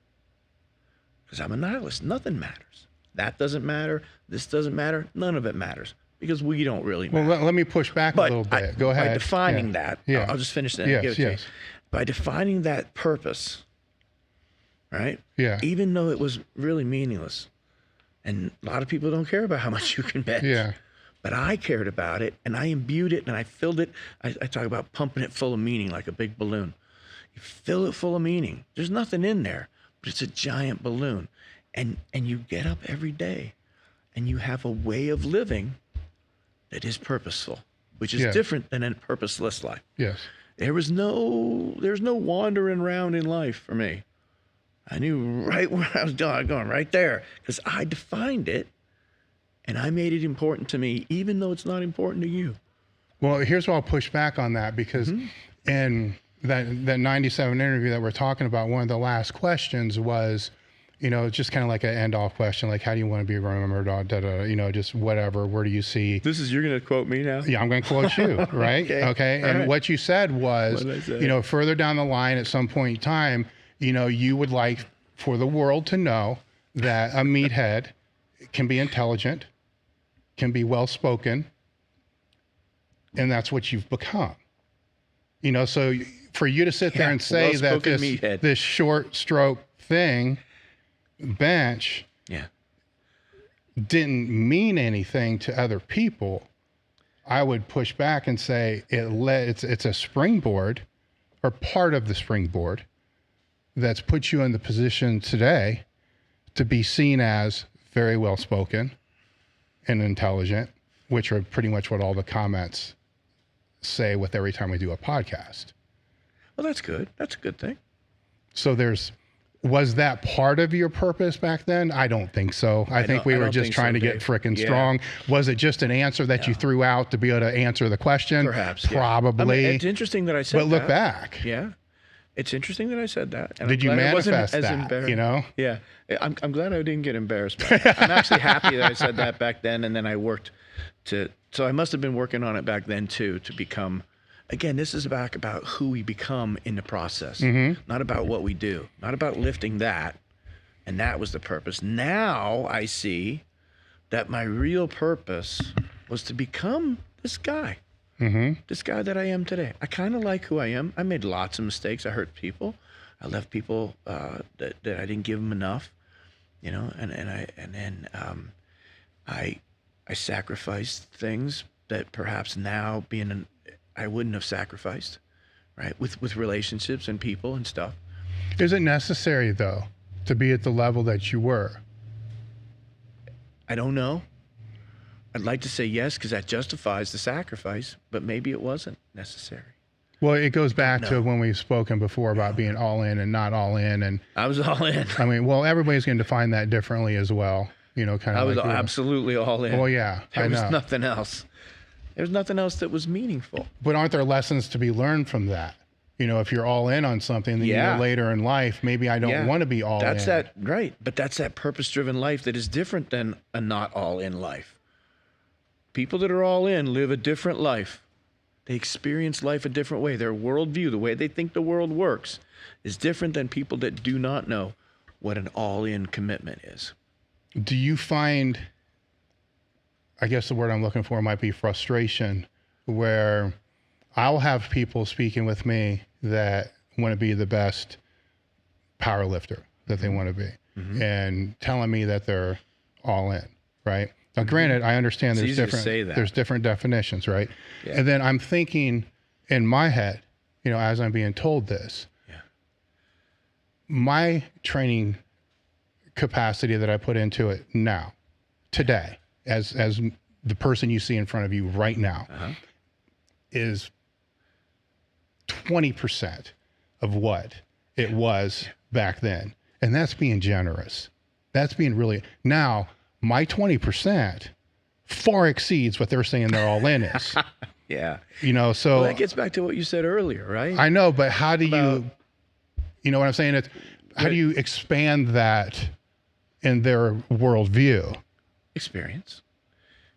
Because I'm a nihilist. Nothing matters. That doesn't matter. This doesn't matter. None of it matters. Because we don't really matter. Well, let me push back a little bit. Go ahead. By defining that, I'll just finish that and give it to you. By defining that purpose, right? Yeah. Even though it was really meaningless. And a lot of people don't care about how much you can bench. Yeah. But I cared about it, and I imbued it, and I filled it. I talk about pumping it full of meaning like a big balloon. You fill it full of meaning. There's nothing in there, but it's a giant balloon. And you get up every day, and you have a way of living that is purposeful, which is different than a purposeless life. Yes. There's no wandering around in life for me. I knew right where I was going right there, because I defined it, and I made it important to me, even though it's not important to you. Well, here's where I'll push back on that, because in that 97 interview that we're talking about, one of the last questions was, you know, just kind of like an end-off question, like, how do you want to be remembered? You know, just whatever. Where do you see? You're going to quote me now? Yeah, I'm going to quote you, right? Okay. And what you said was, you know, further down the line at some point in time, you know, you would like for the world to know that a meathead can be intelligent, can be well-spoken, and that's what you've become. You know, so for you to sit there and say that this short stroke thing, bench, didn't mean anything to other people, I would push back and say it's a springboard, or part of the springboard, that's put you in the position today to be seen as very well spoken and intelligent, which are pretty much what all the comments say with every time we do a podcast. Well, that's good. That's a good thing. So was that part of your purpose back then? I don't think so. I think we were just trying to get frickin' strong. Was it just an answer that you threw out to be able to answer the question? Perhaps. Probably. I mean, it's interesting that I said that. But look back. Yeah. It's interesting that I said that. And Did you manifest that, you know? Yeah. I'm glad I didn't get embarrassed by it. I'm actually happy that I said that back then, and then I worked so I must have been working on it back then too, to become, again, this is about who we become in the process, not about what we do, not about lifting that. And that was the purpose. Now I see that my real purpose was to become this guy. This guy that I am today. I kind of like who I am. I made lots of mistakes. I hurt people. I left people that I didn't give them enough, you know. And then I sacrificed things that perhaps now I wouldn't have sacrificed, right? With relationships and people and stuff. Is it necessary though to be at the level that you were? I don't know. I'd like to say yes, because that justifies the sacrifice, but maybe it wasn't necessary. Well, it goes back to when we've spoken before about being all in and not all in. And I was all in. I mean, well, everybody's going to define that differently as well. You know, kind of. I was absolutely all in. Well, yeah, there was nothing else. There's nothing else that was meaningful. But aren't there lessons to be learned from that? if you're all in on something, then Yeah. later in life, maybe I don't want to be all That's in. that, right. But that's that purpose-driven life that is different than a not all-in life. People that are all in live a different life. They experience life a different way. Their worldview, the way they think the world works, is different than people that do not know what an all-in commitment is. Do you find, I guess the word I'm looking for might be frustration, where I'll have people speaking with me that want to be the best power lifter that they want to be, and telling me that they're all in, right? Now, granted, I understand It's easy to say that. there's different definitions, right? Yeah. And then I'm thinking in my head, as I'm being told this, my training capacity that I put into it now, today, as the person you see in front of you right now, is 20% of what it was back then. And that's being generous. That's being really, now my 20% far exceeds what they're saying they're all in is. Yeah. So Well, that gets back to what you said earlier, right? I know, but how do you know what I'm saying? It's, how do you expand that in their worldview? Experience.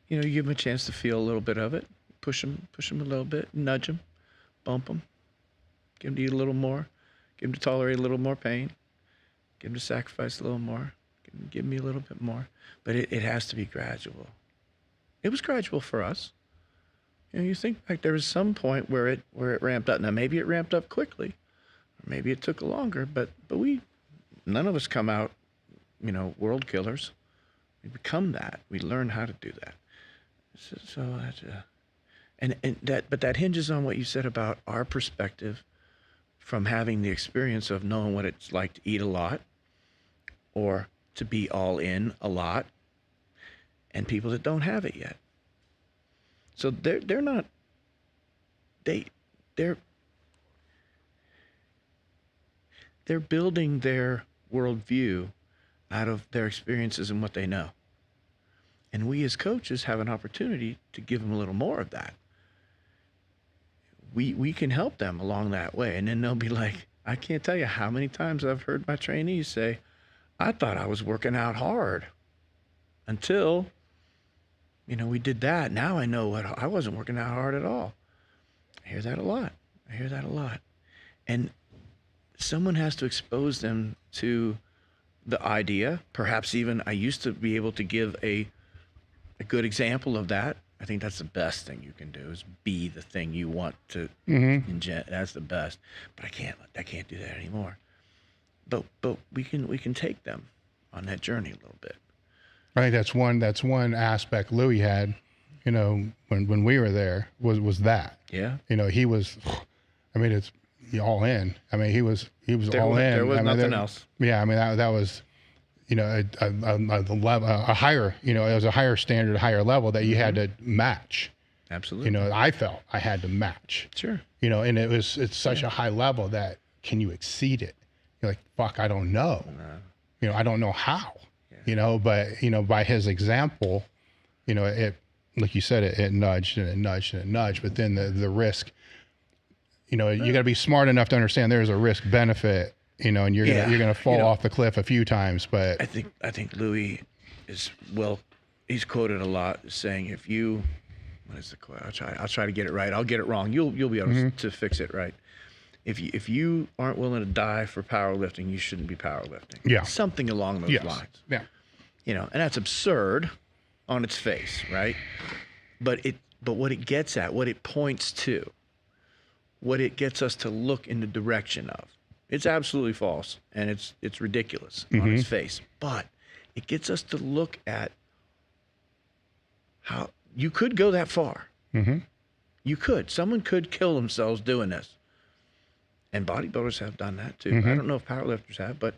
You give them a chance to feel a little bit of it. Push them a little bit, nudge them, bump them, give them to eat a little more, give them to tolerate a little more pain, give them to sacrifice a little more, give me a little bit more. But it has to be gradual. It was gradual for us. You think back, there was some point where it ramped up. Now maybe it ramped up quickly, or maybe it took longer. But none of us come out, world killers. We become that. We learn how to do that. So that's but that hinges on what you said about our perspective from having the experience of knowing what it's like to eat a lot or to be all in a lot, and people that don't have it yet. So they're not, they're building their worldview out of their experiences and what they know. And we as coaches have an opportunity to give them a little more of that. We can help them along that way. And then they'll be like, I can't tell you how many times I've heard my trainees say, I thought I was working out hard until, we did that. Now I know I wasn't working out hard at all. I hear that a lot. And someone has to expose them to the idea. Perhaps even I used to be able to give a good example of that. I think that's the best thing you can do, is be the thing you want to ingest. That's the best. But I can't do that anymore. But we can take them on that journey a little bit. I think that's one aspect Louis had, when we were there was that. Yeah. He was, it's all in. He was all in. There was nothing else. Yeah. that was, a higher, it was a higher standard, a higher level that you had to match. Absolutely. I felt I had to match. Sure. And it's such a high level that, can you exceed it? You're like, fuck, I don't know. I don't know how. But by his example, it, like you said, it nudged and it nudged and it nudged. But then the risk, you got to be smart enough to understand there's a risk benefit, and you're gonna fall off the cliff a few times. But I think Louis is, he's quoted a lot saying, if you, what is the quote? I'll try to get it right. I'll get it wrong. You'll be able to fix it right. If you aren't willing to die for powerlifting, you shouldn't be powerlifting. Yeah. Something along those lines. Yeah. And that's absurd on its face, right? But what it gets at, what it points to, what it gets us to look in the direction of, it's absolutely false, and it's ridiculous on its face. But it gets us to look at how you could go that far. You could. Someone could kill themselves doing this. And bodybuilders have done that too. I don't know if powerlifters have, but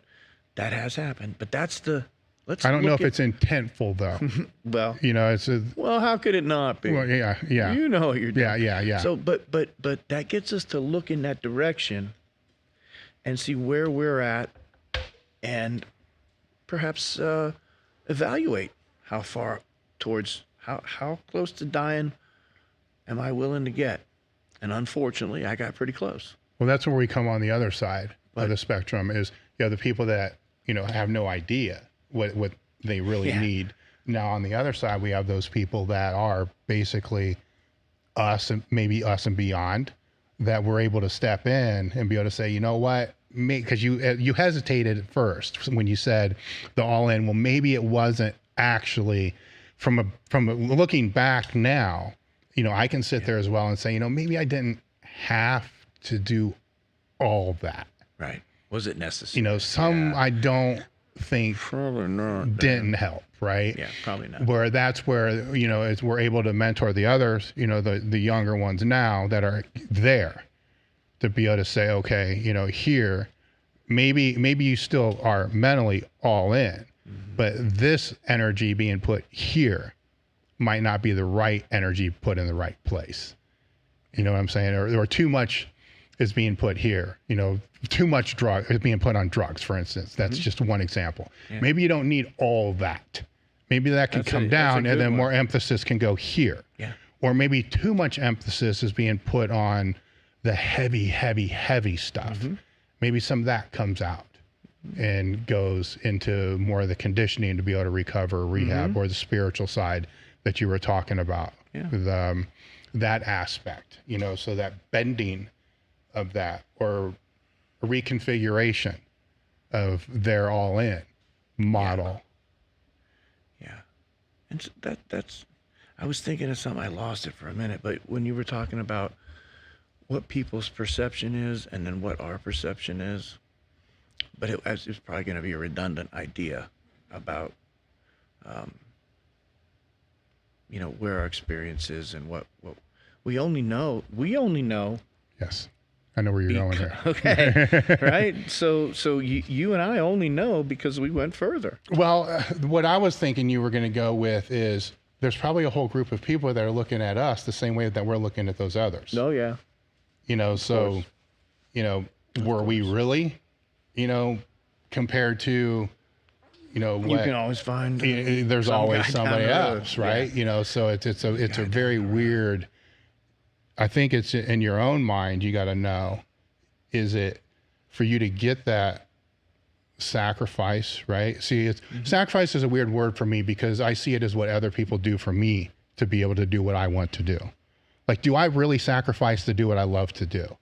that has happened. But that's I don't know if it's intentful though. Well, it's well, how could it not be? Well, yeah. You know what you're doing. Yeah. So, but that gets us to look in that direction and see where we're at, and perhaps evaluate how far towards how close to dying am I willing to get. And unfortunately, I got pretty close. Well, that's where we come on the other side of the spectrum is, the people that, have no idea what they really need. Now, on the other side, we have those people that are basically us and maybe us and beyond, that we're able to step in and be able to say, you know what, because you hesitated at first when you said the all in. Well, maybe it wasn't actually from looking back now, I can sit there as well and say, maybe I didn't have to do all that. Right. Was it necessary? Some I don't think Probably not. didn't help, right? Yeah, probably not. Where that's where, as we're able to mentor the others, the younger ones now that are there to be able to say, okay, here, maybe you still are mentally all in, but this energy being put here might not be the right energy put in the right place. You know what I'm saying? Or too much is being put here, too much drug is being put on drugs, for instance. That's just one example. Yeah. Maybe you don't need all that. Maybe that can come down and then more emphasis can go here. Yeah. Or maybe too much emphasis is being put on the heavy, heavy, heavy stuff. Maybe some of that comes out and goes into more of the conditioning to be able to recover, rehab, or the spiritual side that you were talking about. Yeah. That aspect, so that bending of that, or a reconfiguration of their all in model. Yeah. And so that's, I was thinking of something, I lost it for a minute, but when you were talking about what people's perception is and then what our perception is, but it was probably going to be a redundant idea about, where our experience is and what we only know. Yes. I know where you're going here. Okay. Right. So you and I only know because we went further. Well, what I was thinking you were going to go with is there's probably a whole group of people that are looking at us the same way that we're looking at those others. Oh yeah. Were we really, compared to, what, you can always find, there's always somebody else, right? Yeah. So it's a very weird, I think it's in your own mind, you got to know, is it for you to get that sacrifice, right? See, sacrifice is a weird word for me because I see it as what other people do for me to be able to do what I want to do. Like, do I really sacrifice to do what I love to do?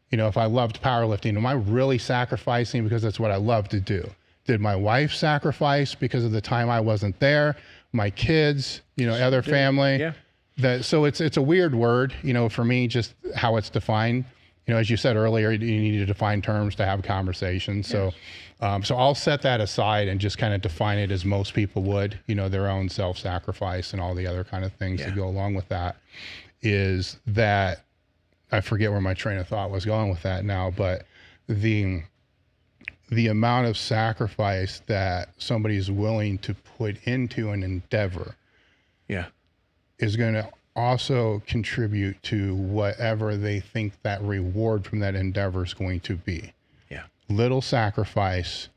If I loved powerlifting, am I really sacrificing because that's what I love to do? Did my wife sacrifice because of the time I wasn't there? My kids, other family? Yeah. So it's a weird word, for me, just how it's defined. As you said earlier, you need to define terms to have conversations. Yes. So I'll set that aside and just kind of define it as most people would, their own self-sacrifice and all the other kind of things that go along with that. Is that, I forget where my train of thought was going with that now, but the amount of sacrifice that somebody's willing to put into an endeavor. Yeah. Is going to also contribute to whatever they think that reward from that endeavor is going to be. Yeah. Little sacrifice,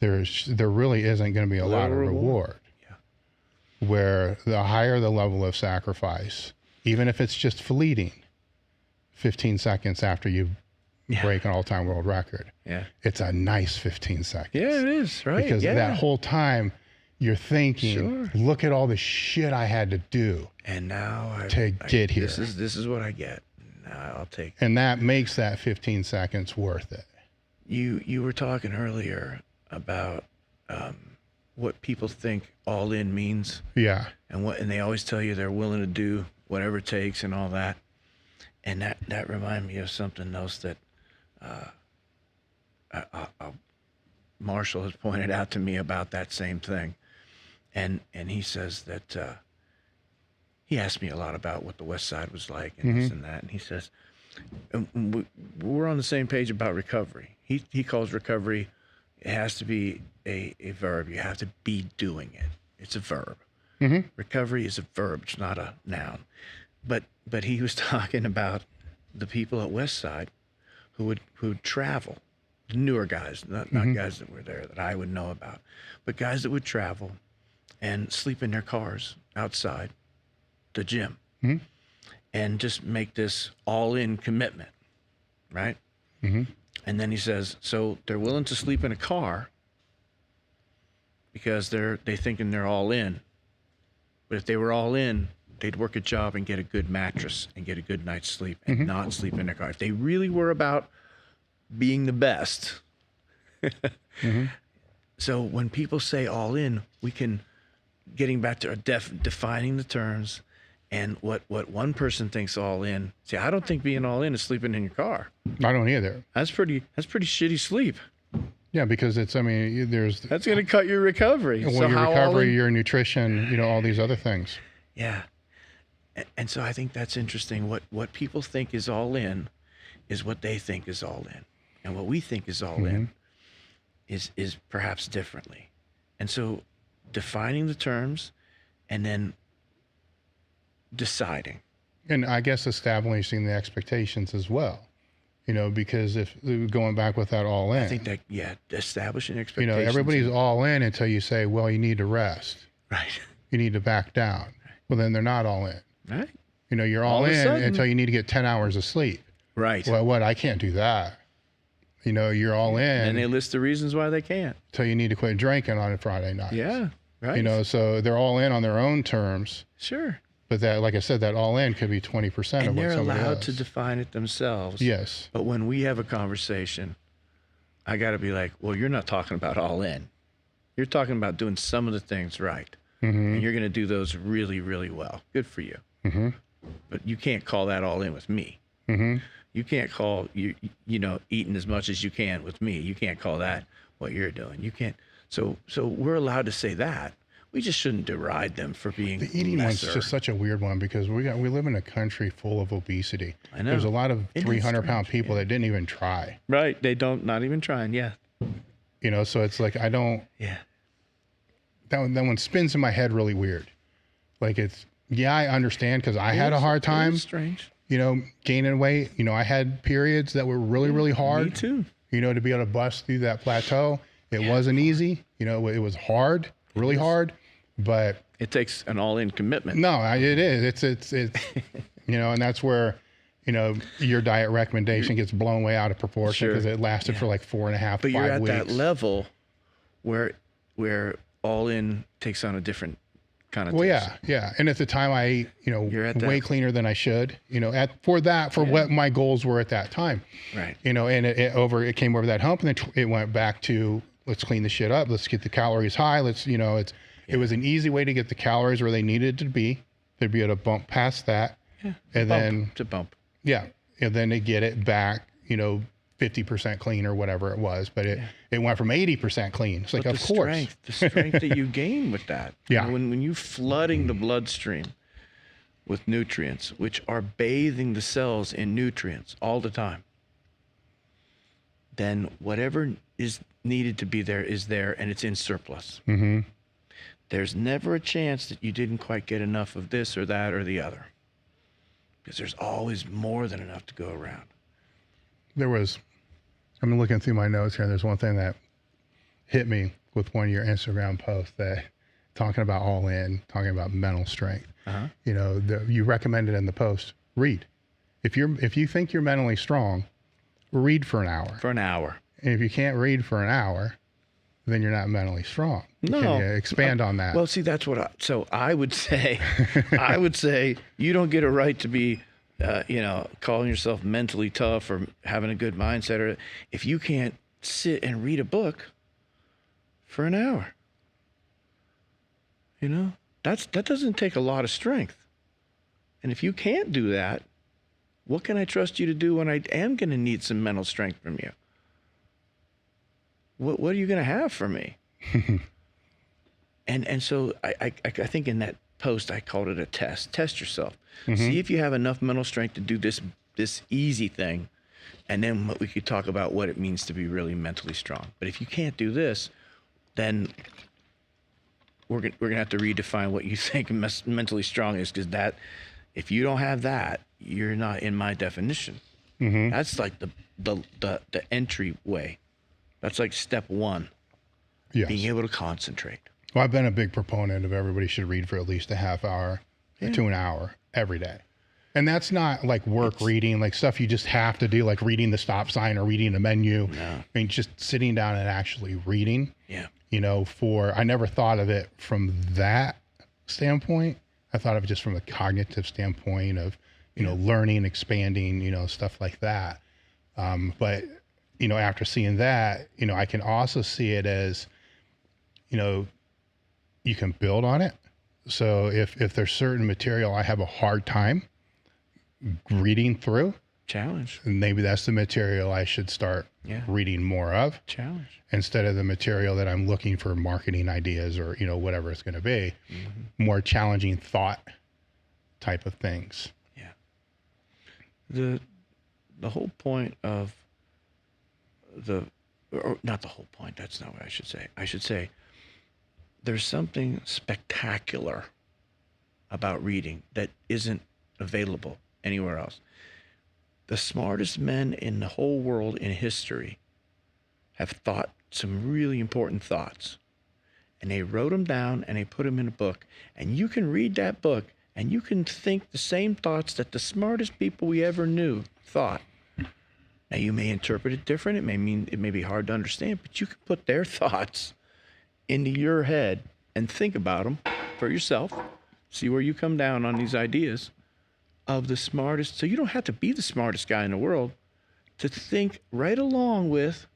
there really isn't going to be a lot of reward. Yeah. Where the higher the level of sacrifice, even if it's just fleeting, 15 seconds after you break an all-time world record. Yeah. It's a nice 15 seconds. Yeah, it is, right? Because that whole time you're thinking, look at all the shit I had to do. And now to get here. This is what I get. Now I'll take. And that makes that 15 seconds worth it. You were talking earlier about what people think all in means. Yeah. And they always tell you they're willing to do whatever it takes and all that. And that reminded me of something else that Marshall has pointed out to me about that same thing. And he says that he asked me a lot about what the West Side was like and this and that. And he says, we're on the same page about recovery. He calls recovery, it has to be a verb. You have to be doing it. It's a verb. Recovery is a verb. It's not a noun. But he was talking about the people at West Side who would travel, the newer guys, not guys that were there that I would know about, but guys that would travel and sleep in their cars outside the gym and just make this all-in commitment. right? Mm-hmm. And then he says, so they're willing to sleep in a car because they thinking they're all in. But if they were all in, they'd work a job and get a good mattress and get a good night's sleep and not sleep in their car. If they really were about being the best. So when people say all in, we can, getting back to defining the terms and what one person thinks all in. See, I don't think being all in is sleeping in your car. I don't either. That's pretty shitty sleep. Yeah, because it's, I mean, there's... That's going to cut your recovery. Well, So your how all recovery, in? your nutrition, you know, all these other things. Yeah. And so I think that's interesting. What people think is all in is what they think is all in. And what we think is all in is perhaps differently. And so defining the terms and then deciding. And I guess establishing the expectations as well, you know, because if going back with that all in, I think that, establishing you expectations. know, everybody's all in until you say, well, you need to rest. Right. You need to back down. Well, then they're not all in. Right. You know, you're All all of a in sudden. until you need to get 10 hours of sleep. Right. Well, what? I can't do that. You know, you're all in And they list the reasons why they can't. until you need to quit drinking on a Friday night. Yeah. Right. You know, so they're all in on their own terms. Sure. But that, like I said, that all in could be 20% of And what they're somebody allowed is. to define it themselves. Yes. But when we have a conversation, I got to be like, well, you're not talking about all in. You're talking about doing some of the things right. And you're going to do those really, really well. Good for you. But you can't call that all in with me. You can't call you know, eating as much as you can with me. You can't call that what you're doing. You can't. So we're allowed to say that. We just shouldn't deride them for being The eating lesser. one's just such a weird one because we live in a country full of obesity. I know. There's a lot of Isn't that 300-pound strange? people that didn't even try. Right. They don't, not even trying. Yeah. You know, so it's like I don't. Yeah. That one spins in my head really weird. Like it's, yeah, I understand because I had a hard time, Strange. you know, gaining weight. You know, I had periods that were really, really hard. Me too. You know, to be able to bust through that plateau. It wasn't easy. You know, it was hard, really hard, but It takes an all-in commitment. no, it is. It's you know, and that's where, you know, your diet recommendation gets blown way out of proportion Sure. because it lasted for like 4.5, But 5 you're at weeks. that level where all-in takes on a different connotation. Well, yeah. And at the time I ate, you know, You're at way that- cleaner than I should, you know, for what my goals were at that time, Right. you know, and it came over that hump and then it went back to, let's clean the shit up. Let's get the calories high. Let's, you know, it was an easy way to get the calories where they needed to be. They'd be able to bump past that. Yeah. And then, To bump. yeah. And then they get it back, you know, 50% clean or whatever it was, but it went from 80% clean. It's like, But of course. the strength that you gain with that. Yeah. You know, when you flooding the bloodstream with nutrients, which are bathing the cells in nutrients all the time, then whatever is needed to be there is there, and it's in surplus. There's never a chance that you didn't quite get enough of this or that or the other, because there's always more than enough to go around. I'm looking through my notes here, and there's one thing that hit me with one of your Instagram posts that talking about all in, talking about mental strength. You know, you recommended in the post, read. If you think you're mentally strong, read for an hour. For an hour. And if you can't read for an hour, then you're not mentally strong. No. Can you expand on that? Well, see, that's what I would say, you don't get a right to be, you know, calling yourself mentally tough or having a good mindset, or if you can't sit and read a book for an hour, you know, that doesn't take a lot of strength. And if you can't do that, what can I trust you to do when I am going to need some mental strength from you? What are you going to have for me? And so I think in that post I called it a test. Test yourself. See if you have enough mental strength to do this easy thing, and then we could talk about what it means to be really mentally strong. But if you can't do this, then we're gonna have to redefine what you think mentally strong is, because that, if you don't have that, you're not in my definition. That's like the entry way. That's like step one. yes. Being able to concentrate. Well, I've been a big proponent of everybody should read for at least a half hour to an hour every day. And that's not like work reading, like stuff you just have to do, like reading the stop sign or reading a menu. No. I mean, just sitting down and actually reading. Yeah. You know, I never thought of it from that standpoint. I thought of it just from a cognitive standpoint of, you know, learning, expanding, you know, stuff like that. But, you know, after seeing that, you know, I can also see it as, you know, you can build on it. So if there's certain material I have a hard time reading through, Challenge. maybe that's the material I should start reading more of. Challenge. Instead of the material that I'm looking for marketing ideas or, you know, whatever it's going to be, more challenging thought type of things. Yeah. The whole point of or not the whole point, that's not what I should say. I should say there's something spectacular about reading that isn't available anywhere else. The smartest men in the whole world in history have thought some really important thoughts, and they wrote them down and they put them in a book, and you can read that book and you can think the same thoughts that the smartest people we ever knew thought. Now you may interpret it different. It may be hard to understand, but you can put their thoughts into your head and think about them for yourself. See where you come down on these ideas of the smartest. So you don't have to be the smartest guy in the world to think right along with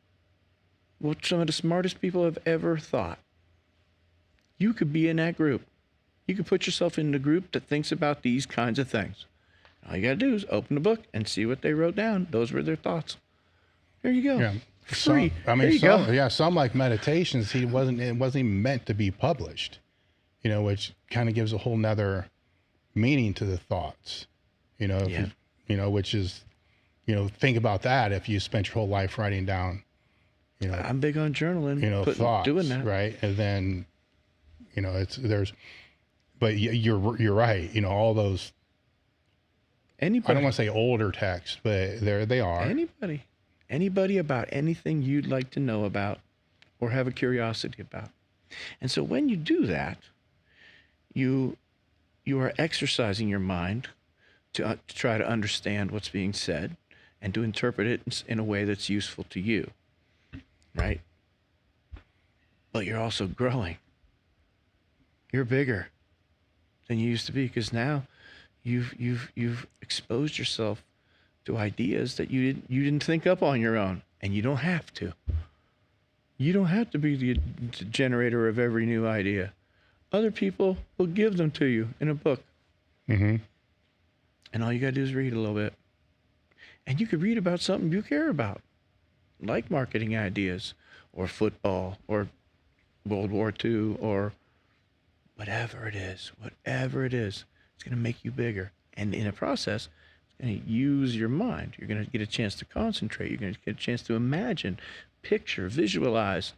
what some of the smartest people have ever thought. You could be in that group. You could put yourself in the group that thinks about these kinds of things. All you got to do is open the book and see what they wrote down. Those were their thoughts. There you go. Yeah. Free. I mean, there you go. some like meditations, it wasn't even meant to be published, you know, which kind of gives a whole nother meaning to the thoughts, you know, which is, you know, think about that. If you spent your whole life writing down, you know, I'm big on journaling, you know, thoughts, doing that. right. And then, you know, but you're right. You know, all those, Anybody. I don't want to say older texts, but they are. Anybody about anything you'd like to know about or have a curiosity about. And so when you do that, you are exercising your mind to try to understand what's being said and to interpret it in a way that's useful to you, right? But you're also growing. You're bigger than you used to be, because now you've exposed yourself to ideas that you didn't think up on your own, and you don't have to. You don't have to be the generator of every new idea. Other people will give them to you in a book. Mm-hmm. And all you got to do is read a little bit. And you could read about something you care about, like marketing ideas or football or World War II or whatever it is. It's going to make you bigger. And in the process, it's going to use your mind. You're going to get a chance to concentrate. You're going to get a chance to imagine, picture, visualize.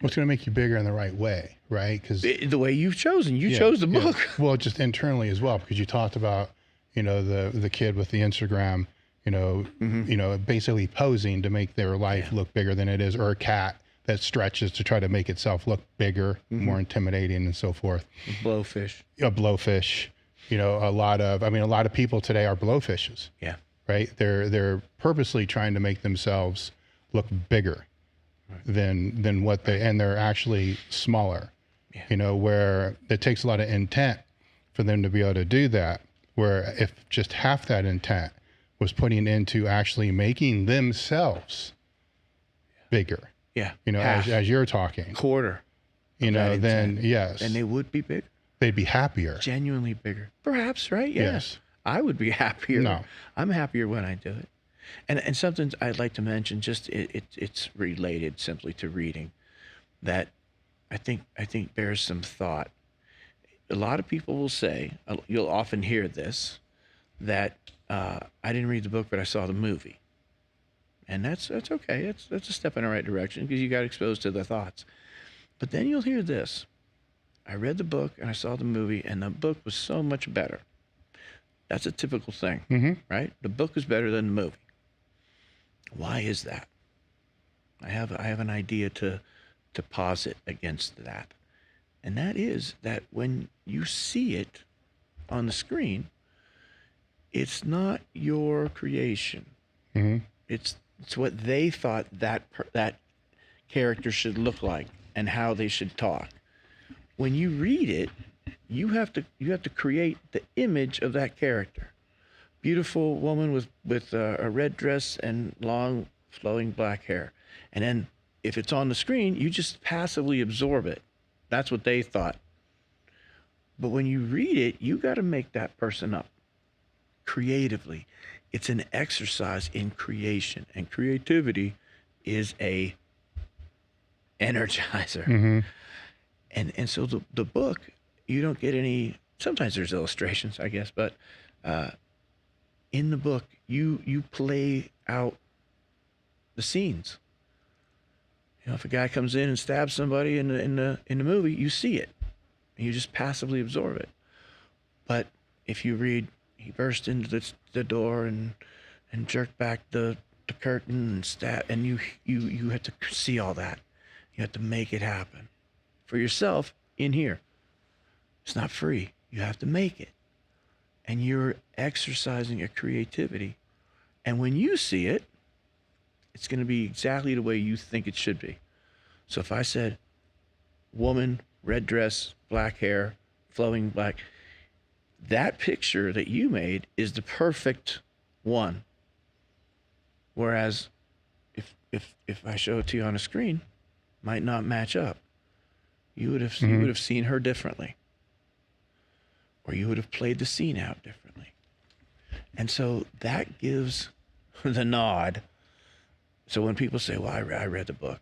What's going to make you bigger in the right way, right? Because the way you've chosen. You chose the book. Well, just internally as well, because you talked about, you know, the kid with the Instagram, you know, basically posing to make their life look bigger than it is, or a cat that stretches to try to make itself look bigger, more intimidating, and so forth. Blowfish. A blowfish. You know, a lot of people today are blowfishes. Yeah. Right. They're purposely trying to make themselves look bigger than what and they're actually smaller. Yeah. You know, where it takes a lot of intent for them to be able to do that. Where if just half that intent was putting into actually making themselves bigger. Yeah. You know, as you're talking. Quarter. You know, then yes. And they would be bigger. They'd be happier. Genuinely bigger. Perhaps, right? Yeah. Yes. I would be happier. No. I'm happier when I do it. And something I'd like to mention, just it's related simply to reading, that I think bears some thought. A lot of people will say, you'll often hear this, that I didn't read the book, but I saw the movie. And that's okay. That's a step in the right direction, because you got exposed to the thoughts. But then you'll hear this. I read the book and I saw the movie, and the book was so much better. That's a typical thing, right? The book is better than the movie. Why is that? I have an idea to posit against that. And that is that when you see it on the screen, it's not your creation. It's what they thought that character should look like and how they should talk. When you read it, you have to create the image of that character. Beautiful woman with a red dress and long flowing black hair. And then if it's on the screen, you just passively absorb it. That's what they thought. But when you read it, you got to make that person up creatively. It's an exercise in creation, and creativity is a energizer. And so the book, you don't get any, sometimes there's illustrations, I guess, but in the book, you play out the scenes. You know, if a guy comes in and stabs somebody in the movie, you see it, and you just passively absorb it. But if you read, he burst into the door and jerked back the curtain and stab, and you have to see all that. You have to make it happen for yourself in here. It's not free. You have to make it, and you're exercising a creativity. And when you see it, it's going to be exactly the way you think it should be. So if I said, woman, red dress, black hair, flowing black, that picture that you made is the perfect one. Whereas if I show it to you on a screen, might not match up. You would have seen her differently, or you would have played the scene out differently. And so that gives the nod. So when people say, well, I read the book,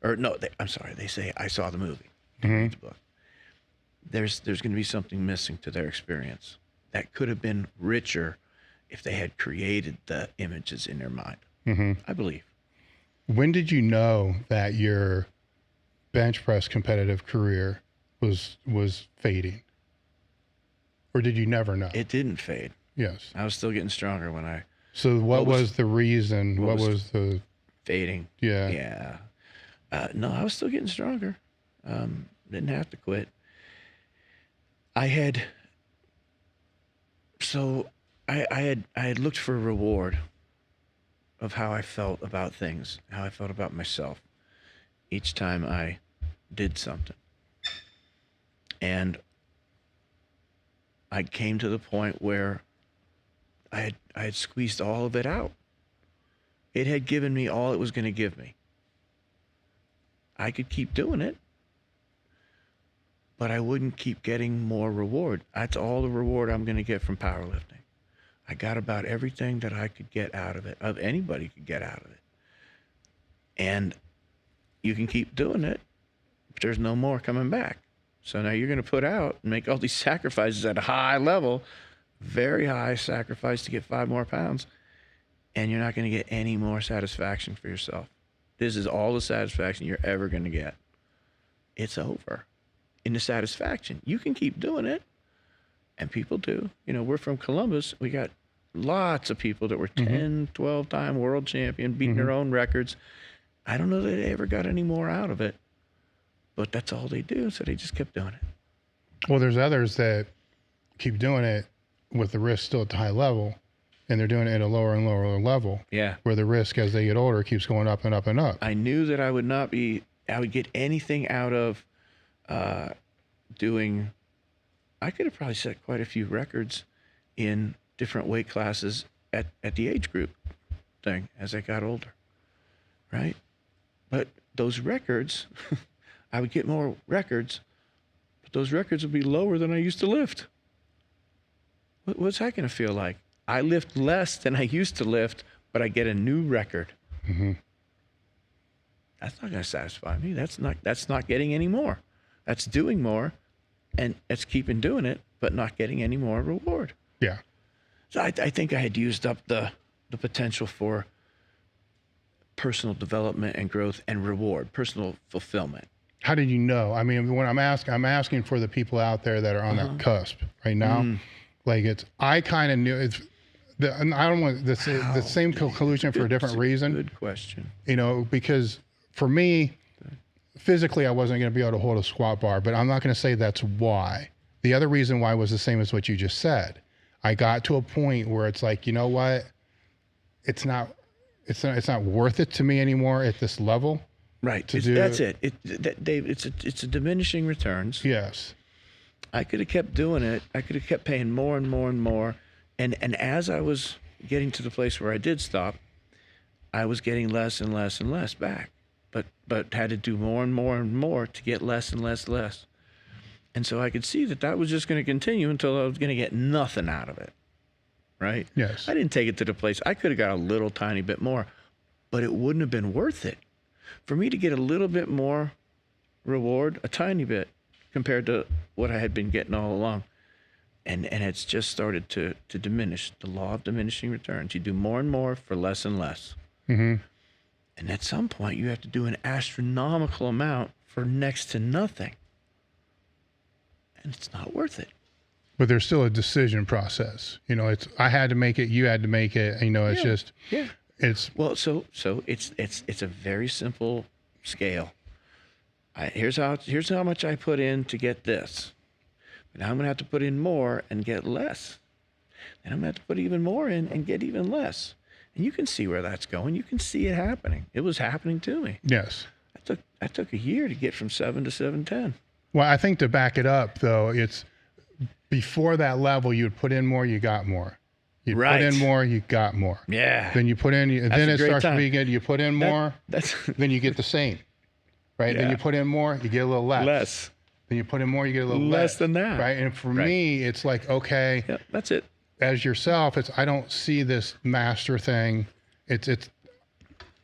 or no, they say, I saw the movie, read the book. There's going to be something missing to their experience that could have been richer if they had created the images in their mind. I believe. When did you know that your bench press competitive career was fading? Or did you never know? It didn't fade. Yes. I was still getting stronger when I... So what was the reason? What was the... Fading. Yeah. Yeah. No, I was still getting stronger. Didn't have to quit. I had looked for a reward of how I felt about things, how I felt about myself each time I did something. And I came to the point where I had squeezed all of it out. It had given me all it was going to give me. I could keep doing it, but I wouldn't keep getting more reward. That's all the reward I'm going to get from powerlifting. I got about everything that I could get out of it, of anybody could get out of it. And you can keep doing it, but there's no more coming back. So now you're going to put out and make all these sacrifices at a high level, very high sacrifice to get 5 more pounds, and you're not going to get any more satisfaction for yourself. This is all the satisfaction you're ever going to get. It's over. In the satisfaction, you can keep doing it, and people do. You know, we're from Columbus. We got lots of people that were 10, 12-time world champion, beating their own records. I don't know that they ever got any more out of it, but that's all they do, so they just kept doing it. Well, there's others that keep doing it with the risk still at the high level, and they're doing it at a lower and lower level. Yeah. Where the risk as they get older keeps going up and up and up. I knew that I would get anything out of doing, I could have probably set quite a few records in different weight classes at the age group thing as I got older, right? But those records, I would get more records, but those records would be lower than I used to lift. What's that going to feel like? I lift less than I used to lift, but I get a new record. That's not going to satisfy me. That's not getting any more. That's doing more, and it's keeping doing it, but not getting any more reward. Yeah. So I think I had used up the potential for personal development and growth and reward, personal fulfillment. How did you know? I mean, when I'm asking for the people out there that are on that cusp right now. Like I kind of knew I don't want the same conclusion for a different reason. Good question. You know, because for me, physically, I wasn't going to be able to hold a squat bar, but I'm not going to say that's why. The other reason why was the same as what you just said. I got to a point where it's like, you know what? It's not worth it to me anymore at this level. Right. To do That's it. Dave, it's a diminishing returns. Yes. I could have kept doing it. I could have kept paying more and more and more. And as I was getting to the place where I did stop, I was getting less and less and less back. But had to do more and more and more to get less and less. And so I could see that was just going to continue until I was going to get nothing out of it. Right? Yes. I didn't take it to the place. I could have got a little tiny bit more, but it wouldn't have been worth it. For me to get a little bit more reward, a tiny bit, compared to what I had been getting all along. And it's just started to diminish, the law of diminishing returns. You do more and more for less and less. Mm-hmm. And at some point, you have to do an astronomical amount for next to nothing. And it's not worth it. But there's still a decision process. You know, I had to make it, you had to make it. You know, it's just, it's. Well, so it's a very simple scale. Here's how much I put in to get this. But now I'm going to have to put in more and get less. And I'm going to have to put even more in and get even less. And you can see where that's going. You can see it happening. It was happening to me. Yes. I took a year to get from 7 to 710. Well, I think to back it up, though, it's before that level, you would put in more, you got more. You put in more, you got more. Yeah. Then you put in, then it starts to be good. You put in more, then you get the same. Right? Yeah. Then you put in more, you get a little less. Less. Then you put in more, you get a little less than that. Right? And for me, it's like, okay. Yeah, that's it. As yourself, I don't see this master thing.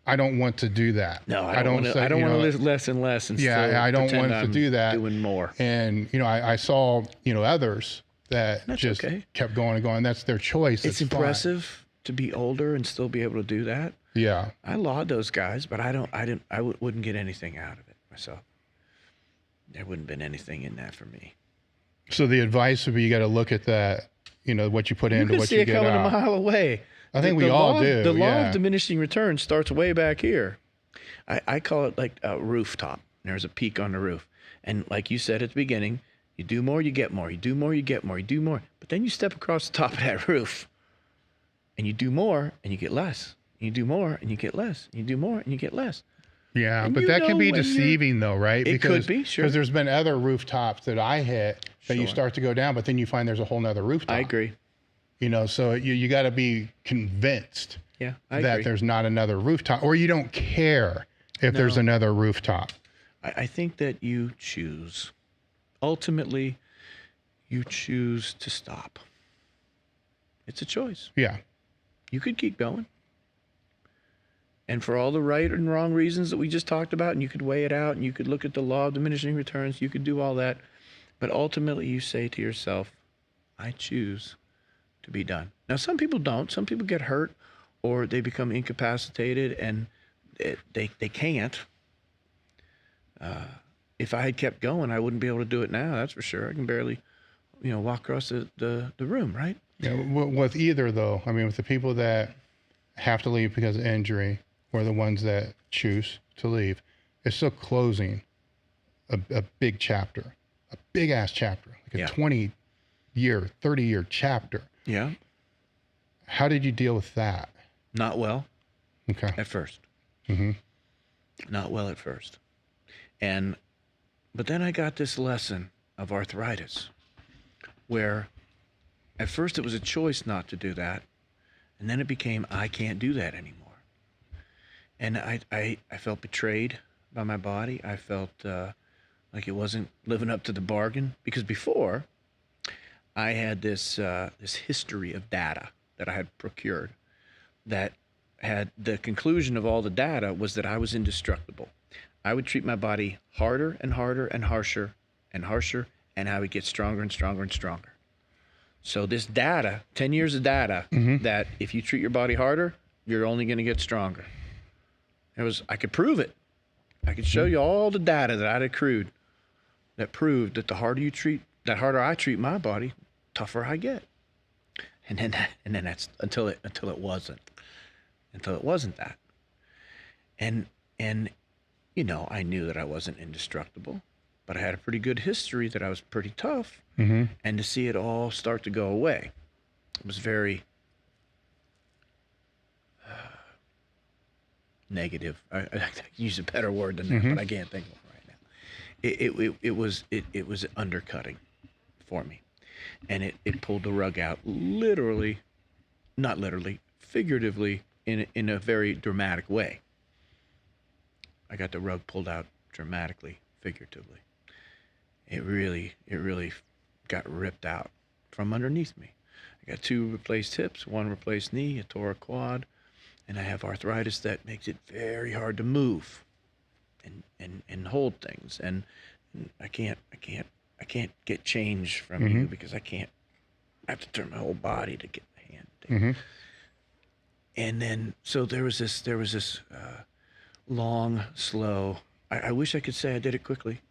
I don't want to do that. No, I don't want to live less and less. And I don't want to do that. Doing more. And I saw others that just kept going and going. That's their choice. It's impressive to be older and still be able to do that. Yeah, I laud those guys, but I wouldn't get anything out of it myself. There wouldn't have been anything in that for me. So the advice would be, you got to look at that. What you put into what you get out. You can see it coming a mile away. I think we all do. The law of diminishing returns starts way back here. I call it like a rooftop. There's a peak on the roof. And like you said at the beginning, you do more, you get more. You do more, you get more. You do more. But then you step across the top of that roof. And you do more, and you get less. You do more, and you get less. You do more, and you get less. Yeah, and but that can be deceiving, though, right? It could be, sure. Because there's been other rooftops that I hit that you start to go down, but then you find there's a whole nother rooftop. I agree. So you got to be convinced that there's not another rooftop, or you don't care if there's another rooftop. I think that you choose. Ultimately, you choose to stop. It's a choice. Yeah. You could keep going. And for all the right and wrong reasons that we just talked about, and you could weigh it out, and you could look at the law of diminishing returns, you could do all that. But ultimately, you say to yourself, I choose to be done. Now, some people don't. Some people get hurt, or they become incapacitated, and they can't. If I had kept going, I wouldn't be able to do it now, that's for sure. I can barely, walk across the room, right? Yeah, with either, though, I mean, with the people that have to leave because of injury, or the ones that choose to leave, it's still closing a big chapter, a big-ass chapter, like a 20-year, 30-year chapter. Yeah. How did you deal with that? Not well. Okay. At first. Mm-hmm. Not well at first. But then I got this lesson of arthritis, where at first it was a choice not to do that, and then it became, I can't do that anymore. And I felt betrayed by my body. I felt like it wasn't living up to the bargain, because before I had this history of data that I had procured that had the conclusion of all the data was that I was indestructible. I would treat my body harder and harder and harsher and harsher, and I would get stronger and stronger and stronger. So this data, 10 years of data, that if you treat your body harder, you're only going to get stronger. I could prove it. I could show you all the data that I'd accrued that proved that the harder I treat my body, tougher I get. And then that's until it wasn't that. And I knew that I wasn't indestructible, but I had a pretty good history that I was pretty tough. And to see it all start to go away, was very negative. I can use a better word than that, but I can't think of it right now. It was undercutting for me, and it pulled the rug out, literally, not literally, figuratively, in a very dramatic way. I got the rug pulled out dramatically, figuratively. It really got ripped out from underneath me. I got 2 replaced hips, 1 replaced knee, a tore a quad, and I have arthritis that makes it very hard to move and hold things. And I can't get change from you because I have to turn my whole body to get my hand down. And then, so there was this long, slow, I wish I could say I did it quickly,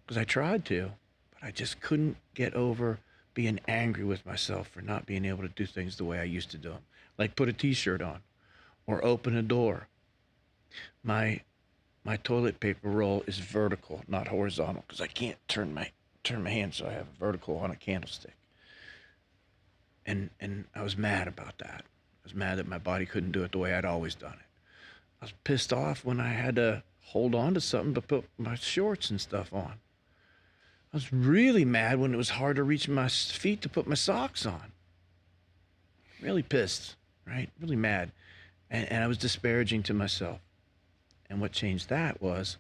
because I tried to, but I just couldn't get over being angry with myself for not being able to do things the way I used to do them. Like put a t-shirt on or open a door. My toilet paper roll is vertical, not horizontal, because I can't turn my hand, so I have vertical on a candlestick. And I was mad about that. I was mad that my body couldn't do it the way I'd always done it. I was pissed off when I had to hold on to something to put my shorts and stuff on. I was really mad when it was hard to reach my feet to put my socks on. Really pissed, right? Really mad. And I was disparaging to myself. And what changed that was,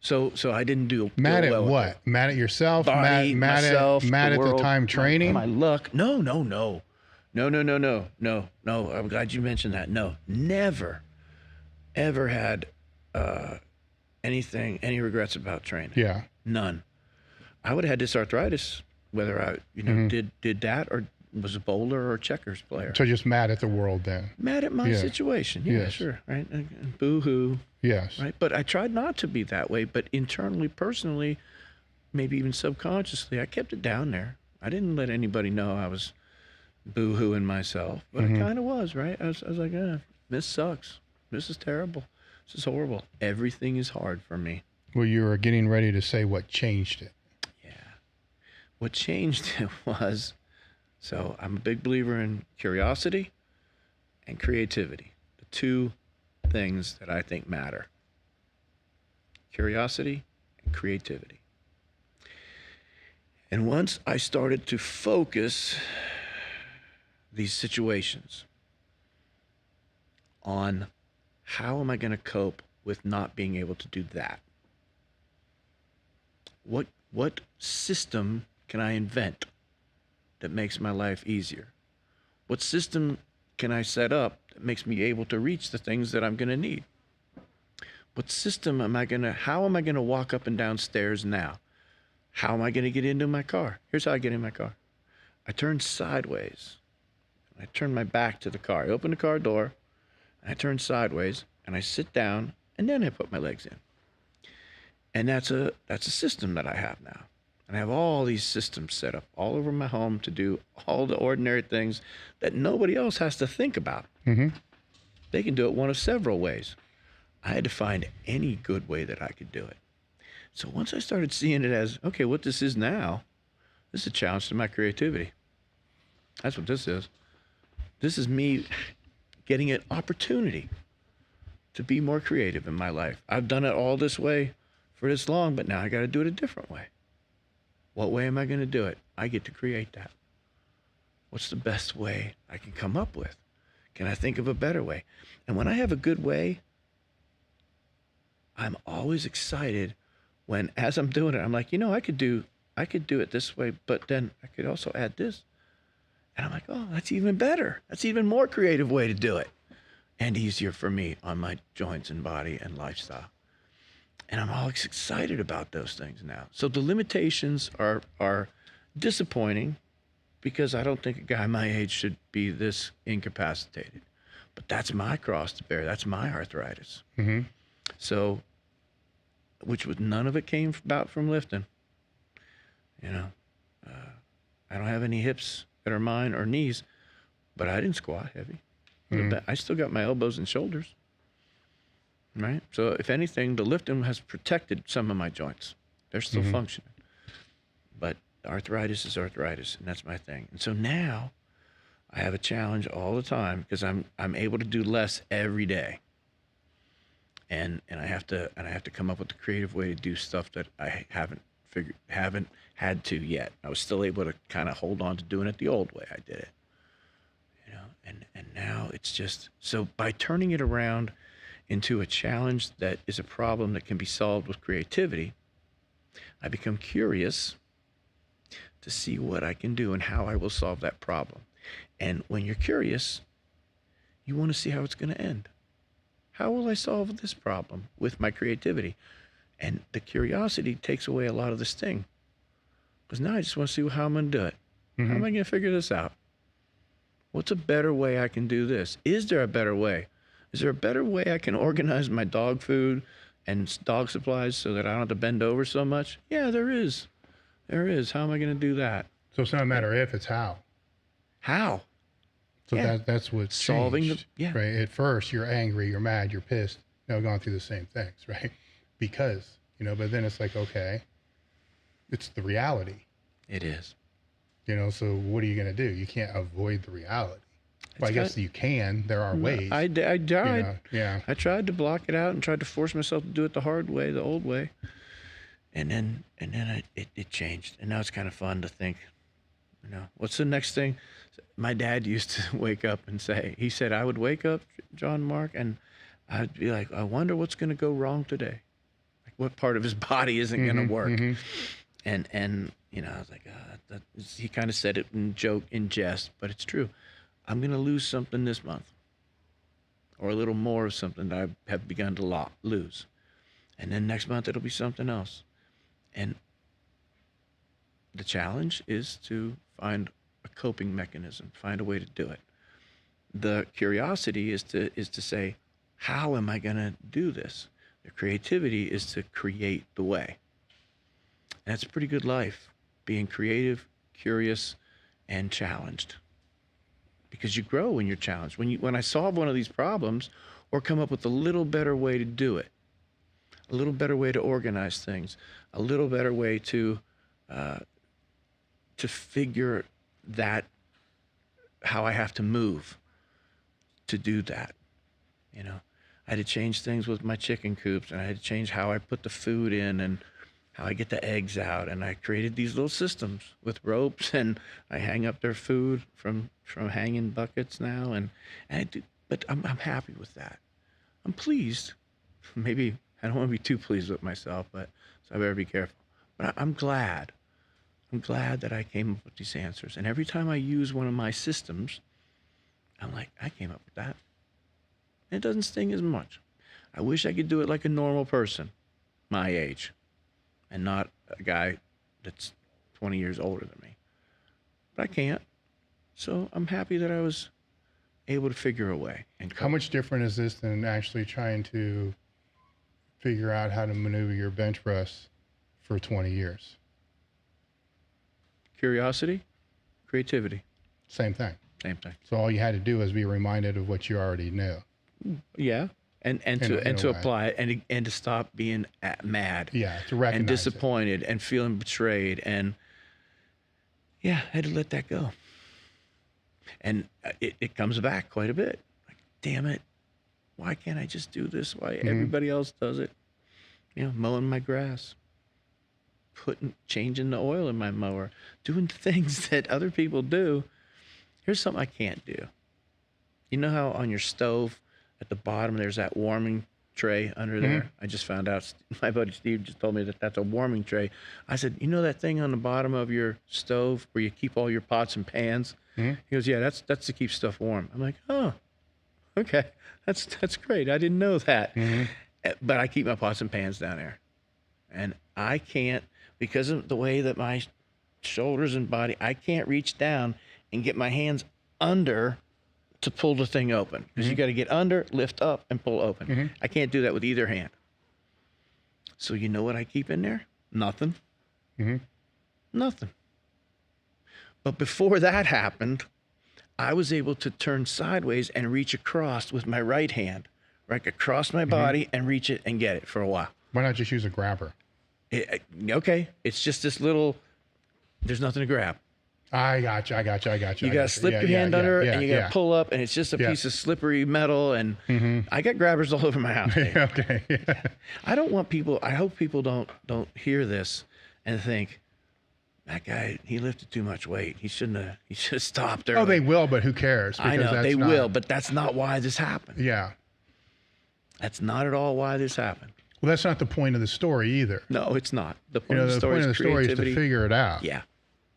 so I didn't do Mad at well what? Mad at yourself? body, myself, mad at the world, time training? my luck. No. I'm glad you mentioned that. No, never, ever had any regrets about training. Yeah. None. I would have had this arthritis, whether I, did that or was a bowler or a checkers player. So just mad at the world then? Mad at my situation. Yeah, Yes. sure. Right. And boo-hoo. Yes. Right. But I tried not to be that way. But internally, personally, maybe even subconsciously, I kept it down there. I didn't let anybody know I was boo-hooing myself. But I kind of was, right? I was like, this sucks. This is terrible. This is horrible. Everything is hard for me. Well, you were getting ready to say what changed it. Yeah. What changed it was, so I'm a big believer in curiosity and creativity, the 2 things that I think matter. Curiosity and creativity. And once I started to focus these situations on how am I going to cope with not being able to do that? What system can I invent that makes my life easier? What system can I set up that makes me able to reach the things that I'm going to need? What system how am I going to walk up and down stairs now? How am I going to get into my car? Here's how I get in my car. I turn sideways. I turn my back to the car. I open the car door, and I turn sideways, and I sit down, and then I put my legs in. And that's a system that I have now. And I have all these systems set up all over my home to do all the ordinary things that nobody else has to think about. They can do it one of several ways. I had to find any good way that I could do it. So once I started seeing it as, okay, what this is now, this is a challenge to my creativity. That's what this is. This is me getting an opportunity to be more creative in my life. I've done it all this way for this long, but now I got to do it a different way. What way am I going to do it? I get to create that. What's the best way I can come up with? Can I think of a better way? And when I have a good way, I'm always excited when, as I'm doing it, I'm like, I could do it this way, but then I could also add this. And I'm like, oh, that's even better. That's even more creative way to do it. And easier for me on my joints and body and lifestyle. And I'm always excited about those things now. So the limitations are disappointing because I don't think a guy my age should be this incapacitated. But that's my cross to bear. That's my arthritis. So, none of it came about from lifting. I don't have any hips that are mine or knees, but I didn't squat heavy. I still got my elbows and shoulders. Right? So if anything, the lifting has protected some of my joints. They're still functioning. But arthritis is arthritis, and that's my thing. And so now I have a challenge all the time because I'm able to do less every day. And I have to come up with a creative way to do stuff that I haven't had to yet. I was still able to kind of hold on to doing it the old way I did it. You know, and now it's just, so by turning it around into a challenge that is a problem that can be solved with creativity, I become curious to see what I can do and how I will solve that problem. And when you're curious, you want to see how it's going to end. How will I solve this problem with my creativity? And the curiosity takes away a lot of the sting. Because now I just want to see how I'm going to do it. How am I going to figure this out? What's a better way I can do this? Is there a better way? Is there a better way I can organize my dog food and dog supplies so that I don't have to bend over so much? Yeah, there is. There is. How am I going to do that? So it's not a matter if, it's how. How? So Yeah. that's what's Solving changed, yeah. right? At first, you're angry, you're mad, you're pissed. Going through the same things, right? Because, but then it's like, okay, it's the reality. It is. So what are you going to do? You can't avoid the reality. Well, I guess you can. There are ways. I tried. Yeah. I tried to block it out and tried to force myself to do it the hard way, the old way. And then it changed. And now it's kind of fun to think, what's the next thing? My dad used to wake up and say, he said, I would wake up, John Mark, and I'd be like, I wonder what's going to go wrong today. Like what part of his body isn't going to work? And I was like, he kind of said it in joke, in jest, but it's true. I'm going to lose something this month, or a little more of something that I have begun to lose. And then next month it'll be something else. And the challenge is to find a coping mechanism, find a way to do it. The curiosity is to say, how am I going to do this? The creativity is to create the way. And that's a pretty good life, being creative, curious, and challenged. Because you grow when you're challenged. When I solve one of these problems or come up with a little better way to do it, a little better way to organize things, a little better way to figure that, how I have to move to do that. I had to change things with my chicken coops, and I had to change how I put the food in and how I get the eggs out. And I created these little systems with ropes, and I hang up their food from hanging buckets now. And I do, but I'm happy with that. I'm pleased. Maybe I don't want to be too pleased with myself, so I better be careful. But I'm glad. I'm glad that I came up with these answers. And every time I use one of my systems, I'm like, I came up with that. And it doesn't sting as much. I wish I could do it like a normal person my age, and not a guy that's 20 years older than me. But I can't. So I'm happy that I was able to figure a way. And how much different is this than actually trying to figure out how to maneuver your bench press for 20 years? Curiosity, creativity. Same thing. Same thing. So all you had to do was be reminded of what you already knew. Yeah. And to apply it and to stop being mad. Yeah, to recognize and disappointed and feeling betrayed, and yeah, I had to let that go. And it comes back quite a bit. Like, damn it, why can't I just do this? Why everybody else does it? Mowing my grass, changing the oil in my mower, doing things that other people do. Here's something I can't do. You know how on your stove at the bottom there's that warming tray under there? I just found out, my buddy Steve just told me that that's a warming tray. I said, you know that thing on the bottom of your stove where you keep all your pots and pans? He goes, yeah, that's to keep stuff warm. I'm like, oh, okay, that's great. I didn't know that. But I keep my pots and pans down there. And I can't, because of the way that my shoulders and body, I can't reach down and get my hands under to pull the thing open. Because you got to get under, lift up, and pull open. I can't do that with either hand. So you know what I keep in there? Nothing. Nothing. But before that happened, I was able to turn sideways and reach across with my right hand, right across my body, and reach it and get it for a while. Why not just use a grabber? Okay, it's just this little, there's nothing to grab. I got you. You got to slip your hand under and you got to pull up, and it's just a piece of slippery metal. And I got grabbers all over my house. Okay. I don't want people. I hope people don't hear this and think that guy, he lifted too much weight. He should have stopped early. Oh, they will, but who cares? I know they will, but that's not why this happened. Yeah. That's not at all why this happened. Well, that's not the point of the story either. No, it's not. The point of the story is to figure it out. Yeah.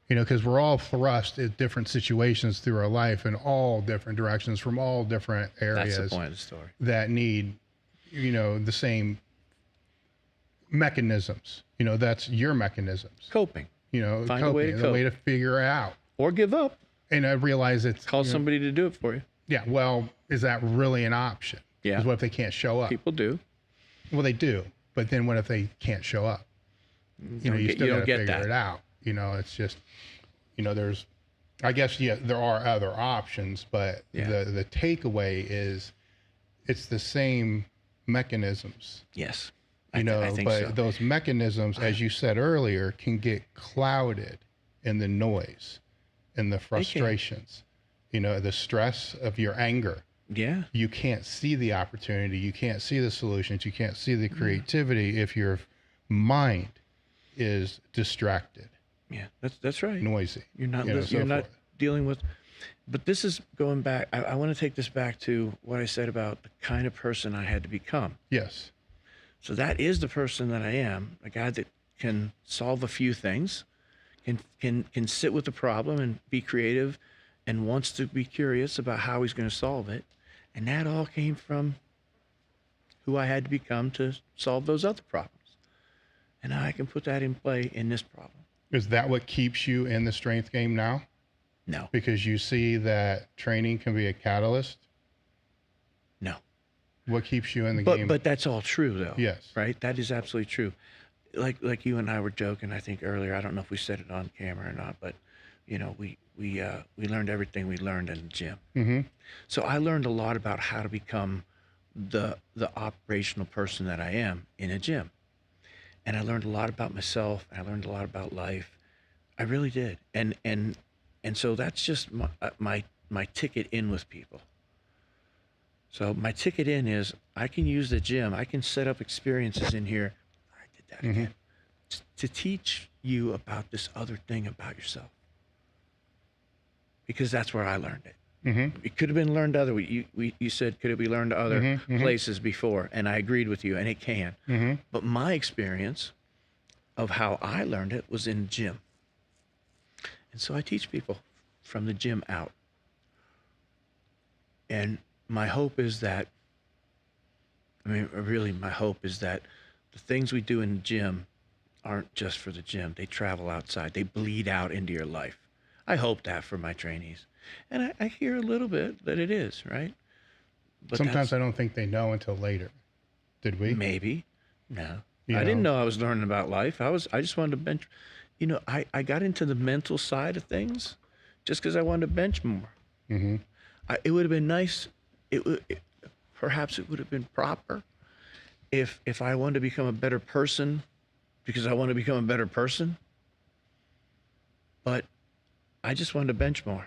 Because we're all thrust at different situations through our life in all different directions from all different areas. That's the point of the story. That need, the same mechanisms. That's your mechanisms. Coping. Find a way to cope. The way to figure it out. Or give up. And I realize it's... Call somebody to do it for you. Yeah, well, is that really an option? Yeah. Because what if they can't show up? People do. Well, they do. But then what if they can't show up? You still got to figure it out. It's just, there's, I guess, there are other options, but the takeaway is it's the same mechanisms. Yes. I think but so. those mechanisms, as you said earlier, can get clouded in the noise, in the frustrations, the stress of your anger. Yeah. You can't see the opportunity. You can't see the solutions. You can't see the creativity if your mind is distracted. Yeah, that's right. Noisy. You're not you're not dealing with. But this is going back. I want to take this back to what I said about the kind of person I had to become. Yes. So that is the person that I am, a guy that can solve a few things, can sit with the problem and be creative, and wants to be curious about how he's going to solve it. And that all came from who I had to become to solve those other problems. And now I can put that in play in this problem. Is that what keeps you in the strength game now? No. Because you see that training can be a catalyst? No. What keeps you in the game? But that's all true, though. Yes. Right? That is absolutely true. Like you and I were joking, I think earlier, I don't know if we said it on camera or not, but we learned everything we learned in the gym. Mm-hmm. So I learned a lot about how to become the operational person that I am in a gym. And I learned a lot about myself. I learned a lot about life. I really did. And so that's just my ticket in with people. So my ticket in is I can use the gym. I can set up experiences in here. I did that again. To teach you about this other thing about yourself. Because that's where I learned it. Mm-hmm. It could have been learned other. You said, could it be learned other places before? And I agreed with you, and it can. Mm-hmm. But my experience of how I learned it was in the gym. And so I teach people from the gym out. And my hope is that, my hope is that the things we do in the gym aren't just for the gym. They travel outside. They bleed out into your life. I hope that for my trainees. And I hear a little bit that it is, right? But sometimes I don't think they know until later. Did we? Maybe. No. I didn't know I was learning about life. I just wanted to bench. I got into the mental side of things just because I wanted to bench more. Mm-hmm. It would have been nice. Perhaps it would have been proper if I wanted to become a better person because I wanted to become a better person. But I just wanted to bench more.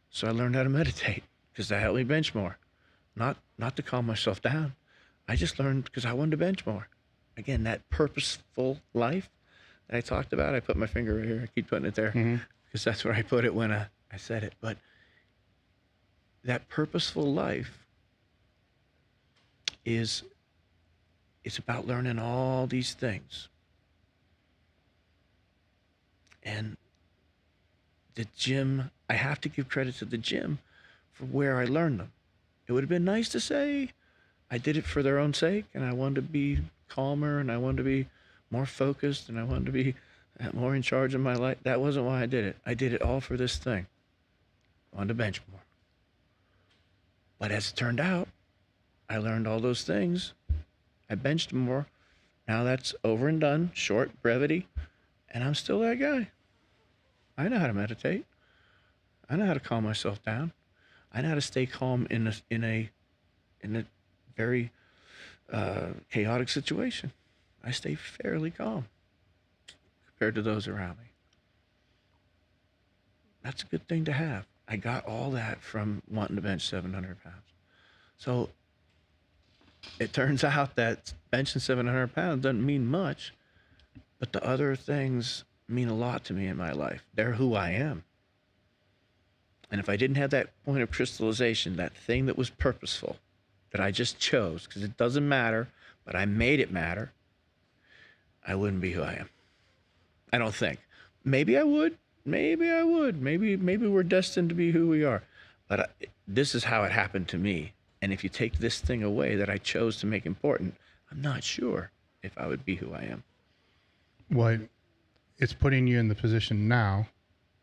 So I learned how to meditate because that helped me bench more. Not to calm myself down. I just learned because I wanted to bench more. Again, that purposeful life that I talked about, I put my finger right here. I keep putting it there because that's where I put it when I said it. But that purposeful life it's about learning all these things. And the gym, I have to give credit to the gym for where I learned them. It would have been nice to say I did it for their own sake and I wanted to be calmer and I wanted to be more focused and I wanted to be more in charge of my life. That wasn't why I did it. I did it all for this thing. I wanted to bench more. But as it turned out, I learned all those things. I benched more. Now that's over and done, short, brevity, and I'm still that guy. I know how to meditate. I know how to calm myself down. I know how to stay calm in a very chaotic situation. I stay fairly calm compared to those around me. That's a good thing to have. I got all that from wanting to bench 700 pounds. So it turns out that benching 700 pounds doesn't mean much, but the other things mean a lot to me in my life. They're who I am. And if I didn't have that point of crystallization, that thing that was purposeful, that I just chose, because it doesn't matter, but I made it matter, I wouldn't be who I am. I don't think. Maybe I would. Maybe I would. Maybe we're destined to be who we are. But this is how it happened to me. And if you take this thing away that I chose to make important, I'm not sure if I would be who I am. What it's putting you in the position now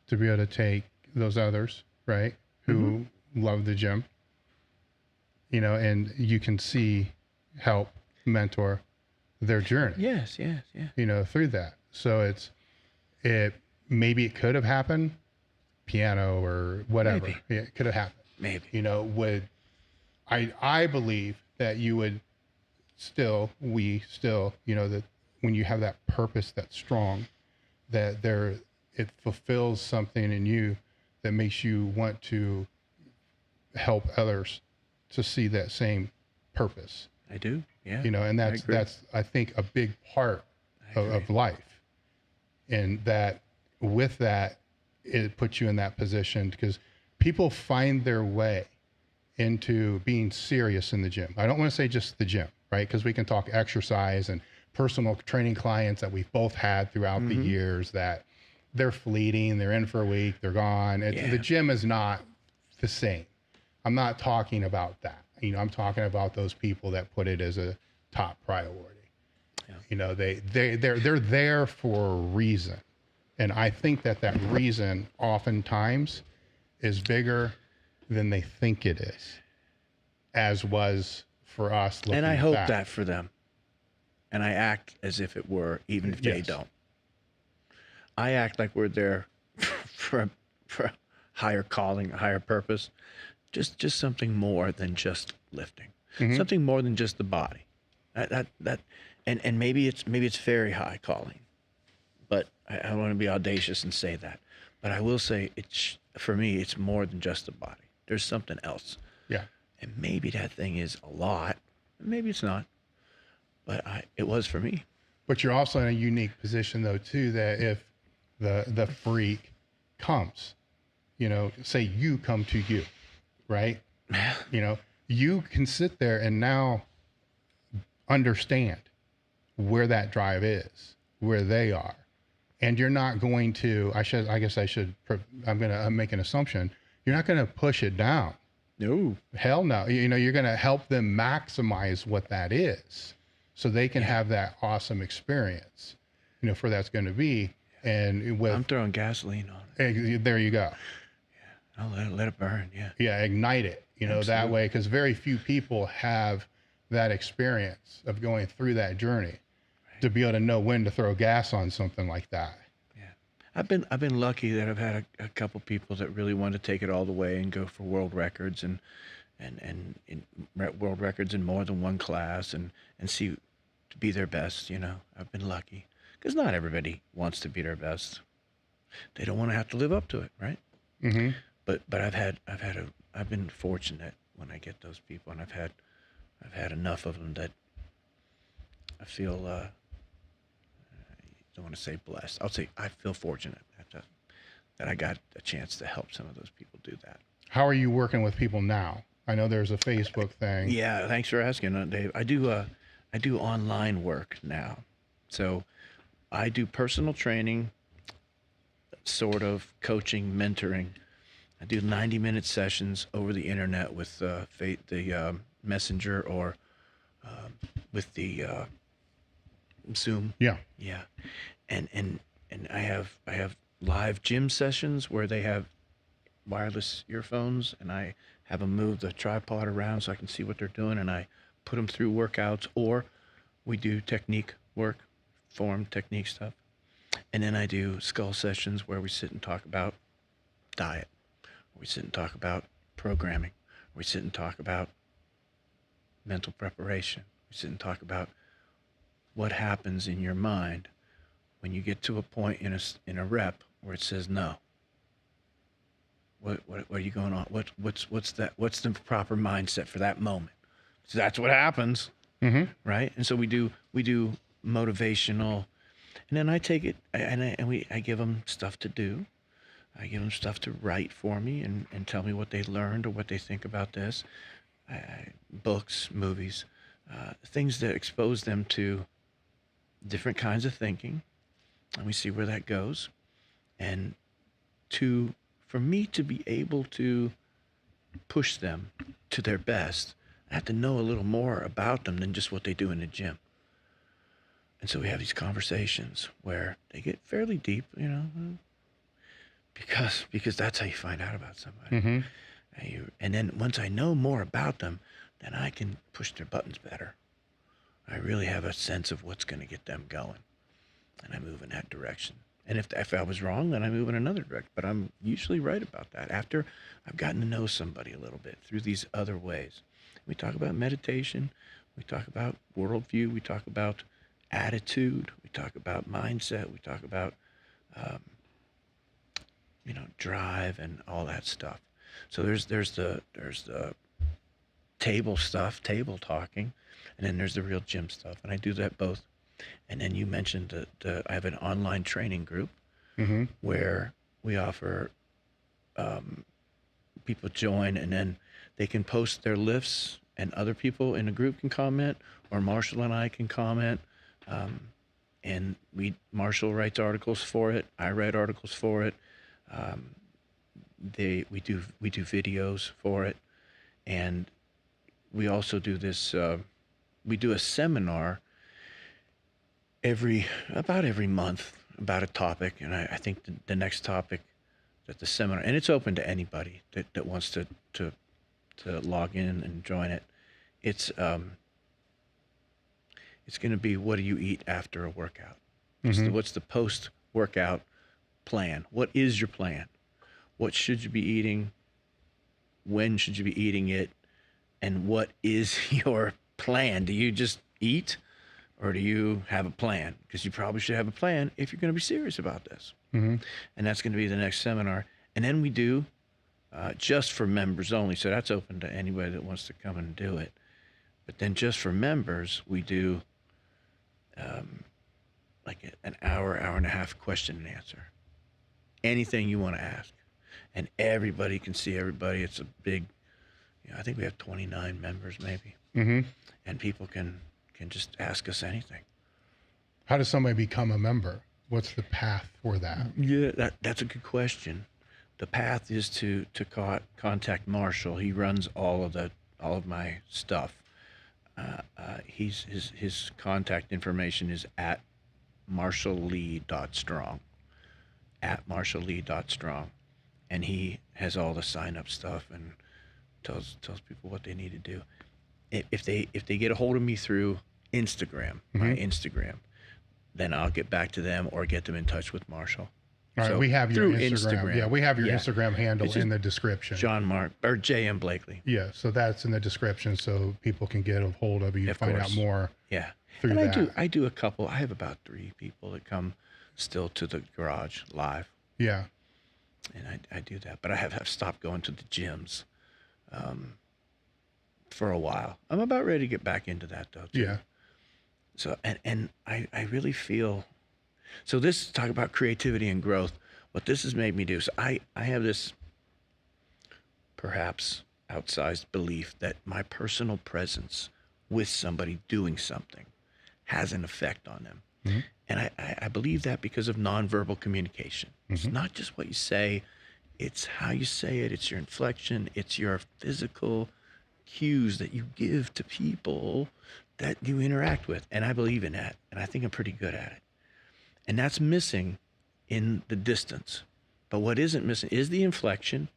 to be able to take those others, right, who love the gym, you know, and you can see, help, mentor their journey. Yes. You know, through that. So maybe it could have happened, piano or whatever. Maybe. Yeah, it could have happened. Maybe. You know, I believe that you would we still, you know, that when you have that purpose that's strong, that it fulfills something in you that makes you want to help others to see that same purpose. I do. Yeah. You know, and that's I think a big part of life. And that with that, it puts you in that position because people find their way into being serious in the gym. I don't want to say just the gym, right? Because we can talk exercise and personal training clients that we've both had throughout the years that they're fleeting, they're in for a week, they're gone. The gym is not the same. I'm not talking about that. You know, I'm talking about those people that put it as a top priority. Yeah. You know, they're there for a reason. And I think that reason oftentimes is bigger than they think it is, as was for us. And I hope that for them. And I act as if it were, even if they don't. I act like we're there for a higher calling, a higher purpose, just something more than just lifting, something more than just the body. And maybe it's very high calling, but I don't want to be audacious and say that. But I will say for me, it's more than just the body. There's something else. Yeah. And maybe that thing is a lot. Maybe it's not. But it was for me. But you're also in a unique position, though, too, that if the freak comes, you know, say you come to you, right? You know, you can sit there and now understand where that drive is, where they are. And you're not going to, I'm going to make an assumption. You're not going to push it down. No. Hell no. You know, you're going to help them maximize what that is so they can have that awesome experience, you know, for that's going to be. And I'm throwing gasoline on it. There you go. Yeah. I'll let it burn. Yeah. Yeah. Ignite it, you know, that way. Because very few people have that experience of going through that journey to be able to know when to throw gas on something like that. I've been lucky that I've had a couple people that really want to take it all the way and go for world records and world records in more than one class and see to be their best. You know, I've been lucky because not everybody wants to be their best. They don't want to have to live up to it, right? Mm-hmm. But I've been fortunate when I get those people, and I've had enough of them that I feel. I don't want to say blessed. I'll say I feel fortunate that I got a chance to help some of those people do that. How are you working with people now? I know there's a Facebook thing. Yeah, thanks for asking, Dave. I do online work now. So I do personal training, sort of coaching, mentoring. I do 90-minute sessions over the internet with the Messenger or with the Zoom. Yeah. Yeah. And I have live gym sessions where they have wireless earphones and I have them move the tripod around so I can see what they're doing and I put them through workouts, or we do technique work, form technique stuff. And then I do skull sessions where we sit and talk about diet. We sit and talk about programming. We sit and talk about mental preparation. We sit and talk about what happens in your mind when you get to a point in a rep where it says no. what are you going on? What's the proper mindset for that moment? So that's what happens, right? And so we do motivational, and then I take it I give them stuff to do. I give them stuff to write for me and tell me what they learned or what they think about this. Books, movies, things that expose them to different kinds of thinking, and we see where that goes. And for me to be able to push them to their best, I have to know a little more about them than just what they do in the gym. And so we have these conversations where they get fairly deep, because that's how you find out about somebody. And then once I know more about them, then I can push their buttons better. I really have a sense of what's going to get them going, and I move in that direction. And if I was wrong, then I move in another direction. But I'm usually right about that after I've gotten to know somebody a little bit through these other ways. We talk about meditation. We talk about worldview. We talk about attitude. We talk about mindset. We talk about, drive and all that stuff. So there's the table stuff, table talking, and then there's the real gym stuff. And I do that both. And then you mentioned I have an online training group where we offer people join, and then they can post their lifts, and other people in the group can comment, or Marshall and I can comment. And Marshall writes articles for it. I write articles for it. We do videos for it, and we also do this. We do a seminar every month about a topic, and I think the next topic that the seminar, and it's open to anybody that wants to log in and join it. It's going to be, what do you eat after a workout? What's the post-workout plan? What is your plan? What should you be eating? When should you be eating it? And what is your plan? Do you just eat, or do you have a plan? Because you probably should have a plan if you're going to be serious about this. And that's going to be the next seminar. And then we do just for members only. So that's open to anybody that wants to come and do it. But then just for members, we do like an hour and a half question and answer. Anything you want to ask. And everybody can see everybody. It's a big, I think we have 29 members maybe. And people can just ask us anything. How does somebody become a member? What's the path for that? Yeah, that's a good question. The path is to contact Marshall. He runs all of my stuff. His contact information is at marshalllee.strong. At marshalllee.strong, and he has all the sign up stuff and tells people what they need to do. If they get a hold of me through Instagram, my Instagram, then I'll get back to them or get them in touch with Marshall. All right, So we have your through Instagram. Yeah, we have your Yeah. Instagram handle It's in just the description. John Mark or J.M. Blakley. Yeah, so that's in the description, so people can get a hold of you and Of find course. out more. Yeah, Through and that. I do a couple. I have about 3 people that come still to the garage live, Yeah. and I do that. But I have stopped going to the gyms for a while. I'm about ready to get back into that though too. Yeah. So and I really feel, so this talk about creativity and growth, what this has made me do. So I have this perhaps outsized belief that my personal presence with somebody doing something has an effect on them. And I believe that because of nonverbal communication. It's not just what you say, it's how you say it, it's your inflection, it's your physical cues that you give to people that you interact with. And I believe in that, and I think I'm pretty good at it. And that's missing in the distance. But what isn't missing is the inflection,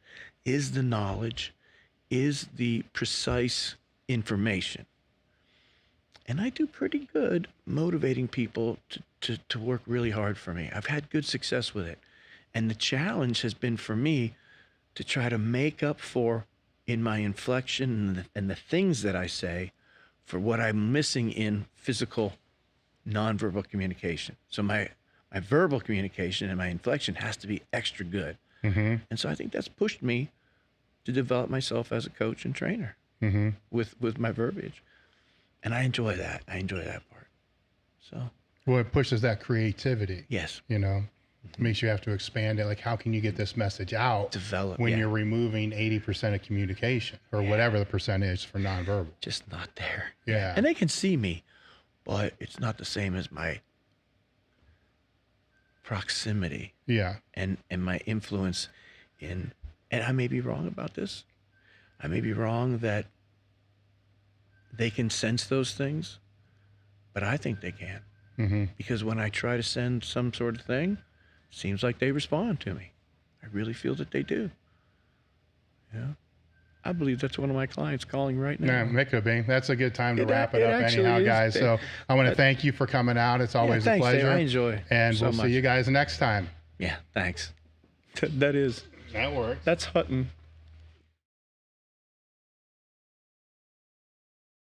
is the knowledge, is the precise information. And I do pretty good motivating people to work really hard for me. I've had good success with it. And the challenge has been for me to try to make up for, in my inflection and the things that I say, for what I'm missing in physical nonverbal communication. So my verbal communication and my inflection has to be extra good. Mm-hmm. And so I think that's pushed me to develop myself as a coach and trainer Mm-hmm. with my verbiage. And I enjoy that. I enjoy that part. So, Well, it pushes that creativity. yes, You know, makes you have to expand it. Like, how can you get this message out develop. when yeah, you're removing 80% of communication or whatever the percentage for nonverbal? just not there. Yeah. And they can see me, but it's not the same as my proximity Yeah. and my influence in, and I may be wrong about this. I may be wrong that they can sense those things, but I think they can. Mm-hmm. Because when I try to send some sort of thing, it seems like they respond to me. I really feel that they do. Yeah. I believe that's one of my clients calling right now. Yeah, it could be. That's a good time to It- wrap it it up actually anyhow, is. guys. So I want to thank you for coming out. It's always thanks, a Dave. pleasure. I enjoy And so we'll much. see you guys next time. Yeah, thanks. That is, That works. that's Hutton.